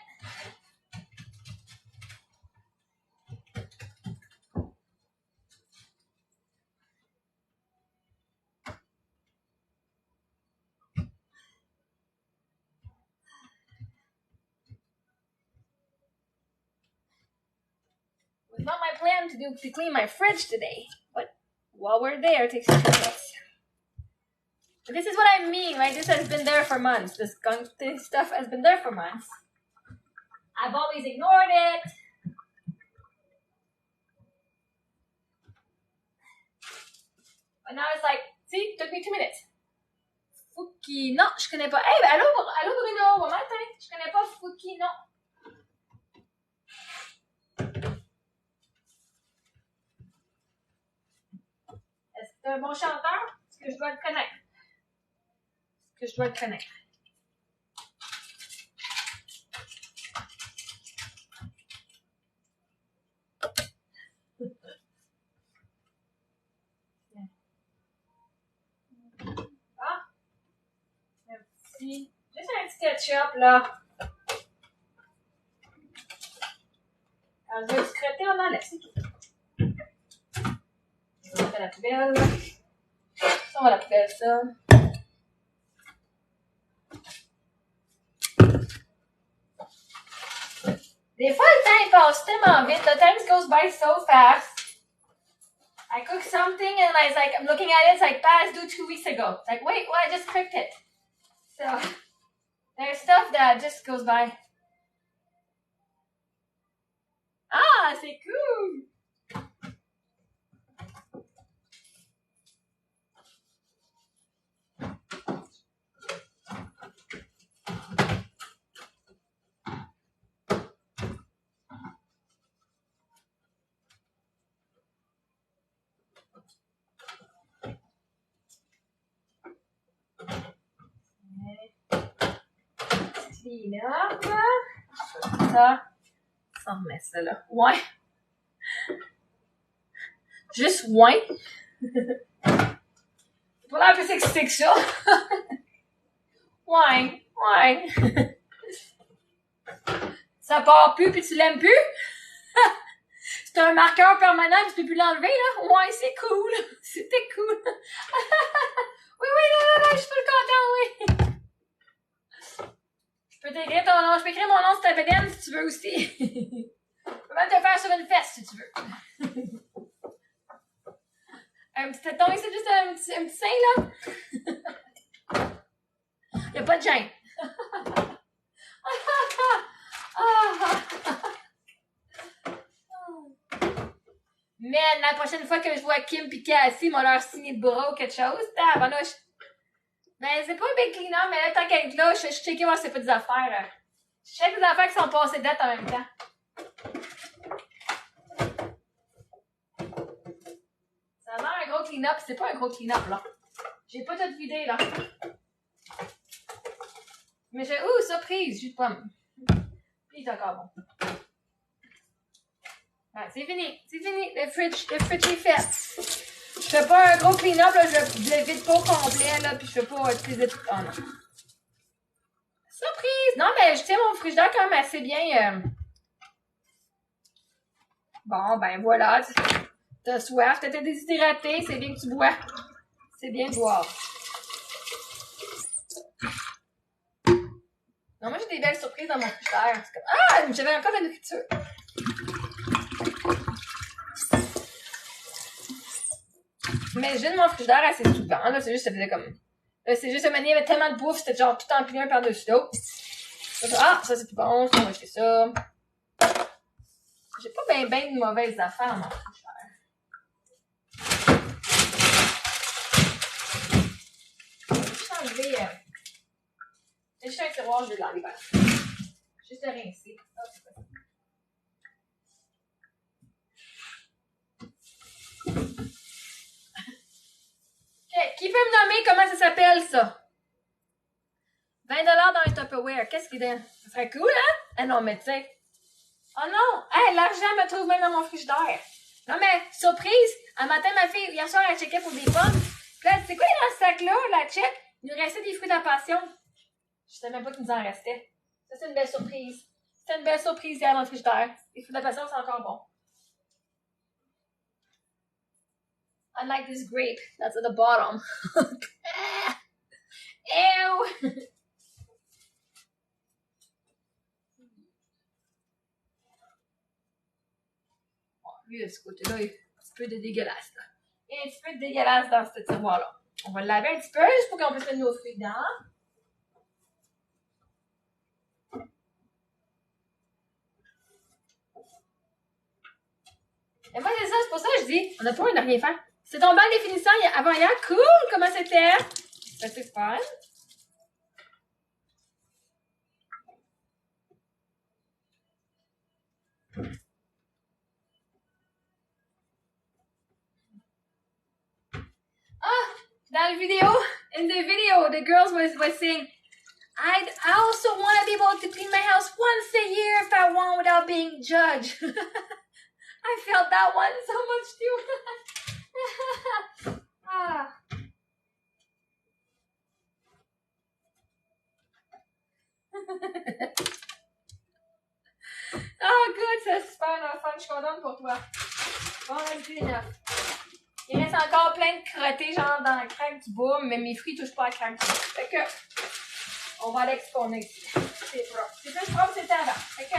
It was not my plan to clean my fridge today, but while we're there, it takes 2 minutes. But this is what I mean, right? This has been there for months. This stuff has been there for months. I've always ignored it. But now it's like, see, it took me 2 minutes. Fouki, non, je connais pas. Hey, ben, allô Bruno, bon matin. Je connais pas Fouki, non. Est-ce que t'es un bon chanteur? Est-ce que je dois le connaître? Ah, juste un petit ketchup, là. Quand je veux discréter, on enlève, c'est tout. On va mettre à la poubelle. Ça, on va à la poubelle, ça. Des fois, le temps, il passe tellement vite. The time goes by so fast. I cook something and I was like, I'm looking at it, it's like, past due 2 weeks ago. It's like, wait, what? I just cooked it. So, there's stuff that just goes by. Ah, c'est cool! Clean up. Ça. On remet ça là. Ouais. Juste ouais. C'est pas l'air plus excité que ça. Ouais. Ça part plus puis tu l'aimes plus? C'est un marqueur permanent puis tu peux plus l'enlever, là? Ouais, c'est cool. C'était cool. Oui, non, je suis tout content, oui. Je peux t'écrire ton nom. Je peux écrire mon nom sur ta bédaine si tu veux aussi. Je peux même te faire sur une fesse si tu veux. Un petit téton ici, juste un petit sein, là. Y'a pas de gêne. Mais la prochaine fois que je vois Kim et Cassie, ils m'ont leur signé de bras ou quelque chose. Tabarnouche. Ben, c'est pas un big clean-up, mais là, tant qu'être là, je checkais voir si c'est pas des affaires. Je check des affaires qui sont passées date en même temps. Ça a l'air un gros clean-up, c'est pas un gros clean-up, là. J'ai pas tout vidé, là. Mais j'ai... Ouh, surprise, jus de pomme. Puis il est encore bon. Ouais, c'est fini. Le fridge est fait. Je fais pas un gros clean-up, là, je le vide pas au complet, là, puis je fais pas utiliser tout. Oh non. Surprise! Non, mais je tiens mon frigidaire quand même assez bien. Bon, ben voilà. T'as soif, t'étais déshydraté, c'est bien que tu bois. C'est bien de boire. Non, moi j'ai des belles surprises dans mon frigidaire. Comme... Ah! J'avais encore de la nourriture. Mais j'ai de mon frigidaire assez souvent, là, c'est juste, ça faisait comme... c'est juste, il y avait tellement de bouffe, c'était genre tout empilé un par-dessus l'autre. Ah, ça c'est plus bon, ça, on va acheter ça. J'ai pas ben de mauvaises affaires dans mon frigidaire. Je vais juste enlever... C'est juste un tiroir, je vais l'enlever. Juste le rincer. Ah, c'est pas ça. Qui peut me nommer comment ça s'appelle, ça? 20$ dans un Tupperware. Qu'est-ce qu'il y a? Ça serait cool, hein? Ah non, mais tu sais. Oh non! Hey, l'argent me trouve même dans mon frigidaire. Non, mais, surprise! Un matin, ma fille, hier soir, elle checkait pour des pommes. Puis là, c'est quoi dans ce sac-là? La check. Il nous restait des fruits de la passion. Je savais même pas qu'il nous en restait. Ça, c'est une belle surprise. C'était une belle surprise hier dans le frigidaire. Les fruits de la passion, c'est encore bon. Unlike this grape that's at the bottom. Ew! Bon, lui, de ce côté-là, il y a un petit peu de dégueulasse, là. Il y a un petit peu de dégueulasse dans ce tiroir-là. On va le laver un petit peu, juste pour qu'on puisse mettre nos fruits dedans. Et moi, c'est ça, c'est pour ça que je dis, on a pas envie de rien faire. C'est ton bal définissant avant hier, cool! Comment c'était? C'est fun. Ah! Dans la vidéo, in the video, the girls was saying, I also want to be able to clean my house once a year if I want without being judged. I felt that one so much too. Ah. Oh, good, c'est super fun. Je suis contente pour toi. Bon, let's do enough. Il reste encore plein de crottés, genre dans la crème qui boum, mais mes fruits touchent pas à la crème qui boum. Fait que, on va aller exposer ici. C'est propre. C'est plus propre que c'était avant. Fait que,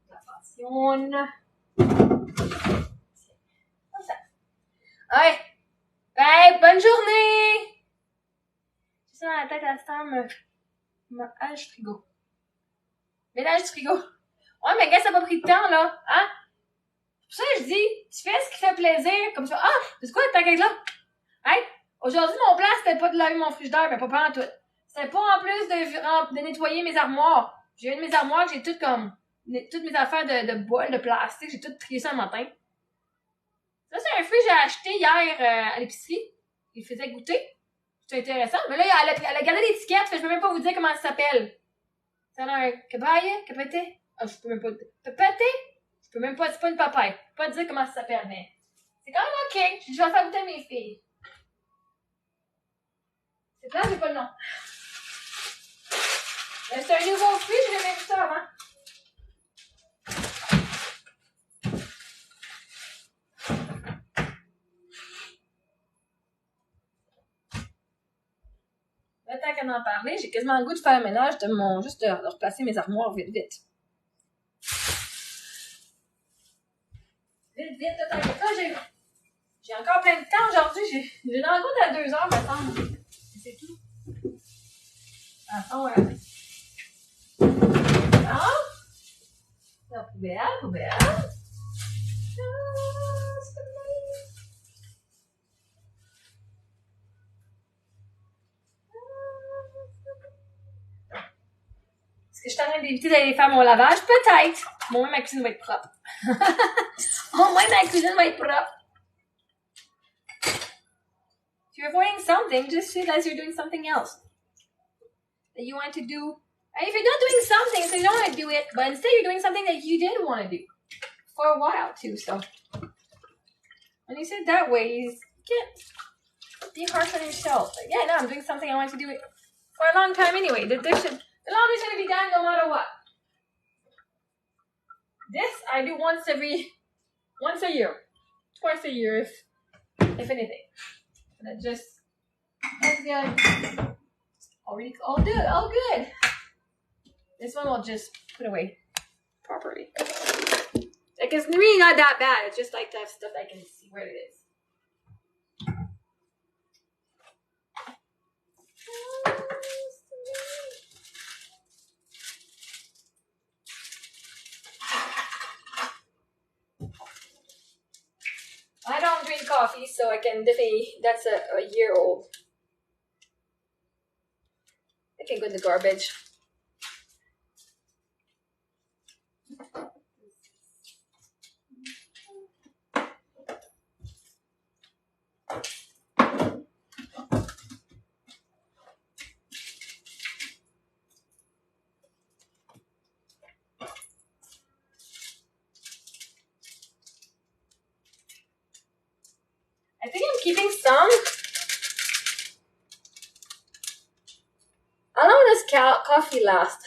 la passion. Comme ça. Ouais. Bye, bonne journée! J'ai ça dans la tête à cette heure, me hache du frigo. Ménage du frigo. Ouais, mais gars, ça n'a pas pris de temps, là. Hein? C'est pour ça que je dis, tu fais ce qui fait plaisir, comme ça. Ah, c'est quoi, t'inquiète là? Hey, aujourd'hui, mon plan, c'était pas de laver mon frigidaire, mais pas en tout. C'était pas en plus de nettoyer mes armoires. J'ai une de mes armoires que j'ai toutes comme, toutes mes affaires de bols, de plastique, j'ai tout trié ça le matin. Ça, c'est un fruit que j'ai acheté hier à l'épicerie. Il faisait goûter. C'est intéressant. Mais là, elle a gardé l'étiquette, fait que je peux même pas vous dire comment ça s'appelle. Ça a un cabaye, capete. Ah, je peux même pas dire. Pepete? Je peux même pas, c'est pas une papaye. Je peux pas dire comment ça s'appelle, mais c'est quand même ok. Je vais faire goûter à mes filles. C'est clair, j'ai pas le nom. Mais c'est un nouveau fruit, je l'ai même vu ça avant. Là, tant qu'à en parler, j'ai quasiment le goût de faire le ménage juste de replacer mes armoires vite. Vite, tant que ça, j'ai encore plein de temps aujourd'hui. J'ai rencontre à 2 heures, me semble. C'est tout. Attends, ouais. Ah! La poubelle. Est-ce que je suis en train d'éviter d'aller faire mon lavage? Peut-être. Au moins, ma cuisine va être propre. Au moins, ma cuisine va être propre. If you're avoiding something, just say that you're doing something else that you want to do. And if you're not doing something, so you don't want to do it, but instead you're doing something that you did want to do for a while too. So when you say it that way, you can't be harsh on yourself. Like, yeah, no, I'm doing something I want to do it for a long time anyway. The laundry's going to be done no matter what. This I do once a year, twice a year if anything. And it just, that's good. All good. This one we'll just put away properly. Like, it's really not that bad. It's just like to have stuff I can see where it is. drink coffee, so I can definitely, that's a year old. I can go in the garbage. I think I'm keeping some. How long does coffee last?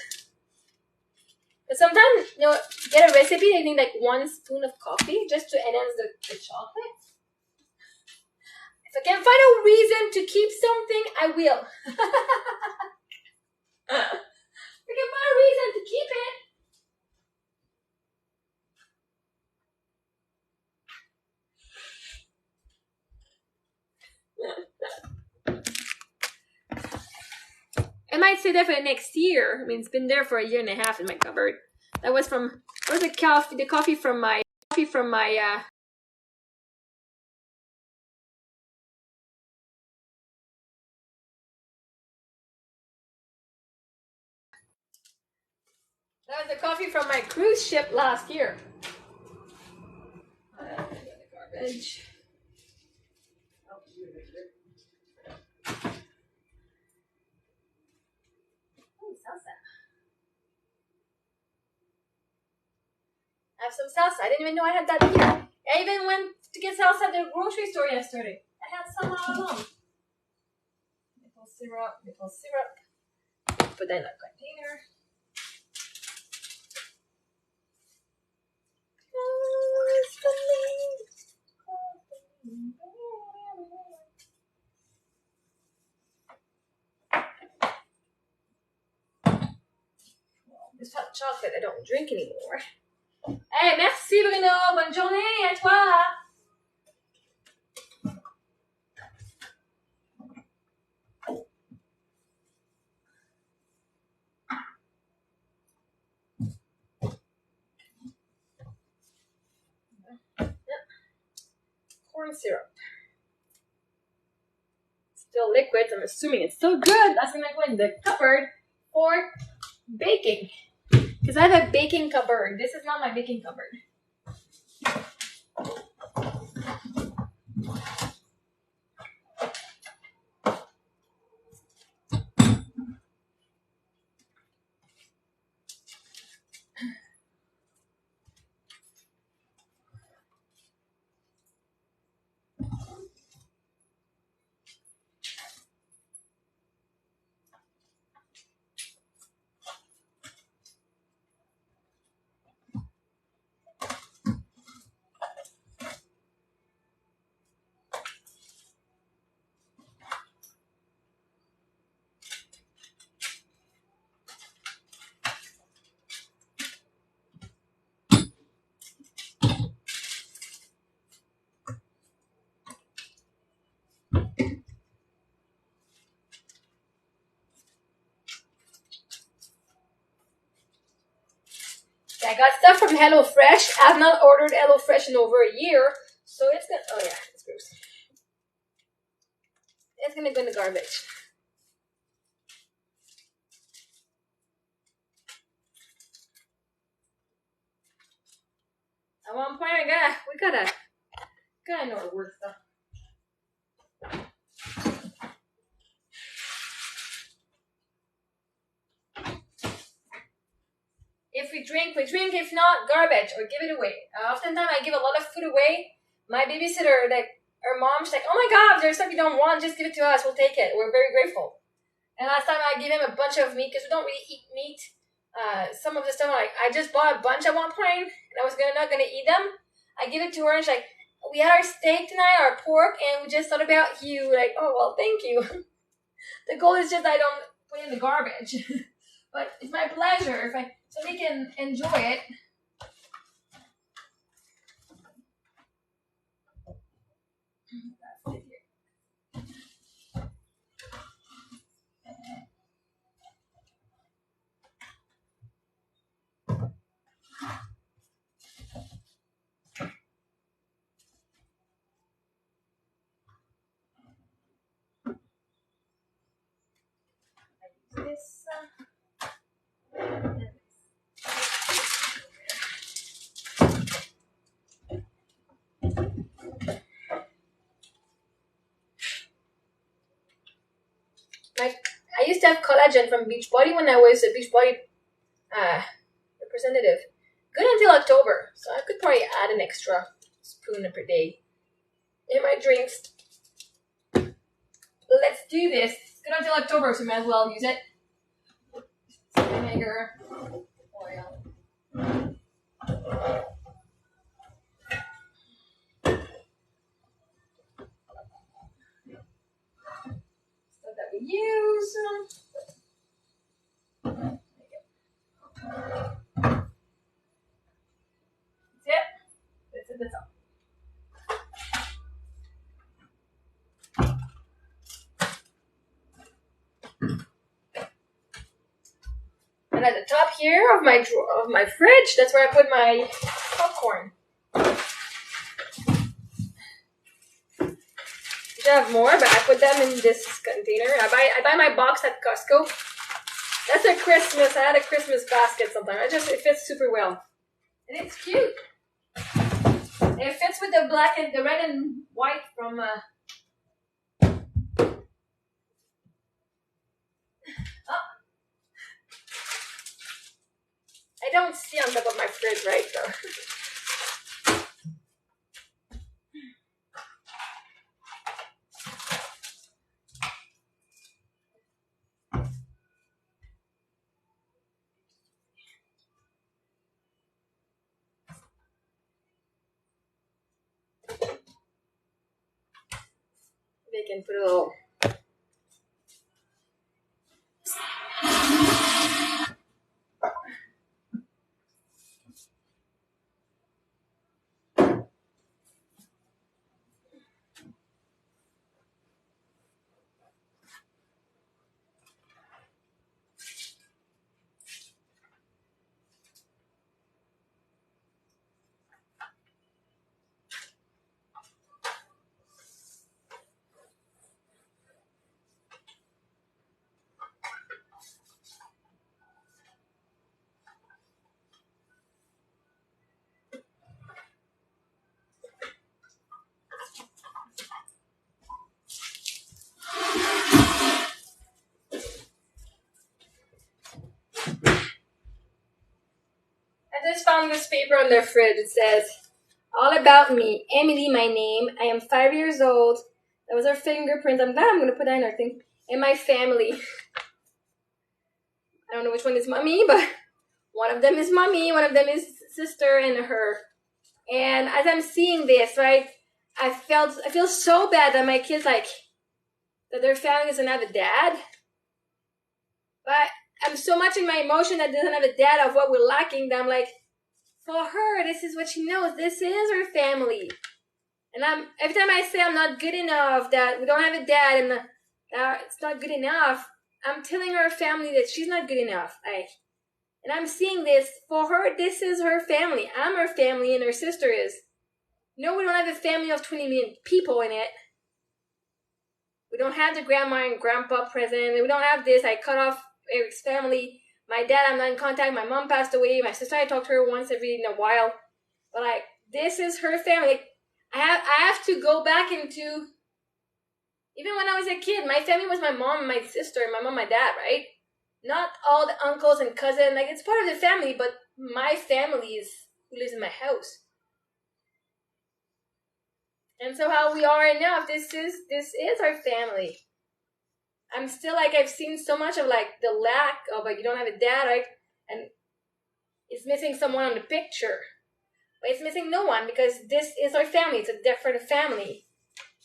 But sometimes, you know, get a recipe, they need like 1 spoon of coffee just to enhance the chocolate. If I can find a reason to keep something, I will. If I can find a reason to keep it. I might stay there for the next year. I mean, it's been there for a year and a half in my cupboard. That was from, what was the coffee from my, that was the coffee from my cruise ship last year. Garbage. Oh, salsa. I have some salsa. I didn't even know I had that here. I even went to get salsa at the grocery store yesterday. I had some all along. Maple syrup. Put that in a container. This hot chocolate I don't drink anymore. Hey, merci Bruno. Bonne journée à toi. Corn syrup. Still liquid. I'm assuming it's still good. That's gonna go in the cupboard for baking. Because I have a baking cupboard. This is not my baking cupboard. I got stuff from HelloFresh. I've not ordered HelloFresh in over a year, so it's gonna. Oh yeah, it's gross. It's gonna go in the garbage. At one point, we gotta know our work stuff. If we drink, we drink. If not, garbage or give it away. Oftentimes, I give a lot of food away. My babysitter, like her mom, she's like, "Oh my God, there's stuff you don't want. Just give it to us. We'll take it. We're very grateful." And last time, I gave him a bunch of meat because we don't really eat meat. Some of the stuff, like I just bought a bunch at one point, and I was not gonna eat them. I give it to her, and she's like, "We had our steak tonight, our pork, and we just thought about you." Like, oh well, thank you. The goal is just I don't put it in the garbage. But it's my pleasure so they can enjoy it. this. Like, I used to have collagen from Beachbody when I was a Beachbody representative. Good until October, so I could probably add an extra spoon per day in my drinks. Let's do this. It's good until October, so we might as well use it. Vinegar, oil. Stuff that we use. That's all. And at the top here of my fridge, that's where I put my popcorn. I have more, but I put them in this container. I buy my box at Costco. That's a Christmas. I had a Christmas basket sometime. It fits super well, and it's cute. It fits with the black and the red and white from. I don't see on top of my fridge right though. They can put a little. I just found this paper on their fridge. It says, "All about me. Emily, my name. I am 5 years old." That was her fingerprint. I'm glad I'm going to put that in our thing. And my family. I don't know which one is mommy, but one of them is mommy, one of them is sister, and her. And as I'm seeing this, right, I feel so bad that my kids, like, that their family doesn't have a dad. But I'm so much in my emotion that doesn't have a dad of what we're lacking that I'm like, for her, this is what she knows. This is her family. And every time I say I'm not good enough, that we don't have a dad, and it's not good enough, I'm telling her family that she's not good enough. And I'm seeing this, for her, this is her family. I'm her family, and her sister is. No, we don't have a family of 20 million people in it. We don't have the grandma and grandpa present. We don't have this. I cut off Eric's family. My dad, I'm not in contact. My mom passed away. My sister, I talk to her once every in a while. But, like, this is her family. I have to go back into, even when I was a kid, my family was my mom and my sister, and my mom, my dad, right? Not all the uncles and cousins. Like, it's part of the family, but my family is who lives in my house. And so how we are enough, this is our family. I'm still, like, I've seen so much of, like, the lack of, like, you don't have a dad, right? And it's missing someone on the picture. But it's missing no one, because this is our family. It's a different family.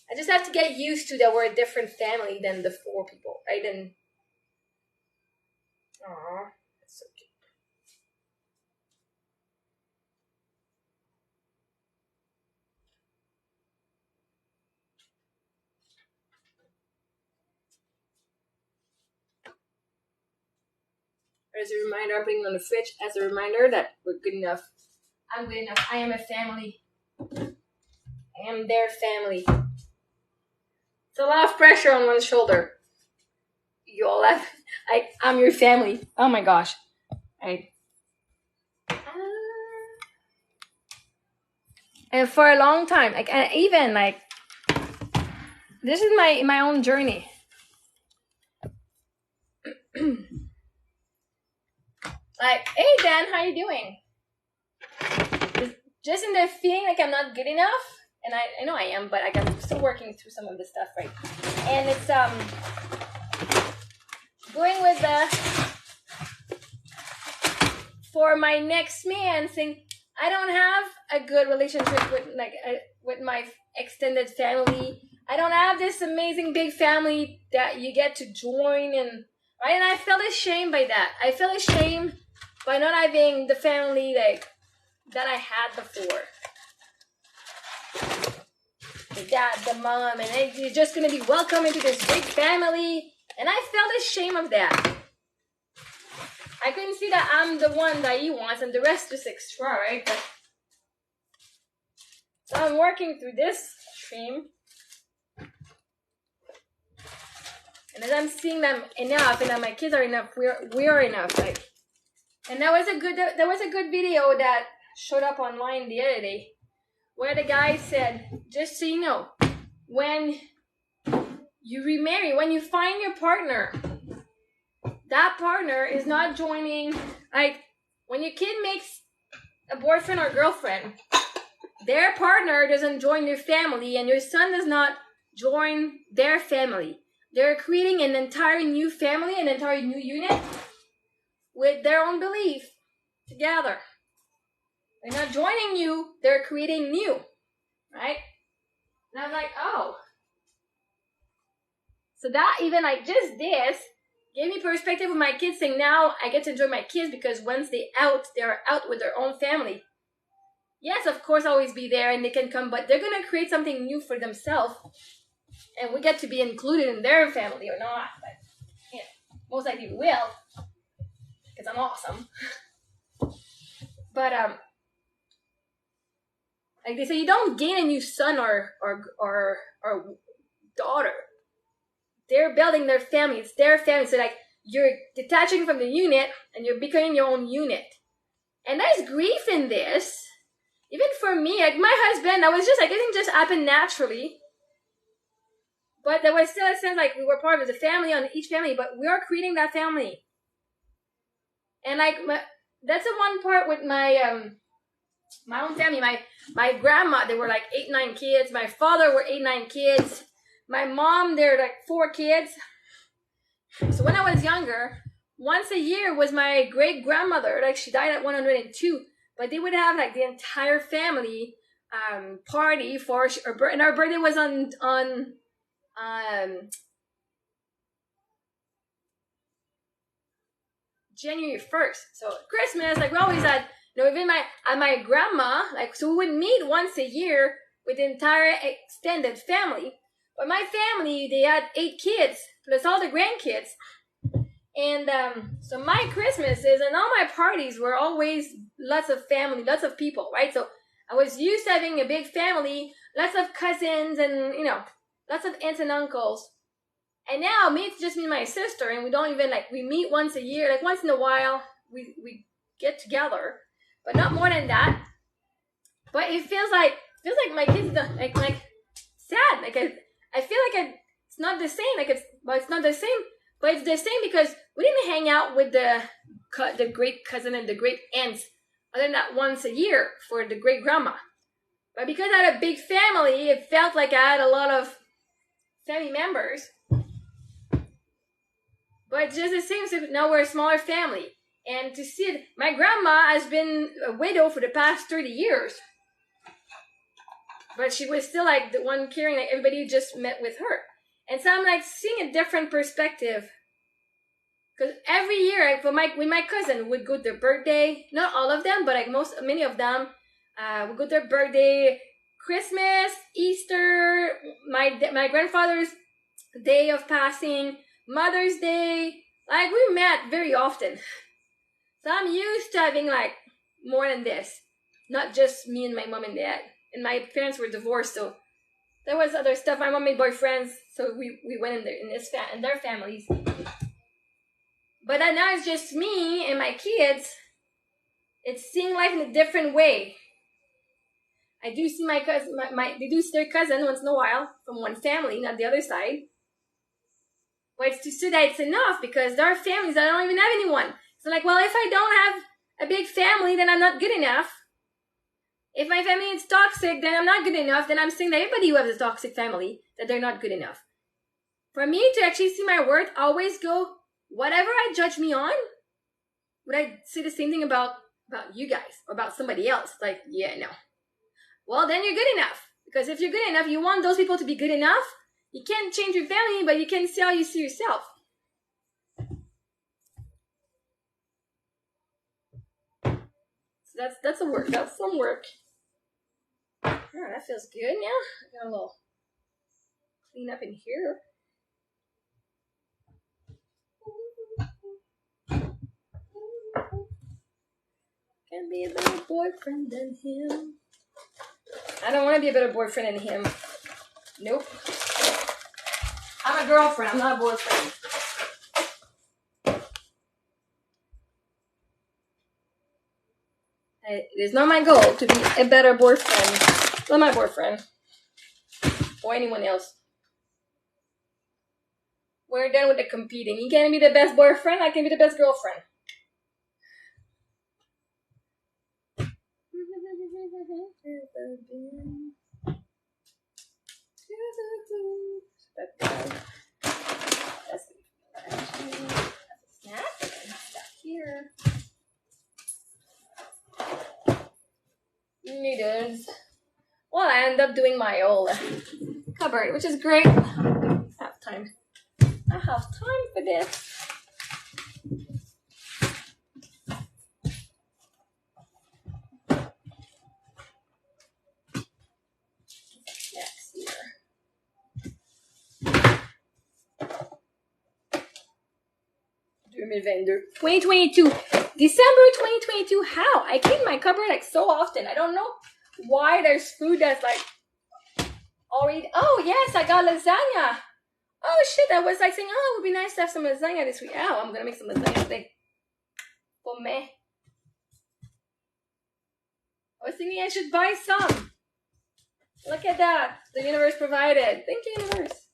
I just have to get used to that we're a different family than the 4 people, right? And, aww, that's so cute. As a reminder, I'm putting it on the fridge as a reminder that we're good enough. I'm good enough. I am a family. I am their family. It's a lot of pressure on one's shoulder. You You all have, like, I'm your family. Oh my gosh. And for a long time, like, and even like, this is my own journey. Like, hey Dan, how you doing? Just in the feeling like I'm not good enough, and I know I am, but I'm still working through some of the stuff, right? And it's going with for my next man, saying I don't have a good relationship with my extended family. I don't have this amazing big family that you get to join, and right, and I felt ashamed by that. I felt ashamed by not having the family like that I had before. The dad, the mom, and you're just gonna be welcome into this big family, and I felt ashamed of that. I couldn't see that I'm the one that he wants, and the rest is extra, right? But, so I'm working through this stream. And as I'm seeing them enough, and that my kids are enough, we are enough. Like, and there was a good video that showed up online the other day, where the guy said, just so you know, when you remarry, when you find your partner, that partner is not joining. Like, when your kid makes a boyfriend or girlfriend, their partner doesn't join your family, and your son does not join their family. They're creating an entire new family, an entire new unit with their own belief together. They're not joining you, they're creating new, right? And I was like, oh. So that even like just this gave me perspective of my kids, saying now I get to enjoy my kids because once they're out with their own family. Yes, of course, always be there and they can come, but they're going to create something new for themselves. And we get to be included in their family or not. But, you know, most likely we will. Because I'm awesome. But, like they say, you don't gain a new son or daughter. They're building their family. It's their family. So, like, you're detaching from the unit and you're becoming your own unit. And there's grief in this. Even for me, like my husband, I was just like, it didn't just happen naturally. But there was still a sense like we were part of the family on each family, but we are creating that family. And like that's the one part with my my own family. My grandma, they were like 8, 9 kids. My father were 8, 9 kids. My mom, they're like 4 kids. So when I was younger, once a year was my great grandmother. Like she died at 102, but they would have like the entire family party for her, and our birthday was on January 1st. So Christmas, like we always had, you know, even my grandma, like, so we would meet once a year with the entire extended family. But my family, they had 8 kids plus all the grandkids. And so my Christmases and all my parties were always lots of family, lots of people, right? So I was used to having a big family, lots of cousins and, you know, lots of aunts and uncles. And now me, it's just me and my sister, and we don't even, like, we meet once a year. Like, once in a while, we get together, but not more than that. But it feels like my kids are, like sad. Like, I feel like it's not the same. Like, it's not the same. But it's the same because we didn't hang out with the great cousin and the great aunts other than that once a year for the great grandma. But because I had a big family, it felt like I had a lot of family members. But it's just the same, so now we're a smaller family. And to see it, my grandma has been a widow for the past 30 years. But she was still like the one caring, like everybody just met with her. And so I'm like seeing a different perspective. Because every year, like, with my cousin, we'd go to their birthday. Not all of them, but like many of them. We'd go to their birthday, Christmas, Easter, my grandfather's day of passing, Mother's Day. Like, we met very often. So I'm used to having like more than this. Not just me and my mom and dad. And my parents were divorced, so there was other stuff. My mom made boyfriends, so we went in their families. But now it's just me and my kids. It's seeing life in a different way. I do see my cousin, they do see their cousin once in a while from one family, not the other side. But it's to see that it's enough because there are families that don't even have anyone. So like, well, if I don't have a big family, then I'm not good enough. If my family is toxic, then I'm not good enough. Then I'm saying that everybody who has a toxic family, that they're not good enough. For me to actually see my worth, always go, whatever I judge me on, would I say the same thing about you guys or about somebody else? Like, yeah, no. Well, then you're good enough. Because if you're good enough, you want those people to be good enough. You can't change your family, but you can see how you see yourself. So that's a work. That's some work. Oh, that feels good now. I got a little clean up in here. Can be a better boyfriend than him. I don't want to be a better boyfriend than him. Nope. I'm a girlfriend. I'm not a boyfriend. It is not my goal to be a better boyfriend than my boyfriend or anyone else. We're done with the competing. You can be the best boyfriend. I can be the best girlfriend. That's a snack. Back here. Noodles. Well, I end up doing my old cupboard, which is great. I have time. I have time for this. Next year. December 2022. How? I clean my cupboard like so often. I don't know why there's food that's like already. Oh yes, I got lasagna. Oh shit, I was like saying, oh, it would be nice to have some lasagna this week. Oh, I'm gonna make some lasagna today. For me. I was thinking I should buy some. Look at that. The universe provided. Thank you, universe.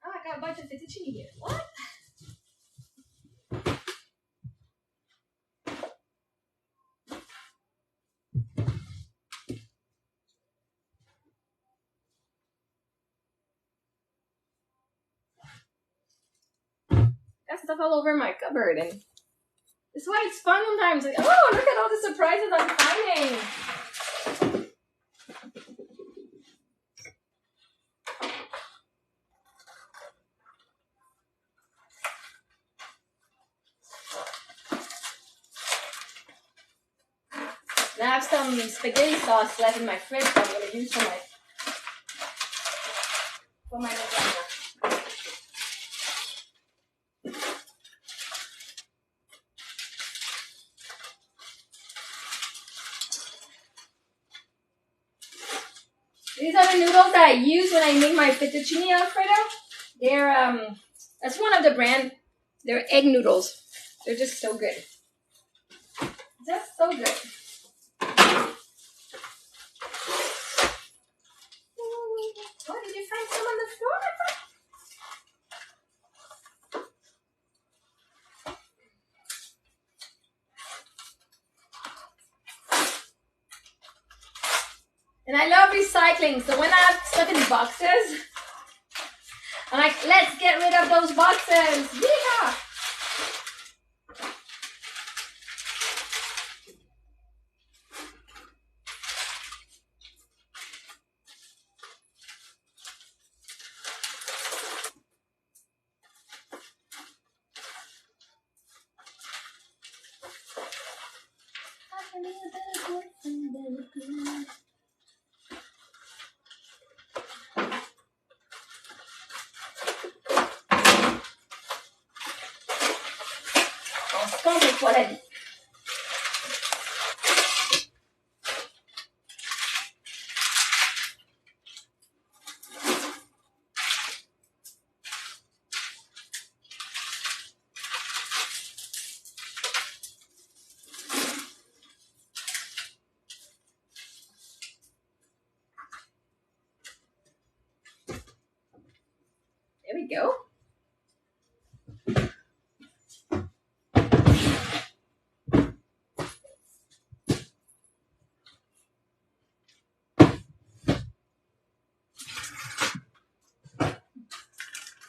Oh, I got a bunch of fettuccine here. What? Got stuff all over my cupboard, and that's why it's fun sometimes. Like, oh, look at all the surprises I'm finding. And I have some spaghetti sauce left in my fridge that I'm going to use for my lasagna. These are the noodles that I use when I make my fettuccine Alfredo. They're that's one of the brand. They're egg noodles. They're just so good. Just so good. Oh, did you find some on the floor? And I love recycling, so when I have stuff in boxes, I'm like, let's get rid of those boxes. Yeehaw! C'est quoi la vie? we go.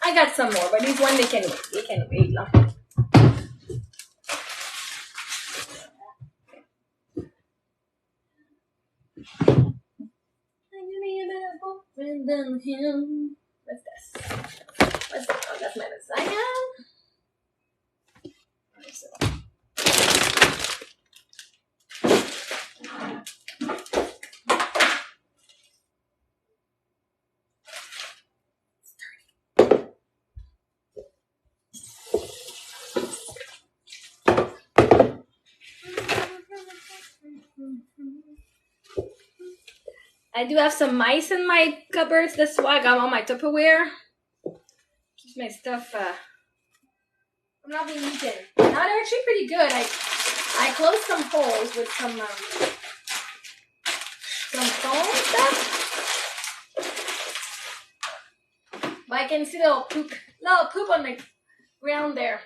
I got some more, but these one they can wait. They can wait long. Than him. What's this? What's that? Oh, that's my lasagna. I do have some mice in my cupboards. That's why I got all my Tupperware. Keeps my stuff I'm not being eaten. Now they're actually pretty good. I closed some holes with some foam stuff. But I can see little poop on the ground there.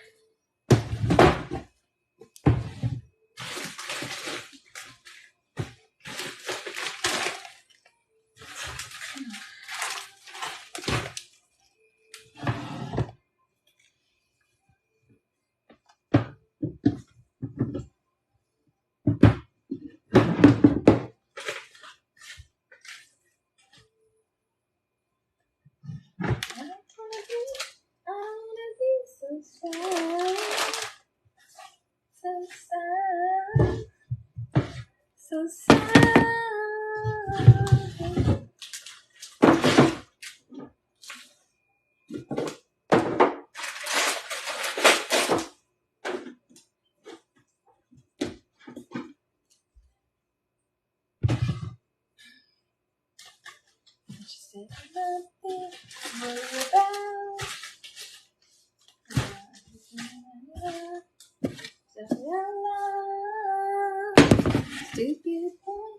So sad. Stupid boy.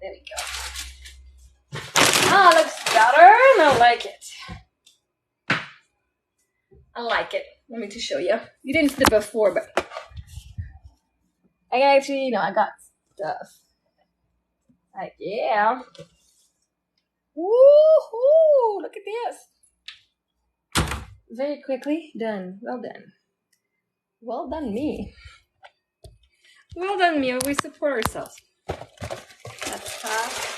There we go. Oh, looks better, and I like it. I like it. Let me just show you. You didn't see it before, but I actually, I got stuff. Like, yeah. Woohoo! Look at this. Very quickly done. Well done. Well done, me. Well done, me. We support ourselves. That's tough.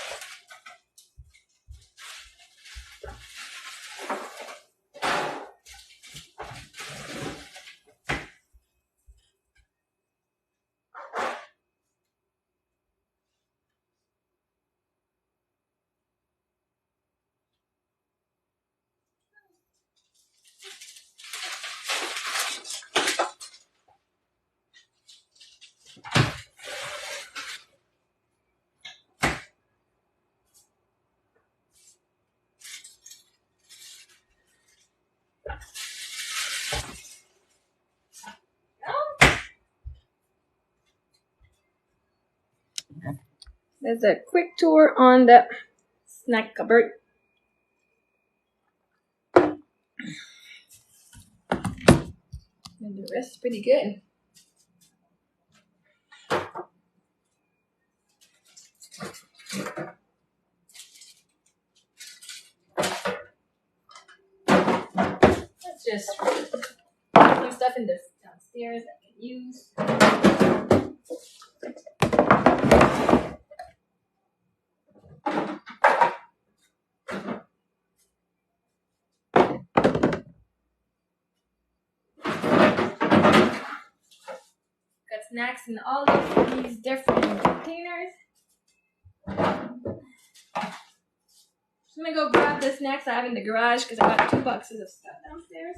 There's a quick tour on the snack cupboard. And the rest is pretty good. Let's just put some stuff in the downstairs I can use. Got snacks in all of these different containers. I'm gonna go grab the snacks I have in the garage because I got 2 boxes of stuff downstairs.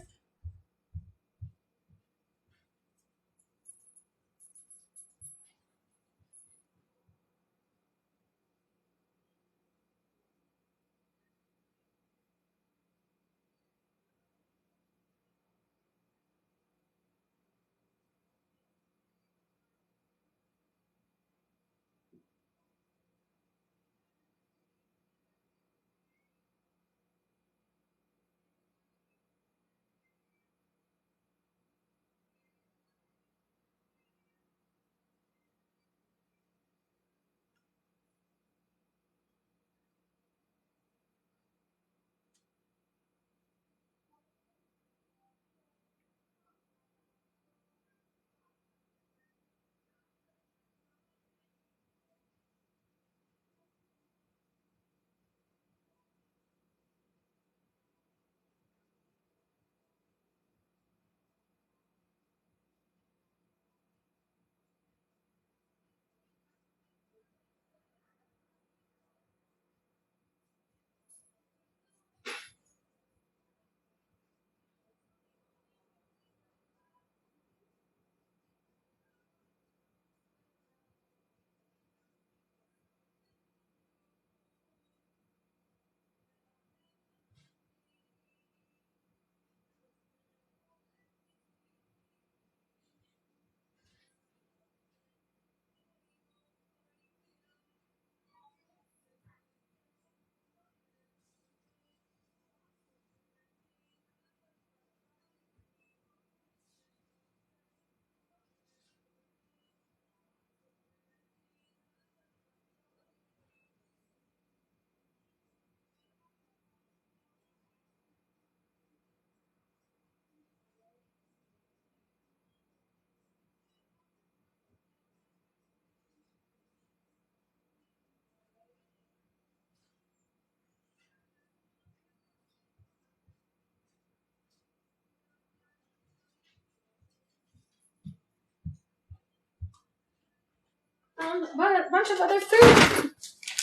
A bunch of other food.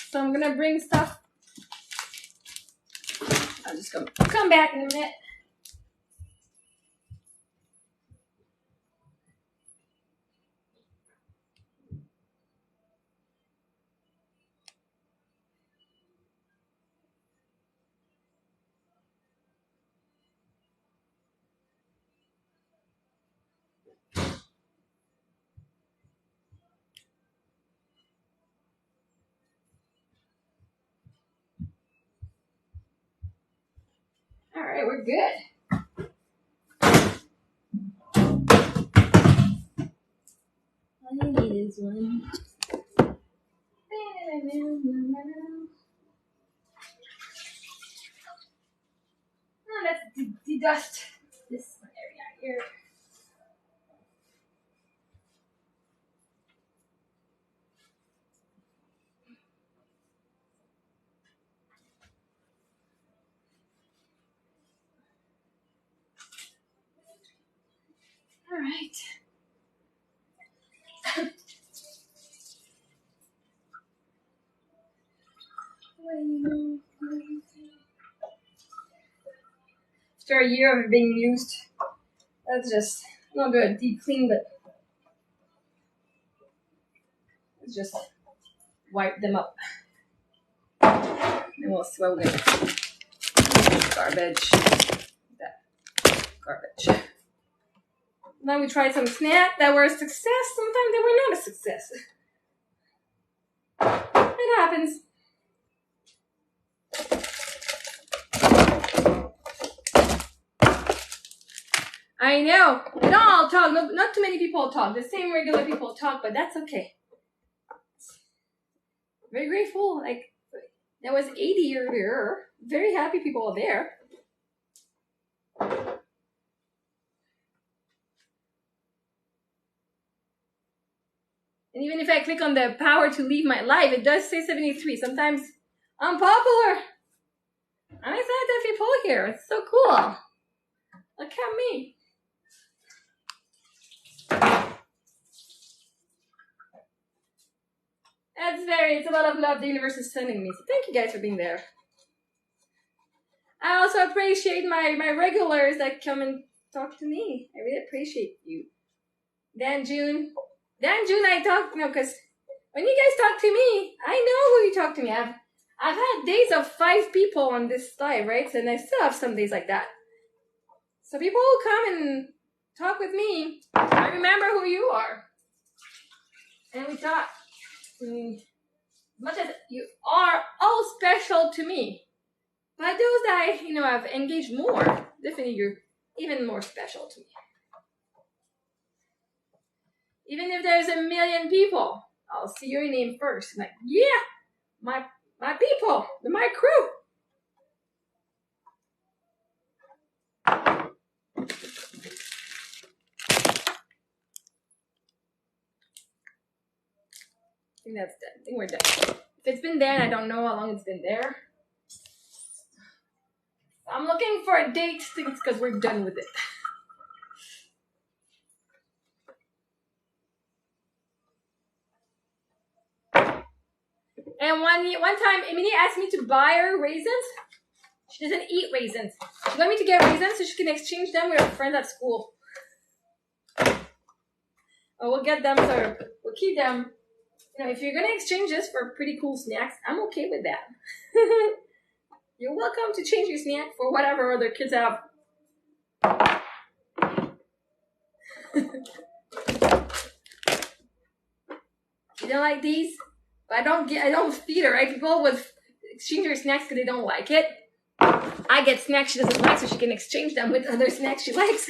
So I'm gonna bring stuff. I'm just gonna come back in a minute. All right, we're good. All you need is one. Oh, let's de-dust this area here. All right. After a year of being used, let's just not do a deep clean, but let's just wipe them up. And we'll see what we're gonna do. Garbage. That garbage. Then we tried some snacks that were a success. Sometimes they were not a success. happens. I know. We don't all talk. No, not too many people talk. The same regular people talk, but that's okay. Very grateful. Like, there was 80 earlier. Very happy people are there. And even if I click on the power to leave my life, it does say 73. Sometimes I'm popular. I'm excited to have people here. It's so cool. Look at me. It's a lot of love the universe is sending me. So thank you guys for being there. I also appreciate my regulars that come and talk to me. I really appreciate you. Dan June, I talk, because when you guys talk to me, I know who you talk to me. I've had days of 5 people on this live, right? And I still have some days like that. So people who come and talk with me, I remember who you are. And we talk. Much as you are all special to me. But those that I've engaged more, definitely you're even more special to me. Even if there's 1 million people, I'll see your name first. Like, yeah, my people, my crew. I think that's done. I think we're done. If it's been there and I don't know how long it's been there, I'm looking for a date. I think it's because we're done with it. And one time, Emily asked me to buy her raisins. She doesn't eat raisins. She wanted me to get raisins so she can exchange them with her friend at school. Oh, we'll get them, so we'll keep them. If you're going to exchange this for pretty cool snacks, I'm okay with that. You're welcome to change your snack for whatever other kids have. You don't like these? But I don't feed her, right? People would exchange her snacks because they don't like it. I get snacks she doesn't like so she can exchange them with other snacks she likes.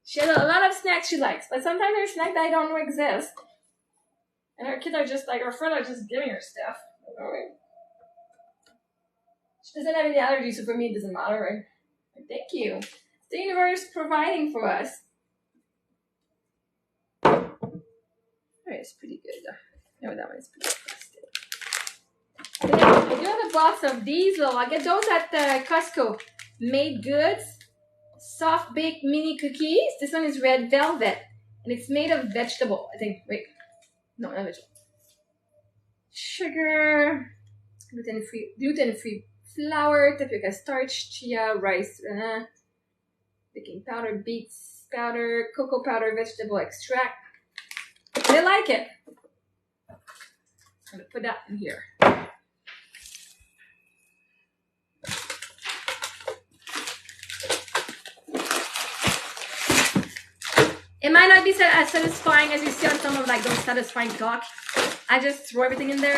She has a lot of snacks she likes, but sometimes there's snacks that I don't know exist. And her kids are just like, her friends are just giving her stuff. She doesn't have any allergies, so for me it doesn't matter, right? Like, thank you. It's the universe providing for us. Alright, it's pretty good. No, that one's pretty good. I do have a box of these little, I get those at Costco. Made Goods. Soft baked mini cookies. This one is red velvet. And it's made of vegetable, I think. Wait. No, not vegetable. Sugar. Gluten-free flour. Tapioca starch. Chia. Rice. Baking powder. Beets powder. Cocoa powder. Vegetable extract. They like it. I'm going to put that in here. It might not be as satisfying as you see on some of like those satisfying talk. I just throw everything in there.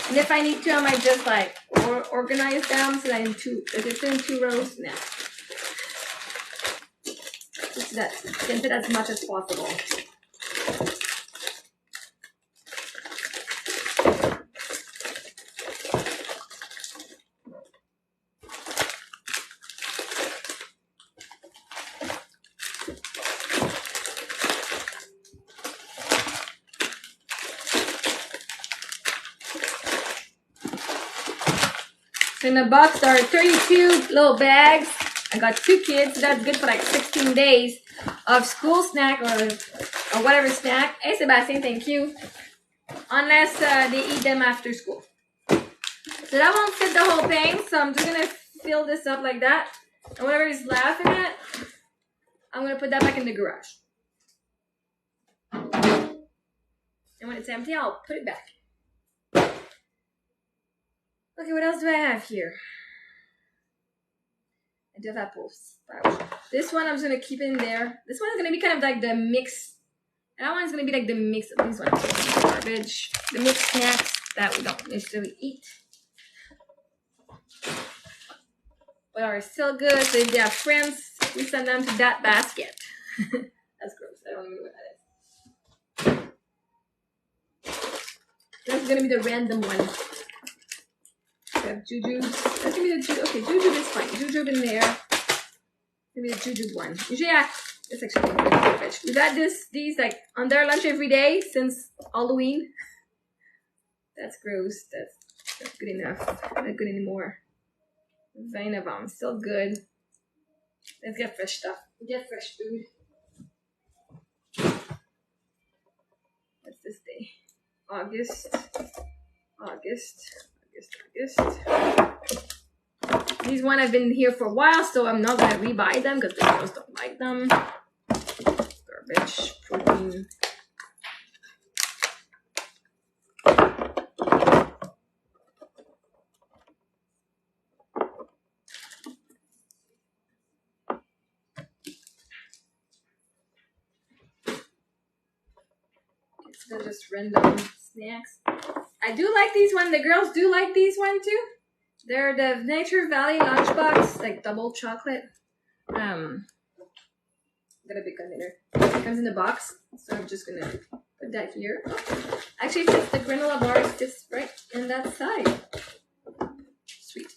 And if I need to, I might just like organize them so that it's in 2 rows. Nah. Just that can fit as much as possible. In the box there are 32 little bags. I got 2 kids, so that's good for like 16 days of school snack or whatever snack. Hey Sebastian, thank you. Unless they eat them after school. So that won't fit the whole thing, so I'm just gonna fill this up like that. And whatever is left in it, I'm gonna put that back in the garage. And when it's empty, I'll put it back. Okay, what else do I have here? I do have apples pouch. This one I'm just gonna keep in there. This one is gonna be kind of like the mix. That one is gonna be like the mix of these ones. Garbage. The mixed snacks that we don't necessarily eat, but are still good. So if they have friends, we send them to that basket. That's gross. I don't even know what that is. That's gonna be the random one. We have Juju. That's gonna be the Juju. Okay, Juju is fine. Juju in there. Maybe the Juju one. Usually, yeah, it's actually good fish. We've had these like on their lunch every day since Halloween. That's gross. That's good enough. Not good anymore. Vainavon, still good. Let's get fresh stuff. Get fresh food. What's this day? August. These one have been here for a while, so I'm not gonna rebuy them because the girls don't like them. Garbage, protein. It's just random snacks. I do like these one. The girls do like these one too. They're the Nature Valley lunchbox, like double chocolate. Got a big container. It comes in the box, so I'm just gonna put that here. Oh, actually, it fits the granola bars just right in that side. Sweet.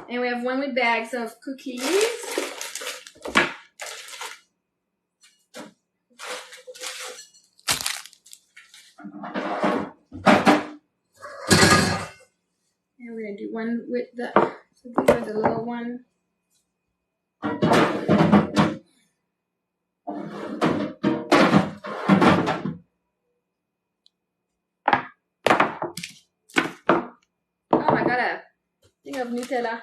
And we have one with bags of cookies. And we're gonna do one with the, so these are the little one. Oh, I got a thing of Nutella.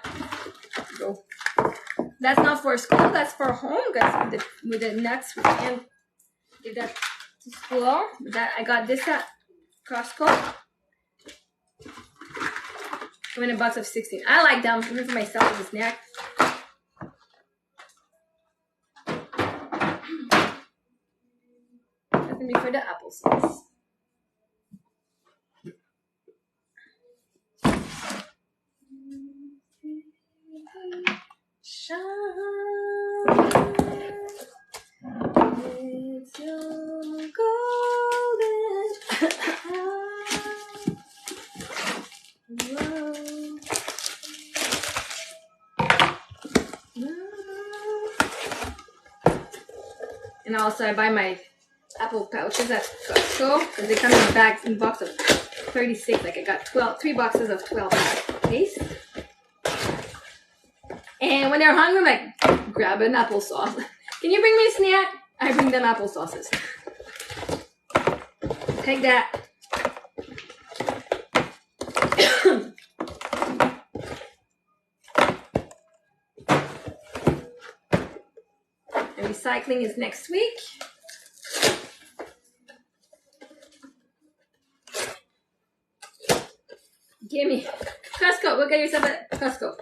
Let's go. That's not for school, that's for home, because with the nuts we can't give that to school. That I got this at Costco. I'm in a box of 16. I like them, even for myself as a snack. That's gonna be for the applesauce. Shine, it's your golden and also I buy my apple pouches at Costco because they come in bags in box of 36. Like I got 3 boxes of 12 case. And when they're hungry, I'm like, grab an applesauce. Can you bring me a snack? I bring them applesauces. Take that. And recycling is next week. Gimme. Costco, go get yourself a Costco.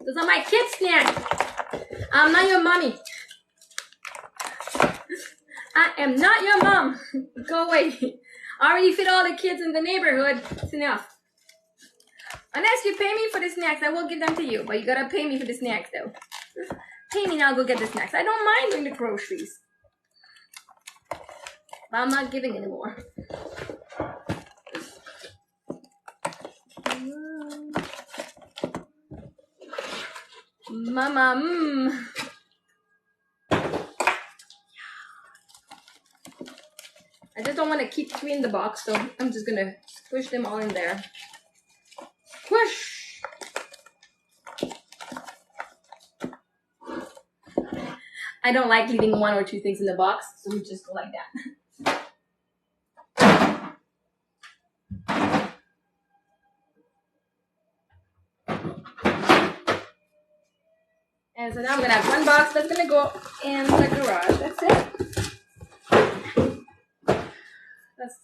Those are my kids' snacks. I'm not your mommy. I am not your mom. Go away. I already feed all the kids in the neighborhood. It's enough. Unless you pay me for the snacks, I will give them to you. But you gotta pay me for the snacks, though. Pay me now, go get the snacks. I don't mind doing the groceries. But I'm not giving anymore. Mama, I just don't want to keep 3 in the box, so I'm just gonna push them all in there. Push! I don't like leaving 1 or 2 things in the box, so we just go like that. And so now I'm gonna have 1 box that's gonna go in the garage. That's it. That's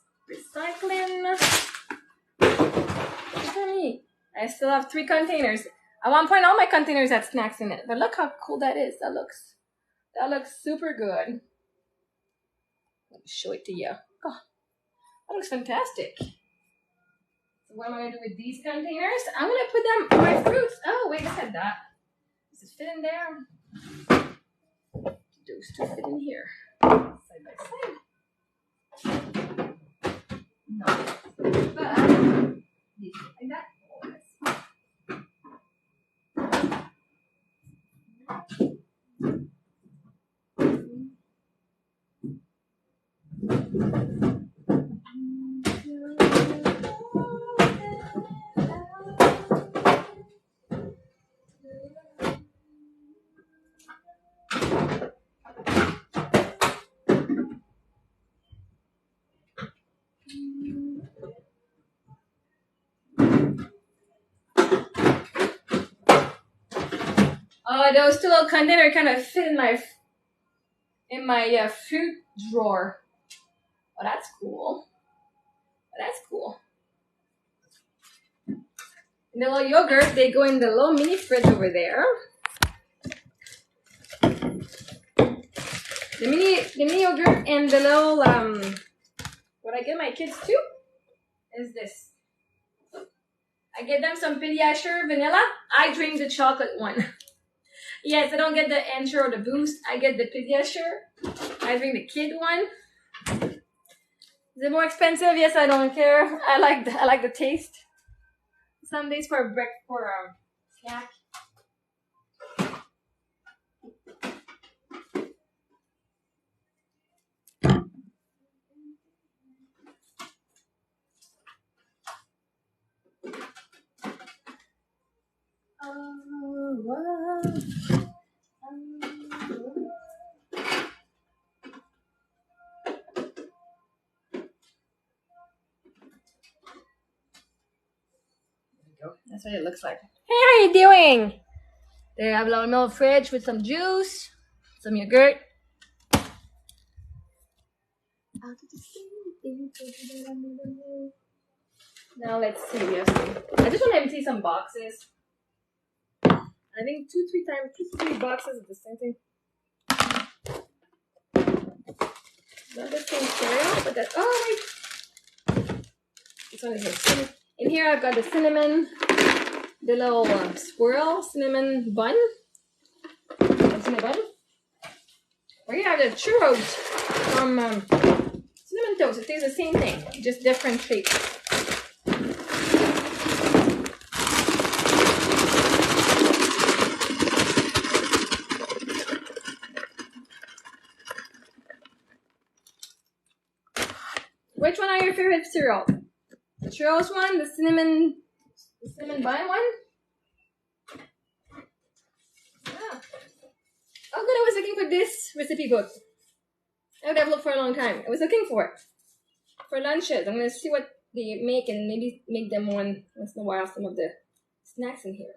I still have 3 containers. At one point, all my containers had snacks in it. But look how cool that is. That looks super good. Let me show it to you. Oh, that looks fantastic. So what am I going to do with these containers? I'm going to put them on my fruits. Oh, wait, look at that. Does it fit in there? Those 2 fit in here. Side by side. No. But these fit like that. Oh, those 2 little containers kind of fit in my fruit drawer. Oh, that's cool. And the little yogurt, they go in the little mini fridge over there. The mini yogurt and the little what I get my kids too is this. I get them some Pediasure vanilla. I drink the chocolate one. Yes, I don't get the Ensure or the Boost. I get the Pediasure. I drink the kid one. Is it more expensive? Yes, I don't care. I like the taste. Some days for a snack. That's what it looks like. Hey, how you doing? They have a little fridge with some juice, some yogurt. Now let's see. I just want to empty some boxes. I think 2-3 boxes of the same thing. Not the same cereal, but that. Oh wait. This one is here. In here I've got the cinnamon, the little swirl cinnamon bun. Cinnamon bun. Or you have the churros from Cinnamon Toast. It tastes the same thing, just different shapes. Which one are your favorite cereal? The churros one, the cinnamon bun one? Ah. Oh good, I was looking for this recipe book. I would have looked for a long time. I was looking for it. For lunches. I'm going to see what they make and maybe make them once in a while some of the snacks in here.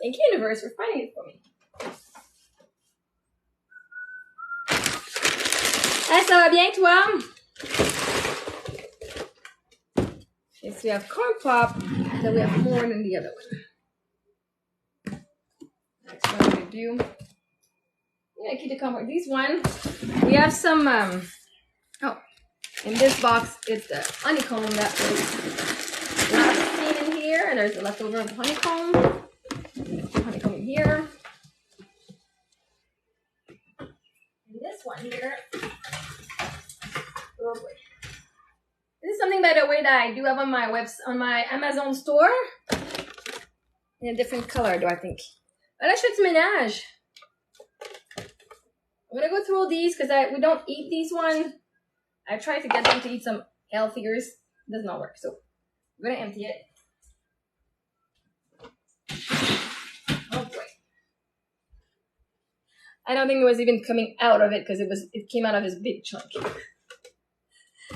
Thank you, universe, for finding it for me. Hey, ça va bien, toi? Yes, we have corn pop, then we have more than the other one. Next one we do. Yeah, keep the comfort. These ones, we have some, in this box, it's the honeycomb that was last seen in here, and there's a leftover of honeycomb. Honeycomb in here. And this one here. Oh boy. This is something, by the way, that I do have on my on my Amazon store. In a different color, do I think. À la chute ménage. I'm gonna go through all these because we don't eat these ones. I tried to get them to eat some healthier. It does not work, so I'm gonna empty it. Oh boy. I don't think it was even coming out of it because it came out of this big chunk.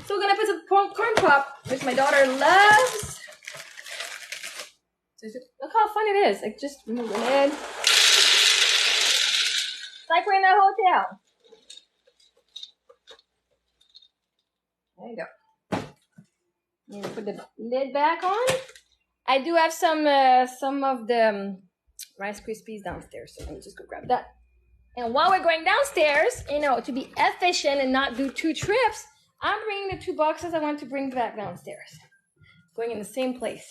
So we're gonna put some corn pop, which my daughter loves. So look how fun it is. Like just remove the lid. It's like we're in a hotel. There you go. And put the lid back on. I do have some of the Rice Krispies downstairs, so let me just go grab that. And while we're going downstairs, to be efficient and not do 2 trips, I'm bringing the 2 boxes I want to bring back downstairs. Going in the same place.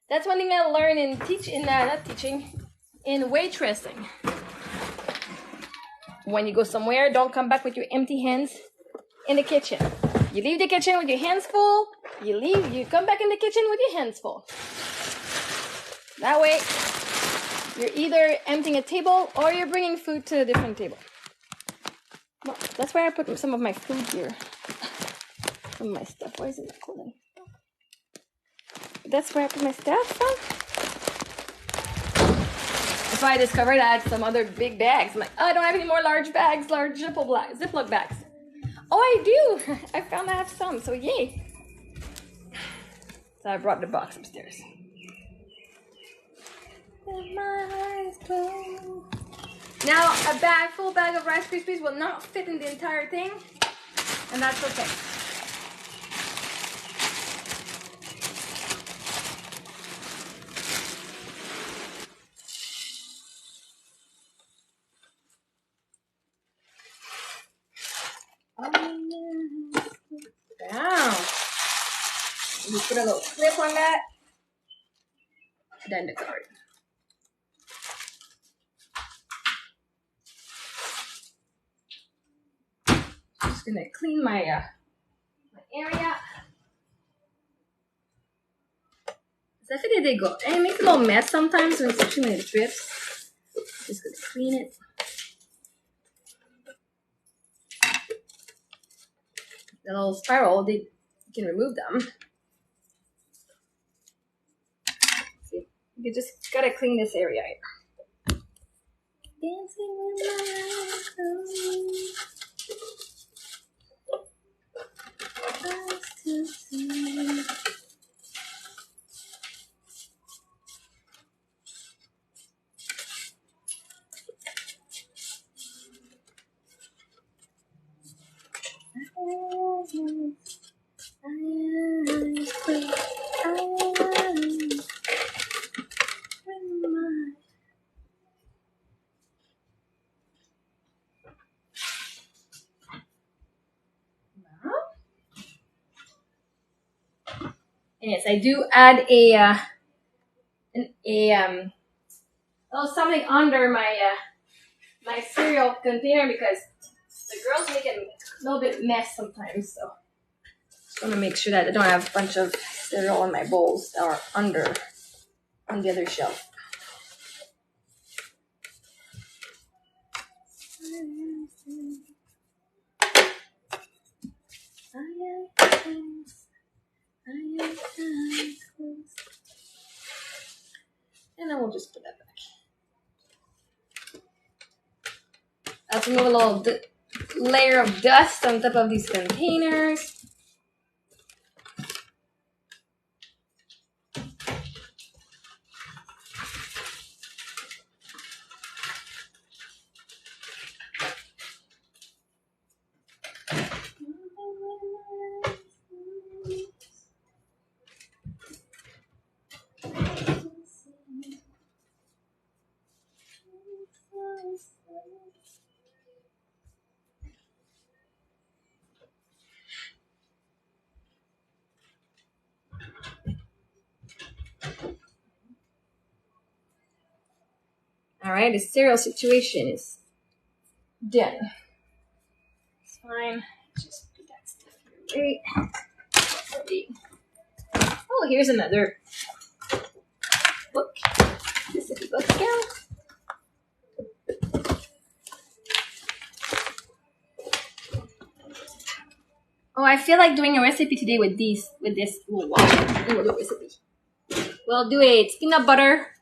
That's one thing I learned in waitressing. When you go somewhere, don't come back with your empty hands in the kitchen. You leave the kitchen with your hands full. You come back in the kitchen with your hands full. That way, you're either emptying a table or you're bringing food to a different table. Well, that's where I put some of my food here. Some of my stuff. Why isn't it cool? That's where I put my stuff. That's why I discovered I had some other big bags. I'm like, oh, I don't have any more large bags, large Ziploc bags. Oh, I do. I found I have some, so yay. So I brought the box upstairs. Now, a full bag of Rice Krispies will not fit in the entire thing, and that's okay. Wow. You put a little clip on that, then the card. Just gonna clean my area. That's where they go. And it makes a little mess sometimes, especially when it drips. Just gonna clean it. The little spiral, you can remove them. See, you just gotta clean this area here. Dancing with my eyes closed. To see. Yes, I do add a little something under my my cereal container because the girls make it a little bit mess sometimes. So just want to make sure that I don't have a bunch of cereal in my bowls that are on the other shelf. And then we'll just put that back. I'll remove a little layer of dust on top of these containers. All right, the cereal situation is done. It's fine. Just put that stuff here. Right. Oh, here's another book. Recipe book again. Oh, I feel like doing a recipe today with this. Oh, wow. We'll do a recipe. We'll do it. Peanut butter,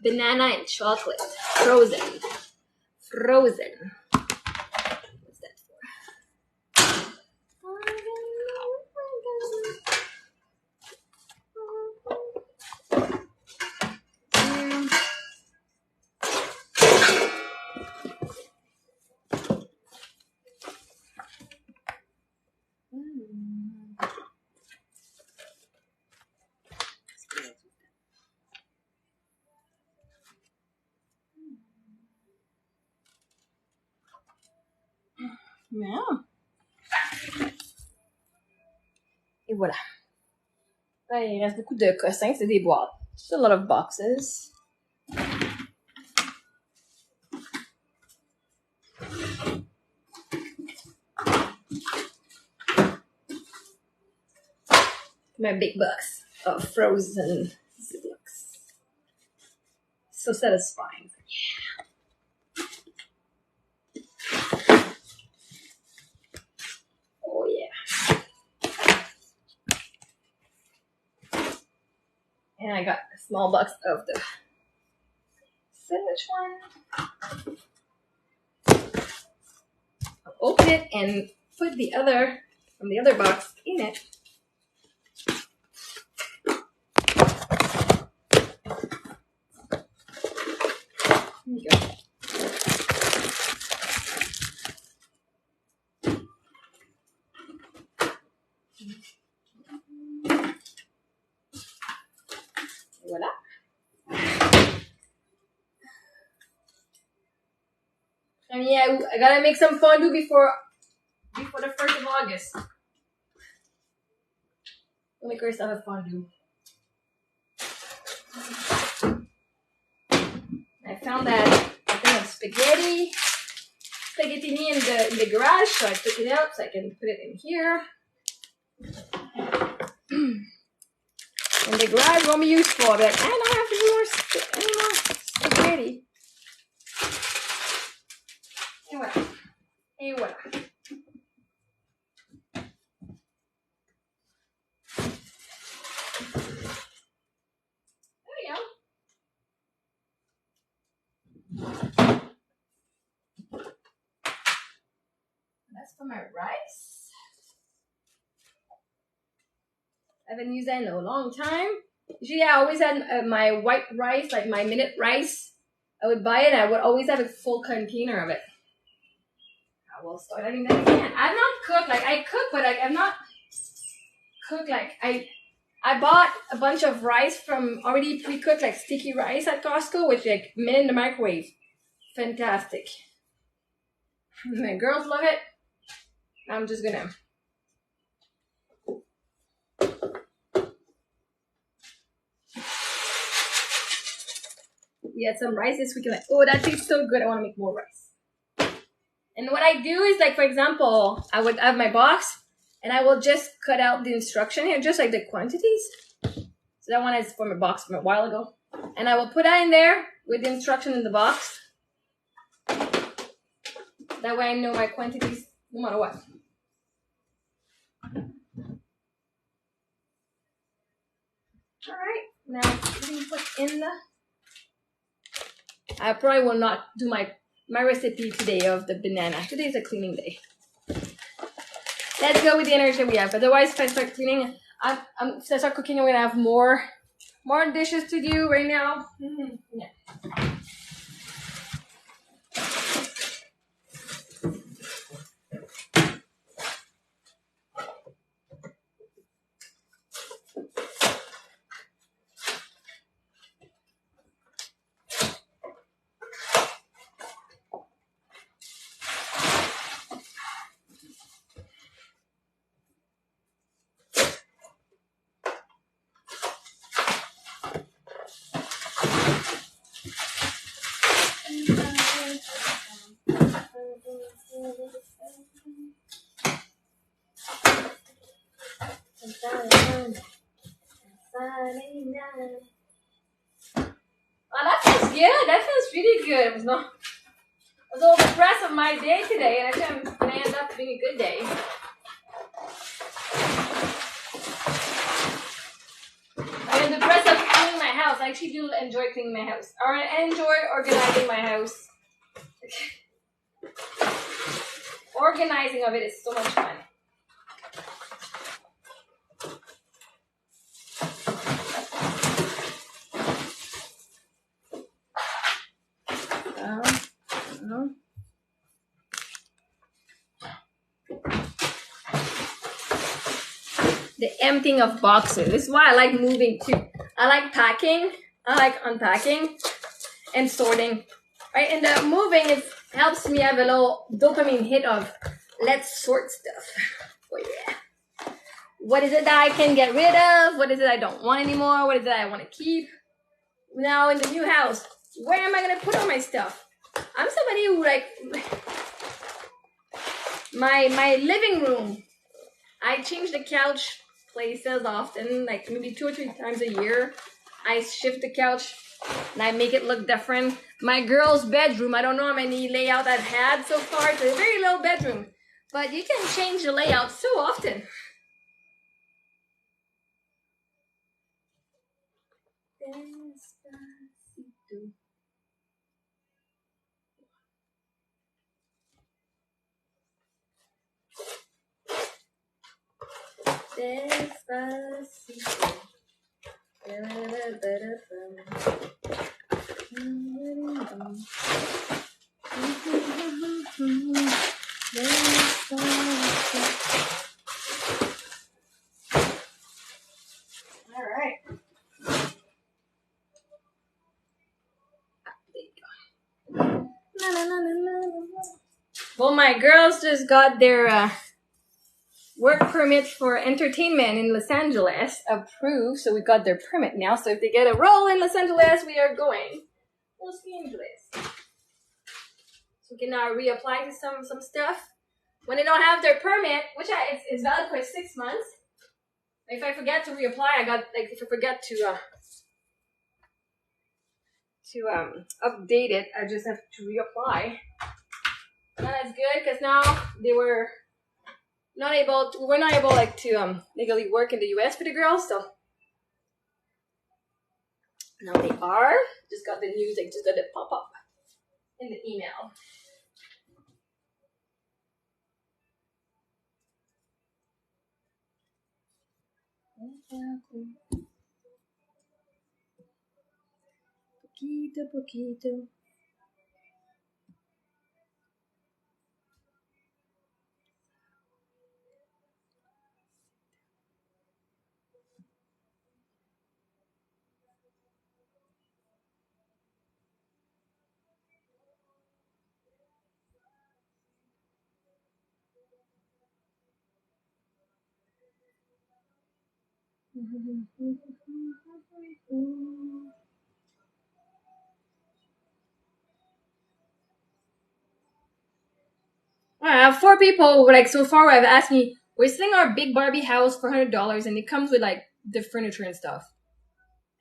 banana, and chocolate. Frozen. What's that for? Yeah. Et voilà. Là, il reste beaucoup de cossins, c'est des boîtes. Just a lot of boxes. My big box of frozen Ziplocs. So satisfying. Oh yeah. And I got a small box of the sandwich one. I'll open it and put the other from the other box in it. There you go. Voila. And yeah, I gotta make some fondue before the 1st of August. We'll make ourselves a fondue. I found that I think of spaghettini in the garage, so I took it out so I can put it in here. And the garage won't be used for, but I don't have any more spaghetti. Et voilà. There we go. That's for my rice. I haven't used that in a long time. Usually I always had my white rice, like my minute rice. I would buy it and I would always have a full container of it. I will start having that again. I've not cooked, like I cook, but like I've not cooked, like I bought a bunch of rice from already pre-cooked, like sticky rice at Costco, which like minute in the microwave. Fantastic. My girls love it. I'm just gonna we had some rice this week. Like, oh, that tastes so good. I want to make more rice. And what I do is, like, for example, I would have my box and I will just cut out the instruction here, just like the quantities. So that one is from a box from a while ago. And I will put that in there with the instruction in the box. That way I know my quantities no matter what. All right, now we put in the. I probably will not do my recipe today of the banana. Today is a cleaning day. Let's go with the energy we have. Otherwise, if I start cleaning, if I start cooking, I'm gonna have more dishes to do right now. Yeah. Oh, that feels good. That feels really good. I was a little depressed on my day today, and I think I'm gonna end up being a good day. I'm depressed of cleaning my house. I actually do enjoy cleaning my house. Or I enjoy organizing my house. Organizing of it is so much fun. The emptying of boxes. This is why I like moving too. I like packing. I like unpacking and sorting. Right, and the moving helps me have a little dopamine hit of let's sort stuff. Oh yeah. What is it that I can get rid of? What is it I don't want anymore? What is it I want to keep? Now in the new house, where am I gonna put all my stuff? I'm somebody who like my living room. I change the couch places often, like maybe 2 or 3 times a year. I shift the couch and I make it look different. My girl's bedroom, I don't know how many layout I've had so far. It's a very little bedroom, but you can change the layout so often. Despacito. All right. Well, my girls just got their work permit for entertainment in Los Angeles approved, so we got their permit now. So if they get a role in Los Angeles, we are going Los Angeles. So we can now reapply to some stuff. When they don't have their permit, which it's valid for 6 months. If I forget to reapply, if I forget to update it, I just have to reapply. And that's good because now we were not able to legally work in the US for the girls, so now they are. Just got the news, just got it pop up in the email. Poquito. I have 4 people so far have asked me, we're selling our big Barbie house for $100 and it comes with the furniture and stuff.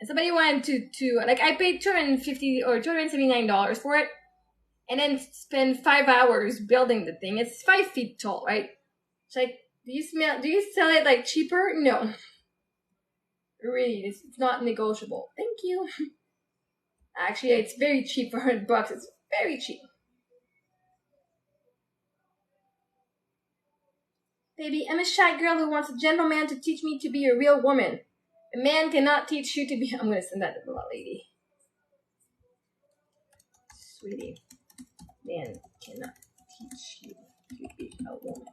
And somebody wanted to I paid $250 or $279 for it and then spend 5 hours building the thing. It's 5 feet tall, right? It's do you sell it cheaper? No. Really, it's not negotiable. Thank you. Actually, it's very cheap for $100. It's very cheap. Baby, I'm a shy girl who wants a gentleman to teach me to be a real woman. A man cannot teach you to be... I'm going to send that to the lady. Sweetie, man cannot teach you to be a woman.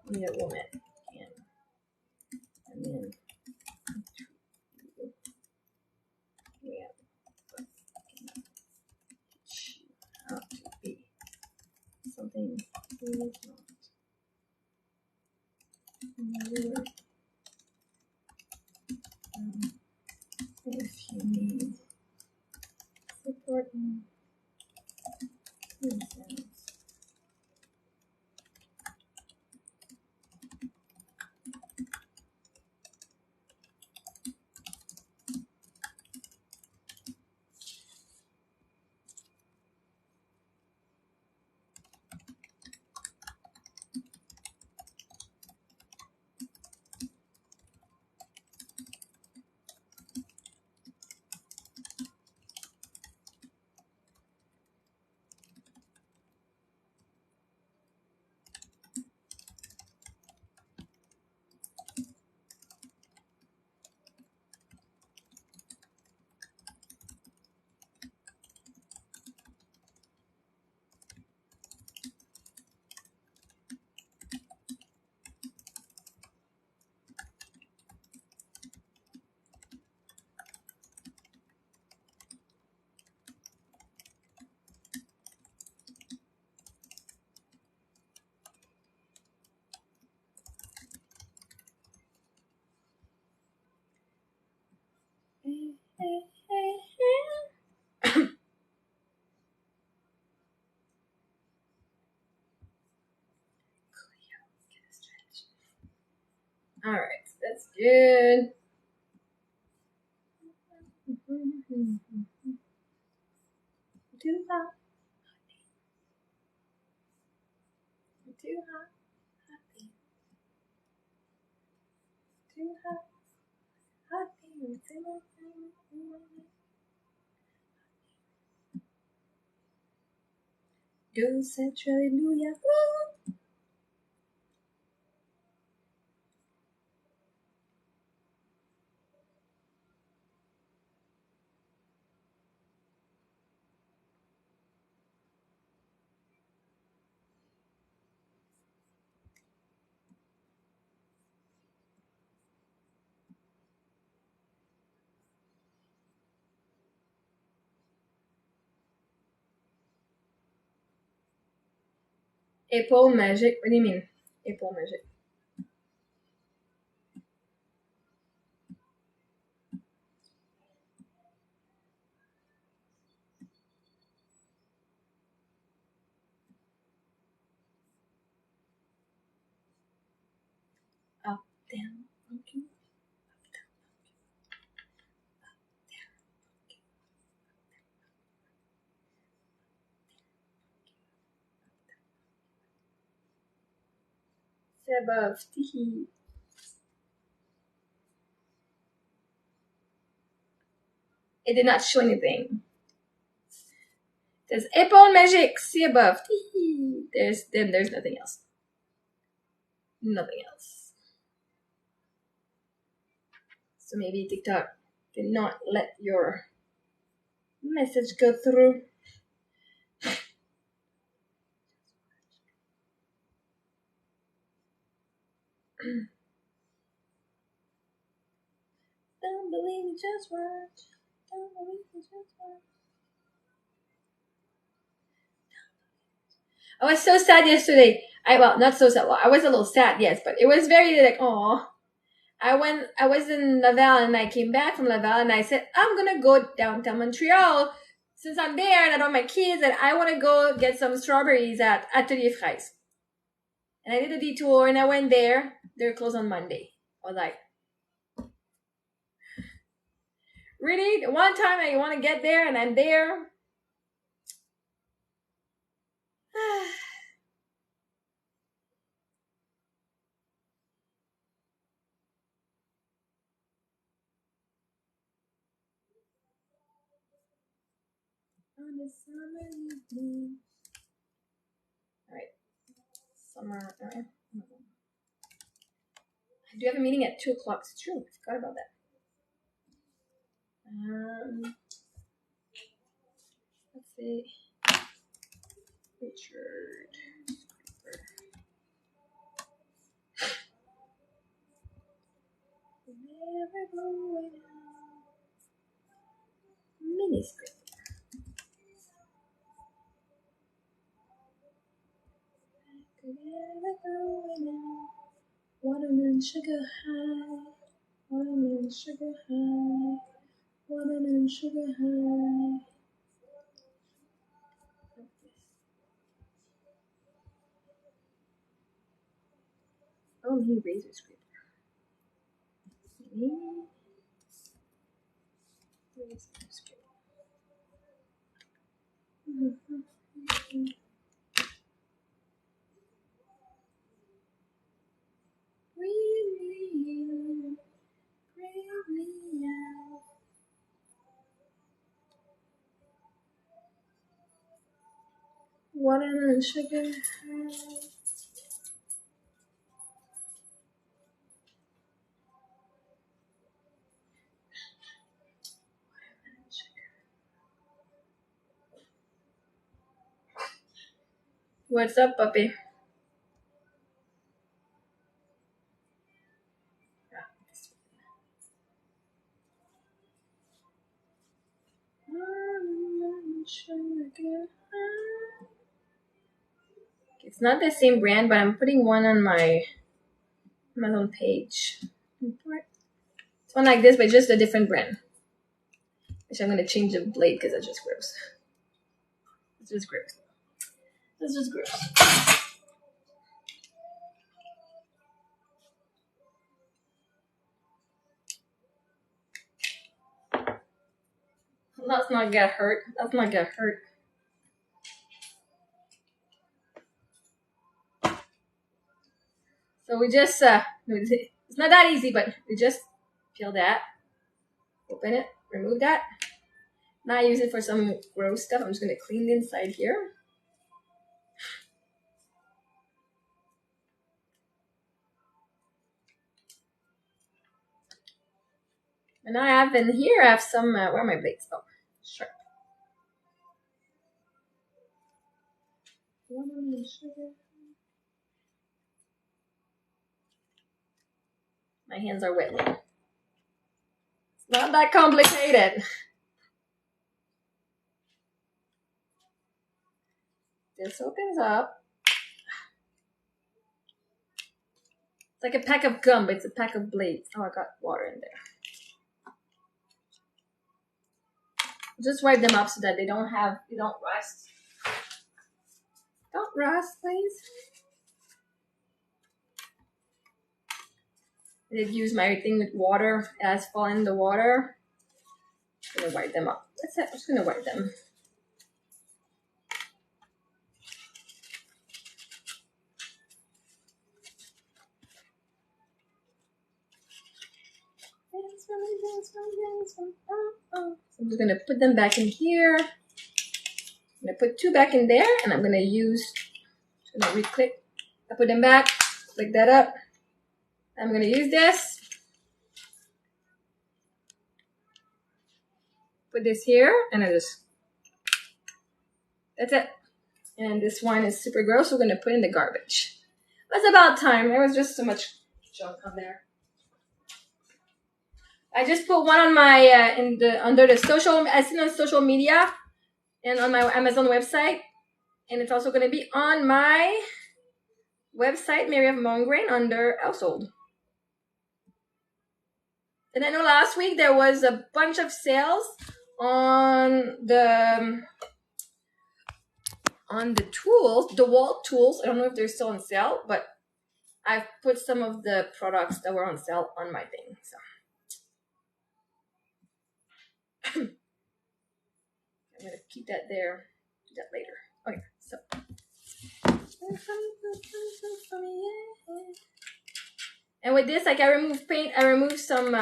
Only a woman can. A man yeah, but cannot teach you how to be something who is not. If you need support in sense. All right, that's good. Too hot. Too hot. Too hot. Go set hallelujah. Apple magic. What do you mean? Apple magic. Up, down, okay. C'est above. Teehee. It did not show anything. It says Apple magic. See above. Teehee. There's nothing else. Nothing else. So maybe TikTok did not let your message go through. Don't believe me, just watch. Don't believe me, just watch. I was so sad yesterday. Not so sad. Well, I was a little sad, yes, but it was very like, oh. I was in Laval and I came back from Laval and I said, I'm gonna go downtown Montreal since I'm there and I don't have my kids and I want to go get some strawberries at Atelier Fraise. And I did a detour and I went there. They're closed on Monday. I was like, really? The one time I want to get there and I'm there? On a summer evening. Alright. Summer. I do have a meeting at 2 o'clock. It's true. I forgot about that. Let's see. Richard. Never going out. Mini script. Never going out. Watermelon sugar high. Watermelon sugar high. Watermelon sugar high. Oh, he razor scraper. Razor scraper. Watermelon sugar high. What's up, puppy? It's not the same brand, but I'm putting one on my Amazon page. It's one like this, but just a different brand. Actually, I'm gonna change the blade because that's just gross. It's just gross. That's just gross. Let's not get hurt. Let's not get hurt. So we just, it's not that easy, but we just peel that, open it, remove that. Now I use it for some gross stuff. I'm just going to clean the inside here. And I have in here, I have some, where are my blades? Oh, sharp. My hands are wet now. It's not that complicated. This opens up. It's like a pack of gum, but it's a pack of blades. Oh, I got water in there. Just wipe them up so that they don't rust. Don't rust, please. I did use my thing with water. It has fallen in the water. I'm gonna wipe them up. That's it. I'm just gonna wipe them. So I'm just gonna put them back in here. I'm gonna put 2 back in there, and I'm gonna re-click. I put them back, click that up. I'm gonna use this. Put this here, and that's it. And this one is super gross. We're gonna put in the garbage. It's about time. There was just so much junk on there. I just put one on my under the social. I seen on social media and on my Amazon website, and it's also gonna be on my website, Marie-Ève Mongrain, under household. And I know last week there was a bunch of sales on the tools, the wall tools. I don't know if they're still on sale, but I've put some of the products that were on sale on my thing. So I'm gonna keep that there. Do that later. Okay, so. And with this, like I remove paint, I remove some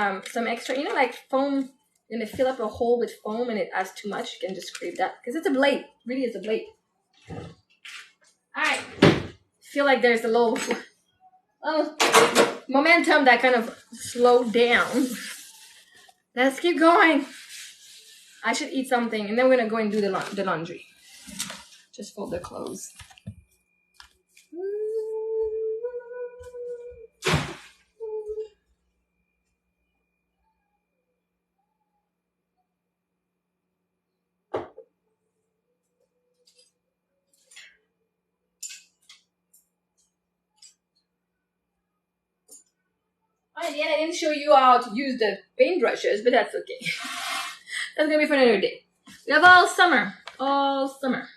extra, like foam. You're gonna fill up a hole with foam, and it adds too much. You can just scrape that because it's a blade. Really, it's a blade. All right. Feel like there's a little momentum that kind of slowed down. Let's keep going. I should eat something, and then we're gonna go and do the laundry. Just fold the clothes. Again, I didn't show you how to use the paintbrushes, but that's okay. That's gonna be for another day. We have all summer. All summer.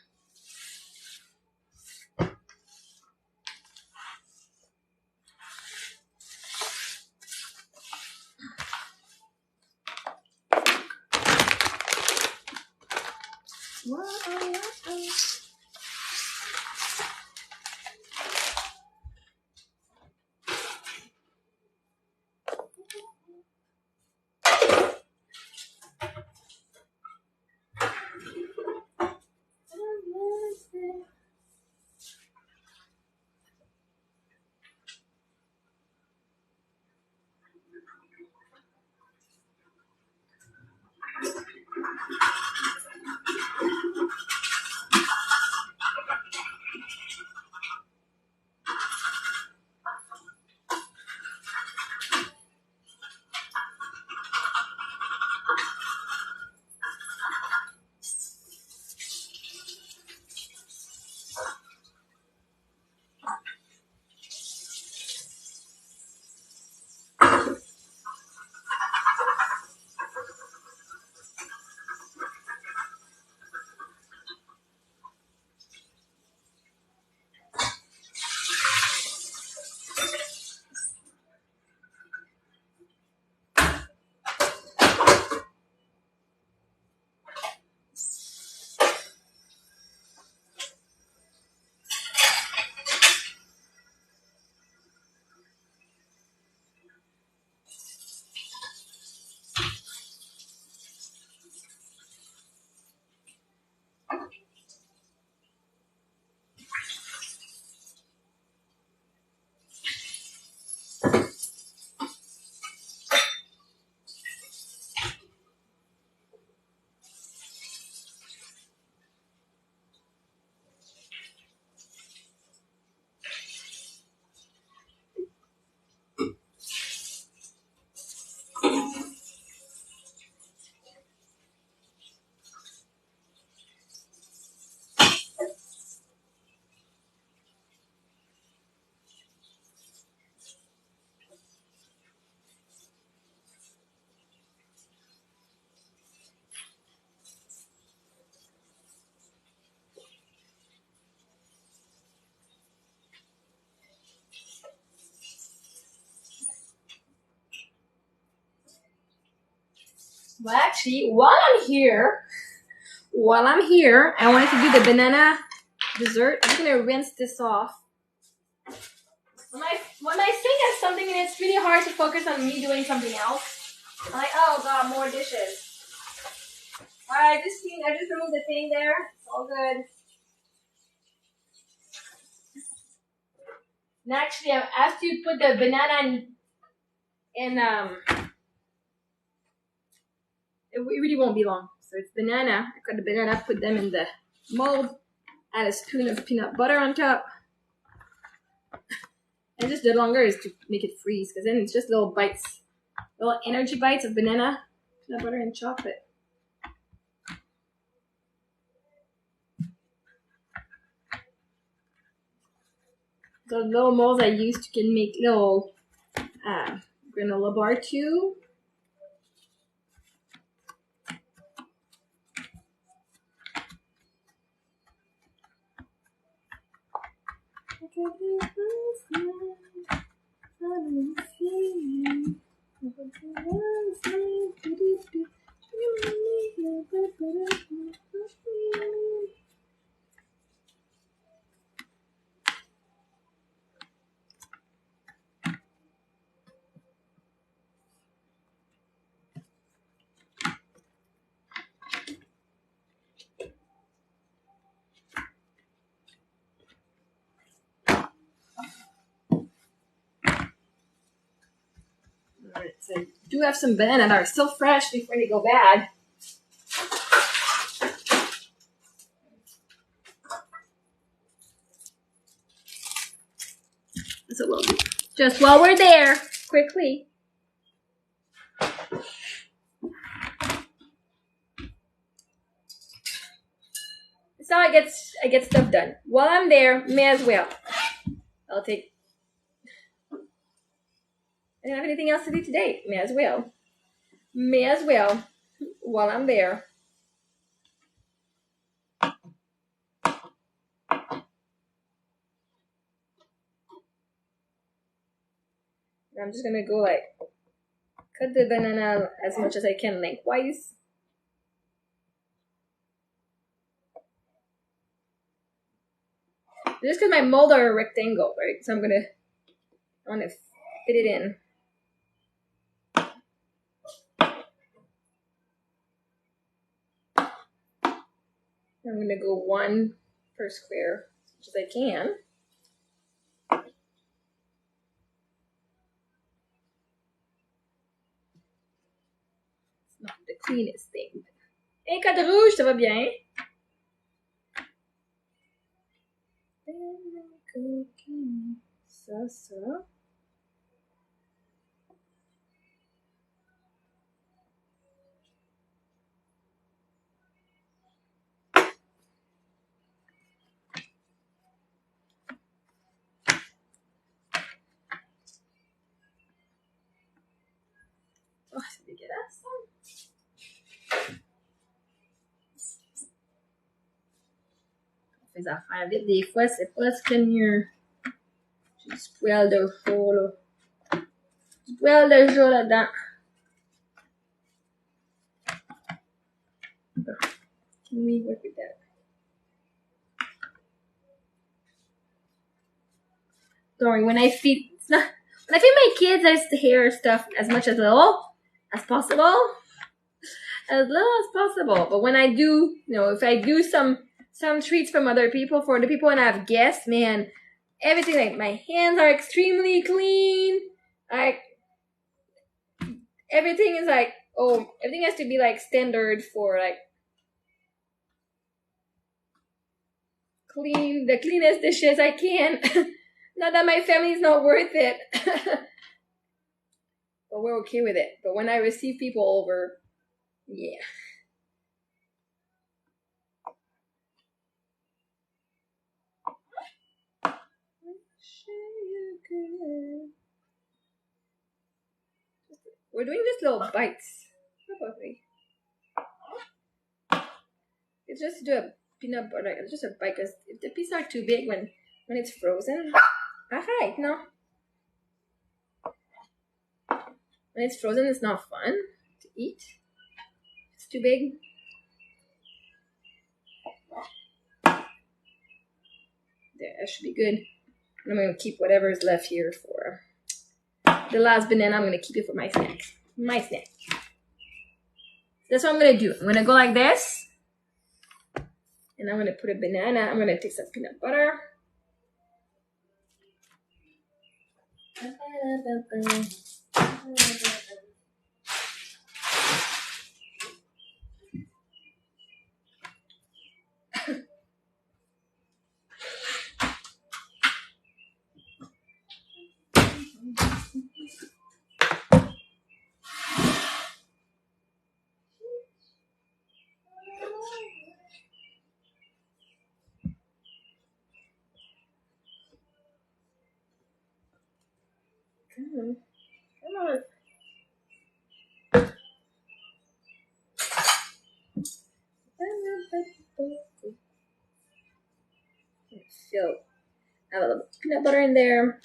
Well, actually, while I'm here, I wanted to do the banana dessert. I'm gonna rinse this off. When I sing at something and it's really hard to focus on me doing something else, I'm like, oh god, more dishes. Alright, I just removed the thing there. It's all good. And actually, I have to put the banana in it really won't be long. So it's banana. I cut the banana, put them in the mold, add a spoon of peanut butter on top. And just the longer is to make it freeze, because then it's just little bites, little energy bites of banana, peanut butter, and chocolate. The little molds I used can make little granola bar too. Alright, so I do have some banana that are still fresh before they go bad. So we'll do. Just while we're there, quickly. That's how I get stuff done. While I'm there, may as well. I'll take. I don't have anything else to do today. May as well. May as well. While I'm there. I'm just gonna go like cut the banana as much as I can lengthwise. Just because my mold are a rectangle, right? So I want to fit it in. I'm gonna go one per square, as much as I can. It's not the cleanest thing. Hey, Code Rouge, ça va bien? Ça. Oh, c'est dégueulasse. On fait des affaires vite. Des fois, c'est pas ce qu'il y a de mieux. J'ai du poêle de jour, là. Du poêle de jour là-dedans. Can we work with that? Don't worry, when I feed my kids, I just hair stuff as much as little as possible. As little as possible. But when I do, if I do some treats from other people, for the people when I have guests, man, everything, like my hands are extremely clean. Like everything is like, everything has to be like standard for like the cleanest dishes I can. Not that my family is not worth it. But we're okay with it. But when I receive people over, yeah. We're doing this little bites. Probably. It's just to do a peanut butter. It's just a bite, because if the pieces are too big when it's frozen. Alright, no. When it's frozen, it's not fun to eat. Too big? There, that should be good. I'm going to keep whatever is left here for the last banana. I'm going to keep it for my snack. My snack. That's what I'm going to do. I'm going to go like this. And I'm going to put a banana. I'm going to take some peanut butter. Come on. Fill. Have a little peanut butter in there.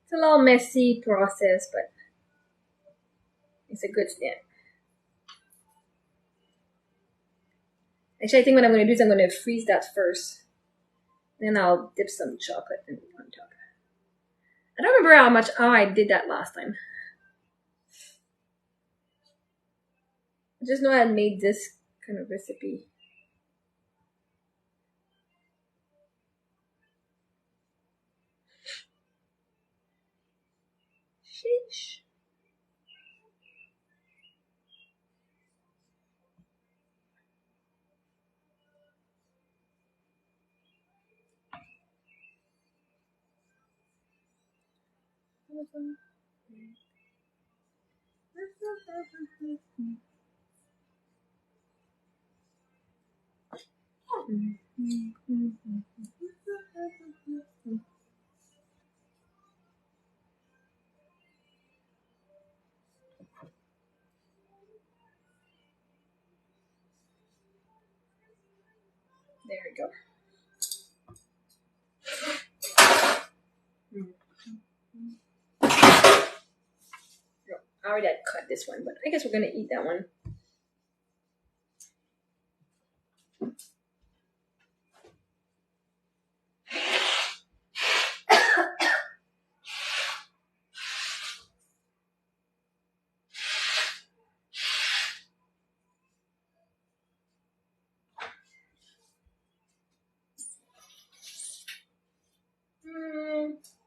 It's a little messy process, but it's a good snack. Actually, I think what I'm going to do is I'm going to freeze that first. Then I'll dip some chocolate on top. I don't remember how I did that last time. I just know I had made this kind of recipe. Sheesh. There we go. I already had cut this one, but I guess we're gonna eat that one.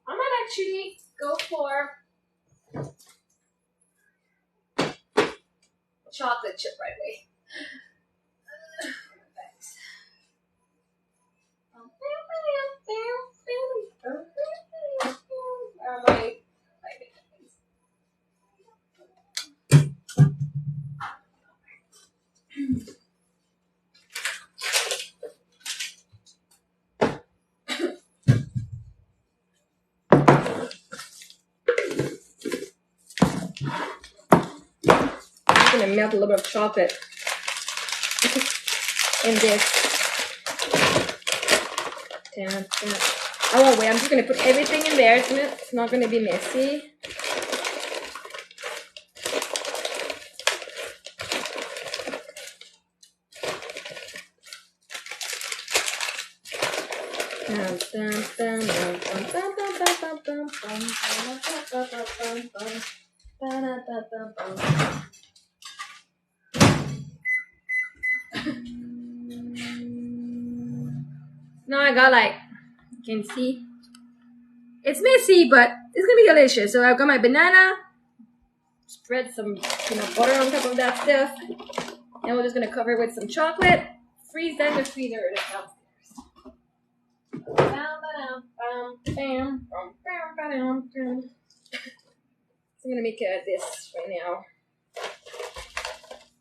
I might actually go for chocolate chip right away. Thanks. I'm gonna melt a little bit of chocolate in this. I won't wait. I'm just gonna put everything in there. It's not gonna be messy. Now I got you can see, it's messy, but it's gonna be delicious. So I've got my banana, spread some peanut butter on top of that stuff, and we're just gonna cover it with some chocolate, freeze that in the freezer downstairs. So I'm gonna make this right now.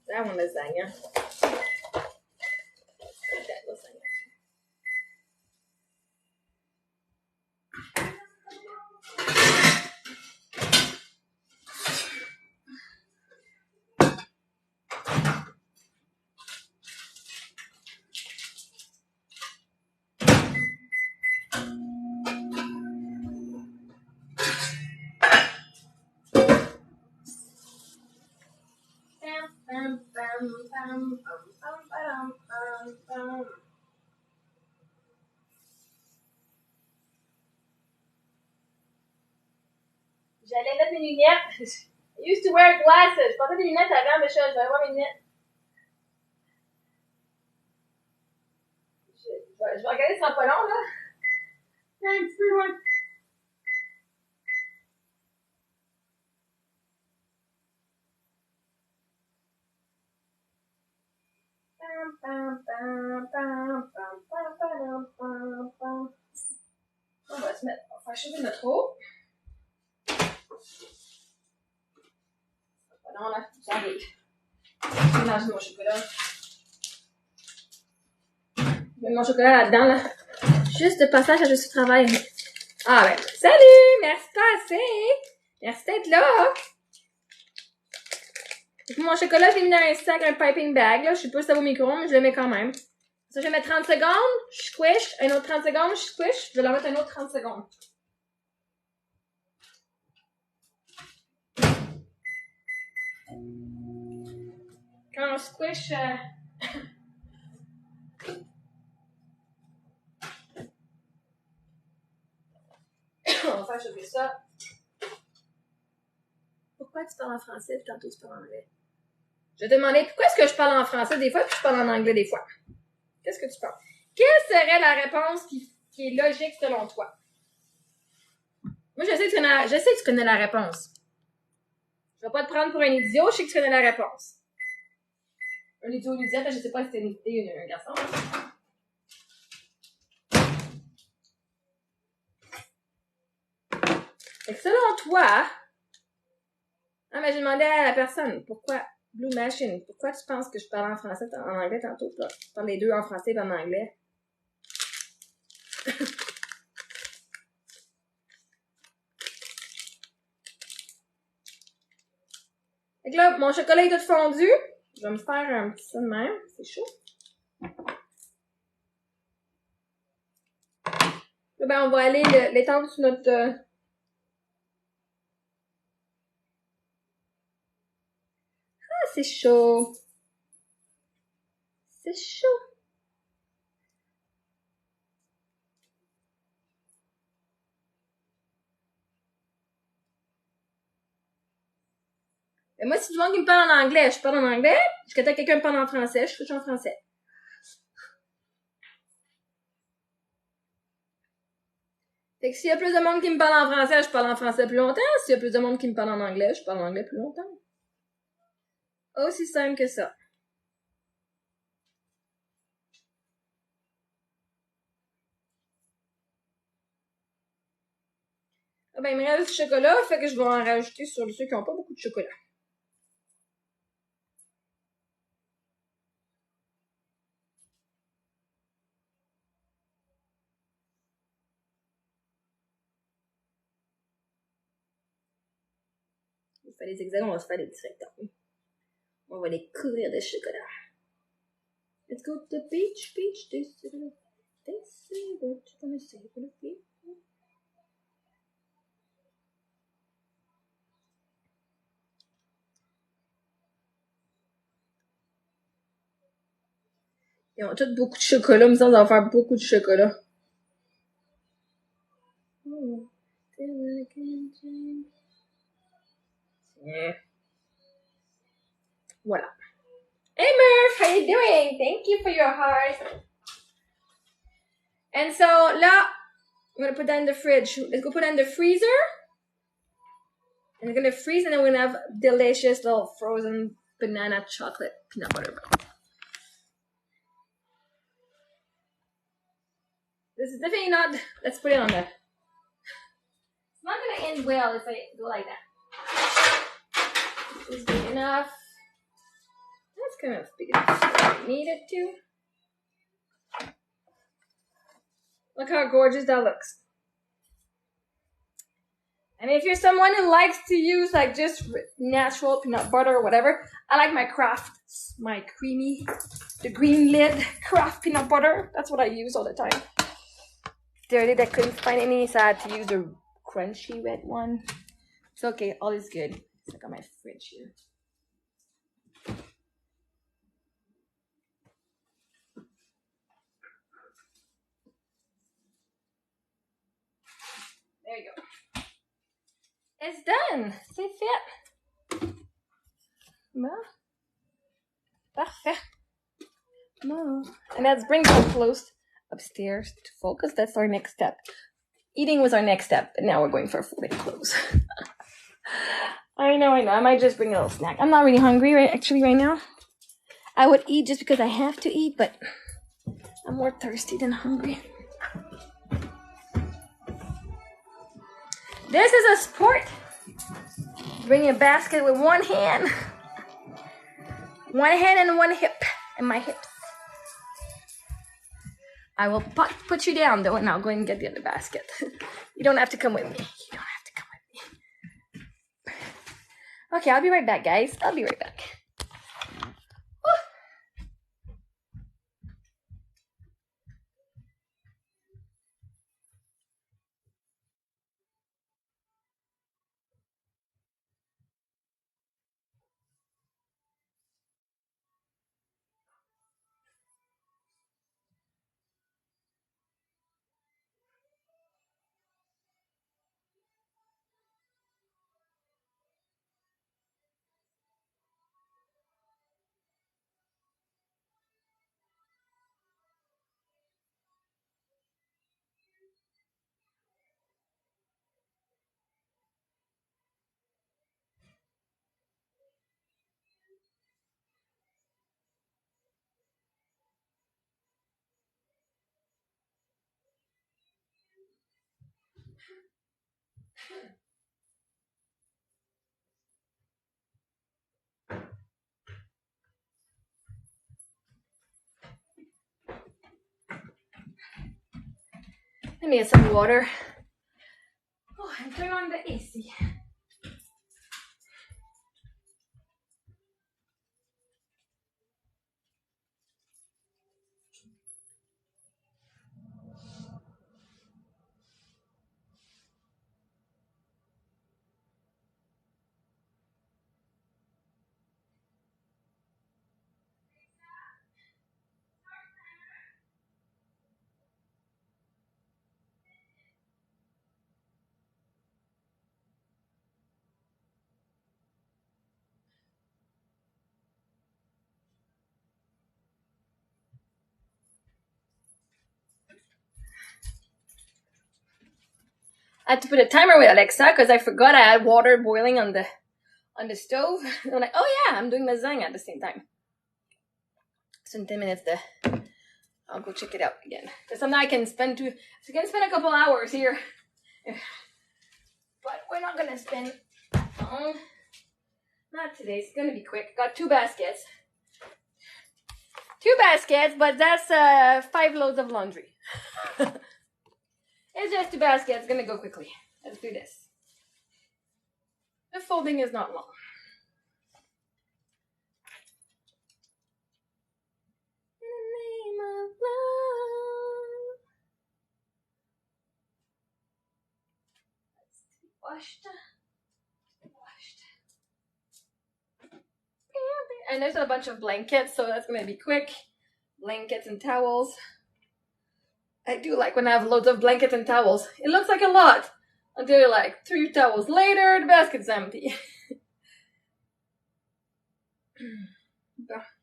That one lasagna. That lasagna. J'allais mettre mes lunettes. I used to wear glasses. Je portais des lunettes avant, mais je vais avoir mes lunettes. Je vais regarder, ce sera pas long, là. Un petit peu loin. On va se mettre, on va faire chauffer notre eau. Non, là, regardez. Je vais manger mon chocolat. Je mets mon chocolat là-dedans, là. Juste de passage à juste du travail. Ah ben, salut! Merci de passer! Merci d'être là! Mon chocolat, je l'ai mis dans un sac, un piping bag, là. Je sais pas si ça va au micro, mais je le mets quand même. Ça, je vais mettre 30 secondes, je squish, un autre 30 secondes, je squish, je vais leur mettre un autre 30 secondes. Quand on squish, on va faire chauffer ça. Pourquoi tu parles en français et tantôt tu parles en anglais? Je vais te demander pourquoi est-ce que je parle en français des fois et je parle en anglais des fois. Qu'est-ce que tu penses? Quelle serait la réponse qui est logique selon toi? Moi, je sais que tu connais la réponse. Je vais pas te prendre pour un idiot, je sais que tu connais la réponse. Un idiot ou une idiote, je sais pas si c'est une fille ou un garçon. Fait que selon toi, ah, mais j'ai demandé à la personne, pourquoi Blue Machine, pourquoi tu penses que je parle en français, en anglais tantôt, là? Je parle les deux en français et en anglais. Fait que là, mon chocolat est tout fondu. Je vais me faire un petit ça de même. C'est chaud. Là, ben, on va aller l'étendre sur notre... Ah, c'est chaud. C'est chaud. Mais moi, si du monde qui me parle en anglais, je parle en anglais. Jusqu'à temps que quelqu'un me parle en français, je touche en français. Fait que s'il y a plus de monde qui me parle en français, je parle en français plus longtemps. S'il y a plus de monde qui me parle en anglais, je parle en anglais plus longtemps. Aussi simple que ça. Ah ben, il me reste du chocolat, fait que je vais en rajouter sur ceux qui n'ont pas beaucoup de chocolat. On va faire les hexagones, on va se faire des petits rectangles. On va les couvrir de chocolat. Let's go to the beach, they say what you gonna say for the beach. Ils ont tous beaucoup de chocolat, mais ça, on va faire beaucoup de chocolat. Voilà. Hey Murph, how you doing? Thank you for your heart. And so, là, I'm gonna put that in the fridge. Let's go put that in the freezer. And it's gonna freeze, and then we're gonna have delicious little frozen banana chocolate peanut butter. This is definitely not, let's put it on there. It's not gonna end well if I go like that. This is big enough. That's kind of big enough so I need it to. Look how gorgeous that looks. And if you're someone who likes to use like just natural peanut butter or whatever, I like my Kraft, my creamy, the green lid Kraft peanut butter. That's what I use all the time. Dirty that couldn't find any, so I had to use the crunchy red one. It's okay, all is good. It's like on my fridge here. There you go. It's done. C'est fait. Bon. Parfait. No. And let's bring the clothes upstairs to focus. That's our next step. Eating was our next step, and now we're going for folding clothes. I know. I might just bring a little snack. I'm not really hungry right now. I would eat just because I have to eat, but I'm more thirsty than hungry. This is a sport. Bring a basket with one hand. One hand and one hip. And my hips. I will put you down though, and I'll go and get the other basket. You don't have to come with me. You don't have to come with me. Okay, I'll be right back, guys. I'll be right back. Let me get some water. Oh, and turn on the AC. I had to put a timer with Alexa because I forgot I had water boiling on the stove. I'm like, oh yeah, I'm doing lasagna at the same time. So in 10 minutes, I'll go check it out again. Because sometimes I can spend a couple hours here, but we're not gonna spend long. Not today. It's gonna be quick. Got 2 baskets. 2 baskets, but that's 5 loads of laundry. It's just 2 baskets. It's gonna go quickly. Let's do this. The folding is not long. In the name of love. Let's see. Washed. And there's a bunch of blankets, so that's gonna be quick. Blankets and towels. I do like when I have loads of blankets and towels. It looks like a lot until like 3 towels later, the basket's empty. Where's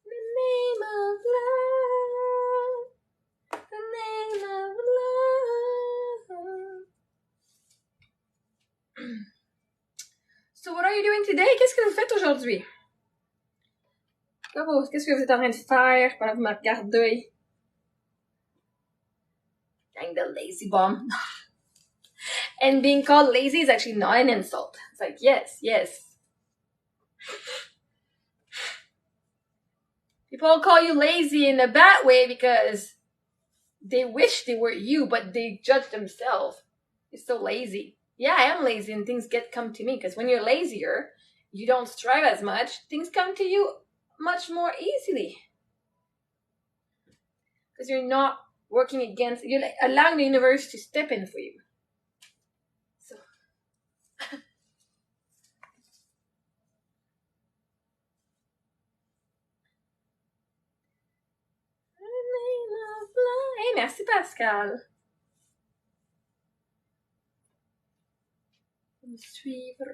the name of love? The name of love. So what are you doing today? Qu'est-ce que vous faites aujourd'hui? Qu'est-ce que vous êtes en train de faire pendant que vous me regardez? Dang, the lazy bum. And being called lazy is actually not an insult. It's like, yes. People call you lazy in a bad way because they wish they were you, but they judge themselves. You're so lazy. Yeah, I am lazy and things come to me because when you're lazier, you don't strive as much. Things come to you much more easily. Because you're not working against, you're like allowing the universe to step in for you. So, merci Pascal. Me suivre.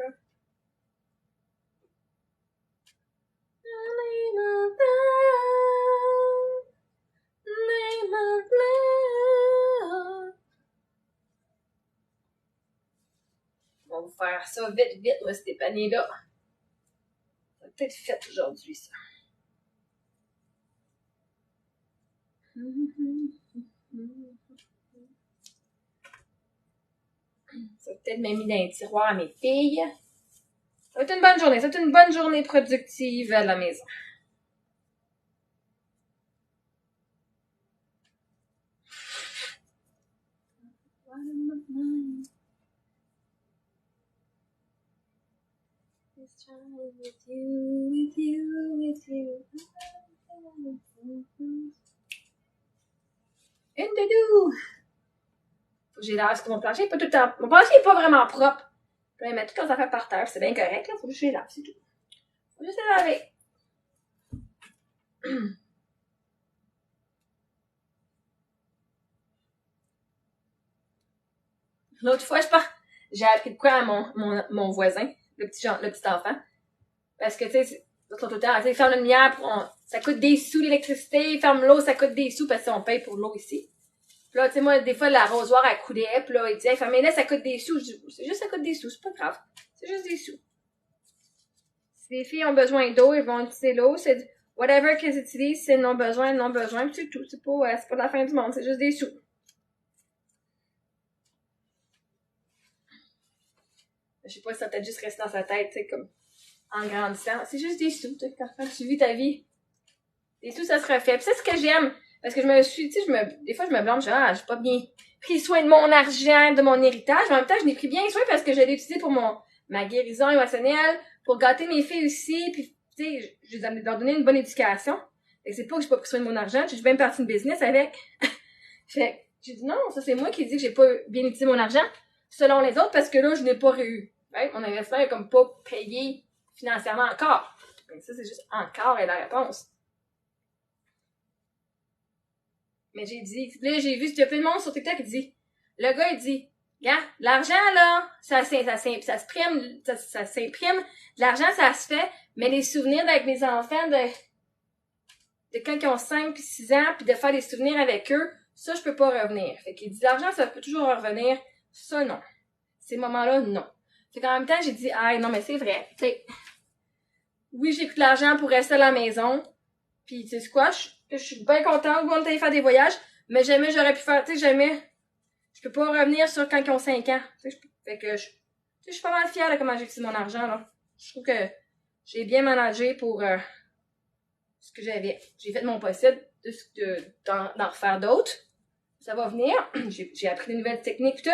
On va vous faire ça vite, vite, moi, cette paniers-là. Ça va peut-être fait aujourd'hui, ça. Ça va peut-être même mis dans les tiroirs à mes filles. Ça va être une bonne journée. Ça va être une bonne journée productive à la maison. Une doudou! Faut que j'ai l'air, parce que mon plancher est pas tout le temps. Mon plancher est pas vraiment propre. Je vais mettre toutes les affaires par terre, c'est bien correct, là. Faut que je les lave, c'est tout. Faut juste les laver. L'autre fois, j'ai appris de quoi à mon voisin, le petit enfant. Parce que, tu sais, tout le temps, ferme la lumière, ça coûte des sous l'électricité, ferme l'eau, ça coûte des sous parce qu'on paye pour l'eau ici. Puis là, tu sais, moi, des fois, l'arrosoir, elle coulait, puis là, il dit, hey, fermez-la, ça coûte des sous. Je dis, c'est juste, ça coûte des sous, c'est pas grave. C'est juste des sous. Si les filles ont besoin d'eau, ils vont utiliser l'eau, c'est whatever qu'elles utilisent, c'est non besoin, puis c'est tout. C'est pas la fin du monde, c'est juste des sous. Je sais pas si ça peut-être juste resté dans sa tête, tu sais, comme, en grandissant. C'est juste des sous, tu sais, quand tu vis ta vie. Des sous, ça se refait. Puis c'est ce que j'aime. Parce que je me suis, tu sais, des fois, je me blâme, j'ai pas bien pris soin de mon argent, de mon héritage. Mais en même temps, je n'ai pris bien soin parce que je l'ai utilisé pour ma guérison émotionnelle, pour gâter mes filles aussi, puis, tu sais, je vais leur donner une bonne éducation. Fait que c'est pas que j'ai pas pris soin de mon argent, j'ai même parti une business avec. Fait que, j'ai dit non, ça c'est moi qui dis que j'ai pas bien utilisé mon argent, selon les autres, parce que là, je n'ai pas eu. Right? Mon investissement est comme pas payé financièrement encore. Donc ça, c'est juste encore est la réponse. Mais j'ai dit, là, j'ai vu, il y a plein de monde sur TikTok qui dit, le gars, il dit, regarde, l'argent, là, ça s'imprime, l'argent, ça se fait, mais les souvenirs avec mes enfants de quand ils ont 5 puis 6 ans, puis de faire des souvenirs avec eux, ça, je peux pas revenir. Fait qu'il dit, l'argent, ça peut toujours revenir. Ça, non. Ces moments-là, non. Fait qu'en même temps, j'ai dit, ah, non, mais c'est vrai. Tu sais, oui, j'ai pris de l'argent pour rester à la maison. Puis, tu sais quoi, je suis bien contente de aller faire des voyages, mais jamais j'aurais pu faire, tu sais, jamais. Je peux pas revenir sur quand ils ont 5 ans. Fait que, je suis pas mal fière de comment j'ai utilisé mon argent, là. Je trouve que j'ai bien managé pour ce que j'avais. J'ai fait mon possible d'en refaire d'autres. Ça va venir. J'ai appris de nouvelles techniques tout.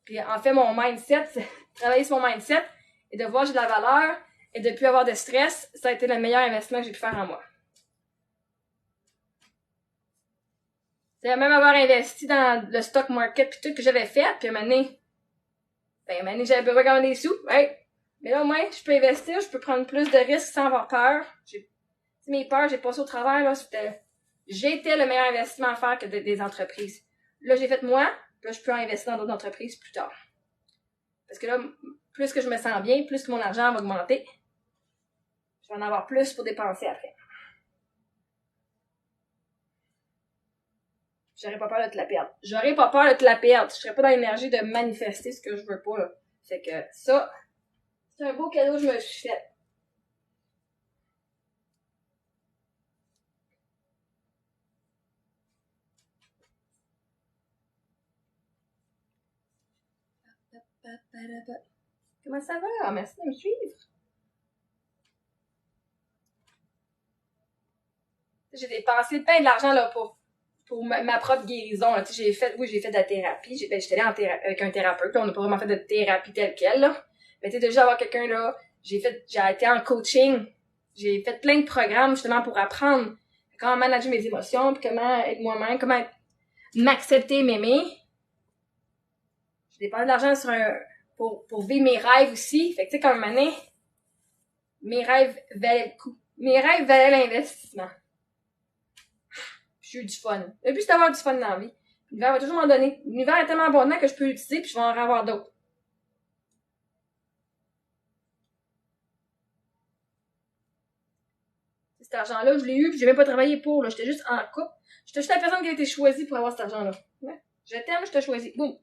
Puis en fait, mon mindset, travailler sur mon mindset et de voir que j'ai de la valeur et de ne plus avoir de stress, ça a été le meilleur investissement que j'ai pu faire en moi. C'est même avoir investi dans le stock market puis tout que j'avais fait, puis à un moment donné, j'avais besoin quand même des sous, ouais. Mais là, au moins, je peux investir, je peux prendre plus de risques sans avoir peur. Mes peurs, j'ai passé au travers, là, j'étais le meilleur investissement à faire que des entreprises. Là, j'ai fait moi, là, je peux investir dans d'autres entreprises plus tard. Parce que là, plus que je me sens bien, plus que mon argent va augmenter. Je vais en avoir plus pour dépenser après. J'aurais pas peur de te la perdre. J'aurais pas peur de te la perdre. Je serais pas dans l'énergie de manifester ce que je veux pas, là. Fait que ça, c'est un beau cadeau que je me suis fait. Comment ça va? Merci de me suivre. J'ai dépensé plein de l'argent là pour ma propre guérison. Là. J'ai fait de la thérapie. J'étais allée avec un thérapeute. Là, on n'a pas vraiment fait de thérapie telle quelle. Là. Mais tu sais, déjà avoir quelqu'un là, j'ai été en coaching. J'ai fait plein de programmes justement pour apprendre comment manager mes émotions, puis comment être moi-même, comment m'accepter, m'aimer. J'ai dépensé de l'argent pour vivre mes rêves aussi. Fait que tu sais, comme une année, mes rêves valaient le coup. Mes rêves valaient l'investissement. Je j'ai eu du fun. Le but, c'est d'avoir du fun dans la vie. L'univers va toujours m'en donner. L'univers est tellement abondant que je peux l'utiliser puis je vais en avoir d'autres. Cet argent-là, je l'ai eu puis j'ai même pas travaillé pour, là. J'étais juste en couple. J'étais juste la personne qui a été choisie pour avoir cet argent-là. Je t'aime, je te choisis. Boum.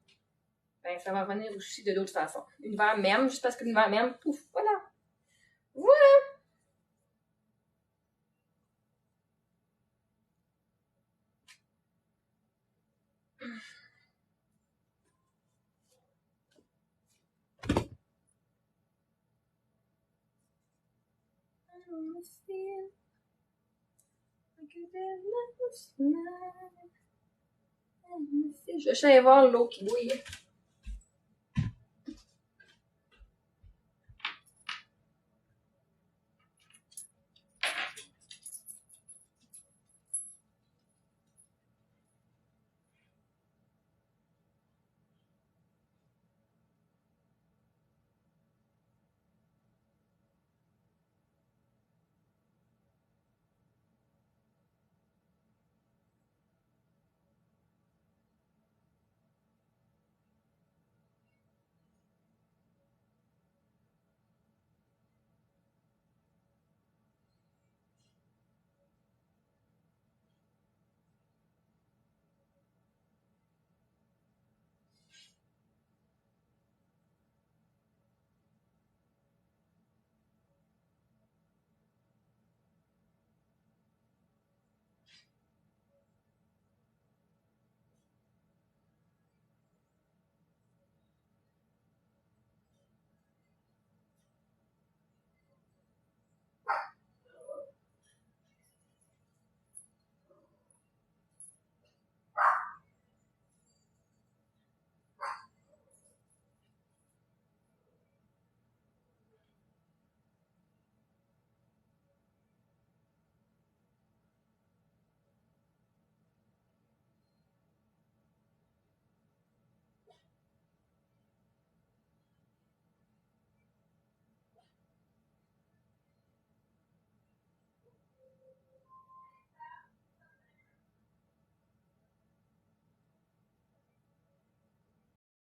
Ben, ça va revenir aussi de d'autres façons. L'univers m'aime, juste parce que l'univers m'aime. Pouf, voilà. Voilà. Je vais aller voir l'eau qui bouille.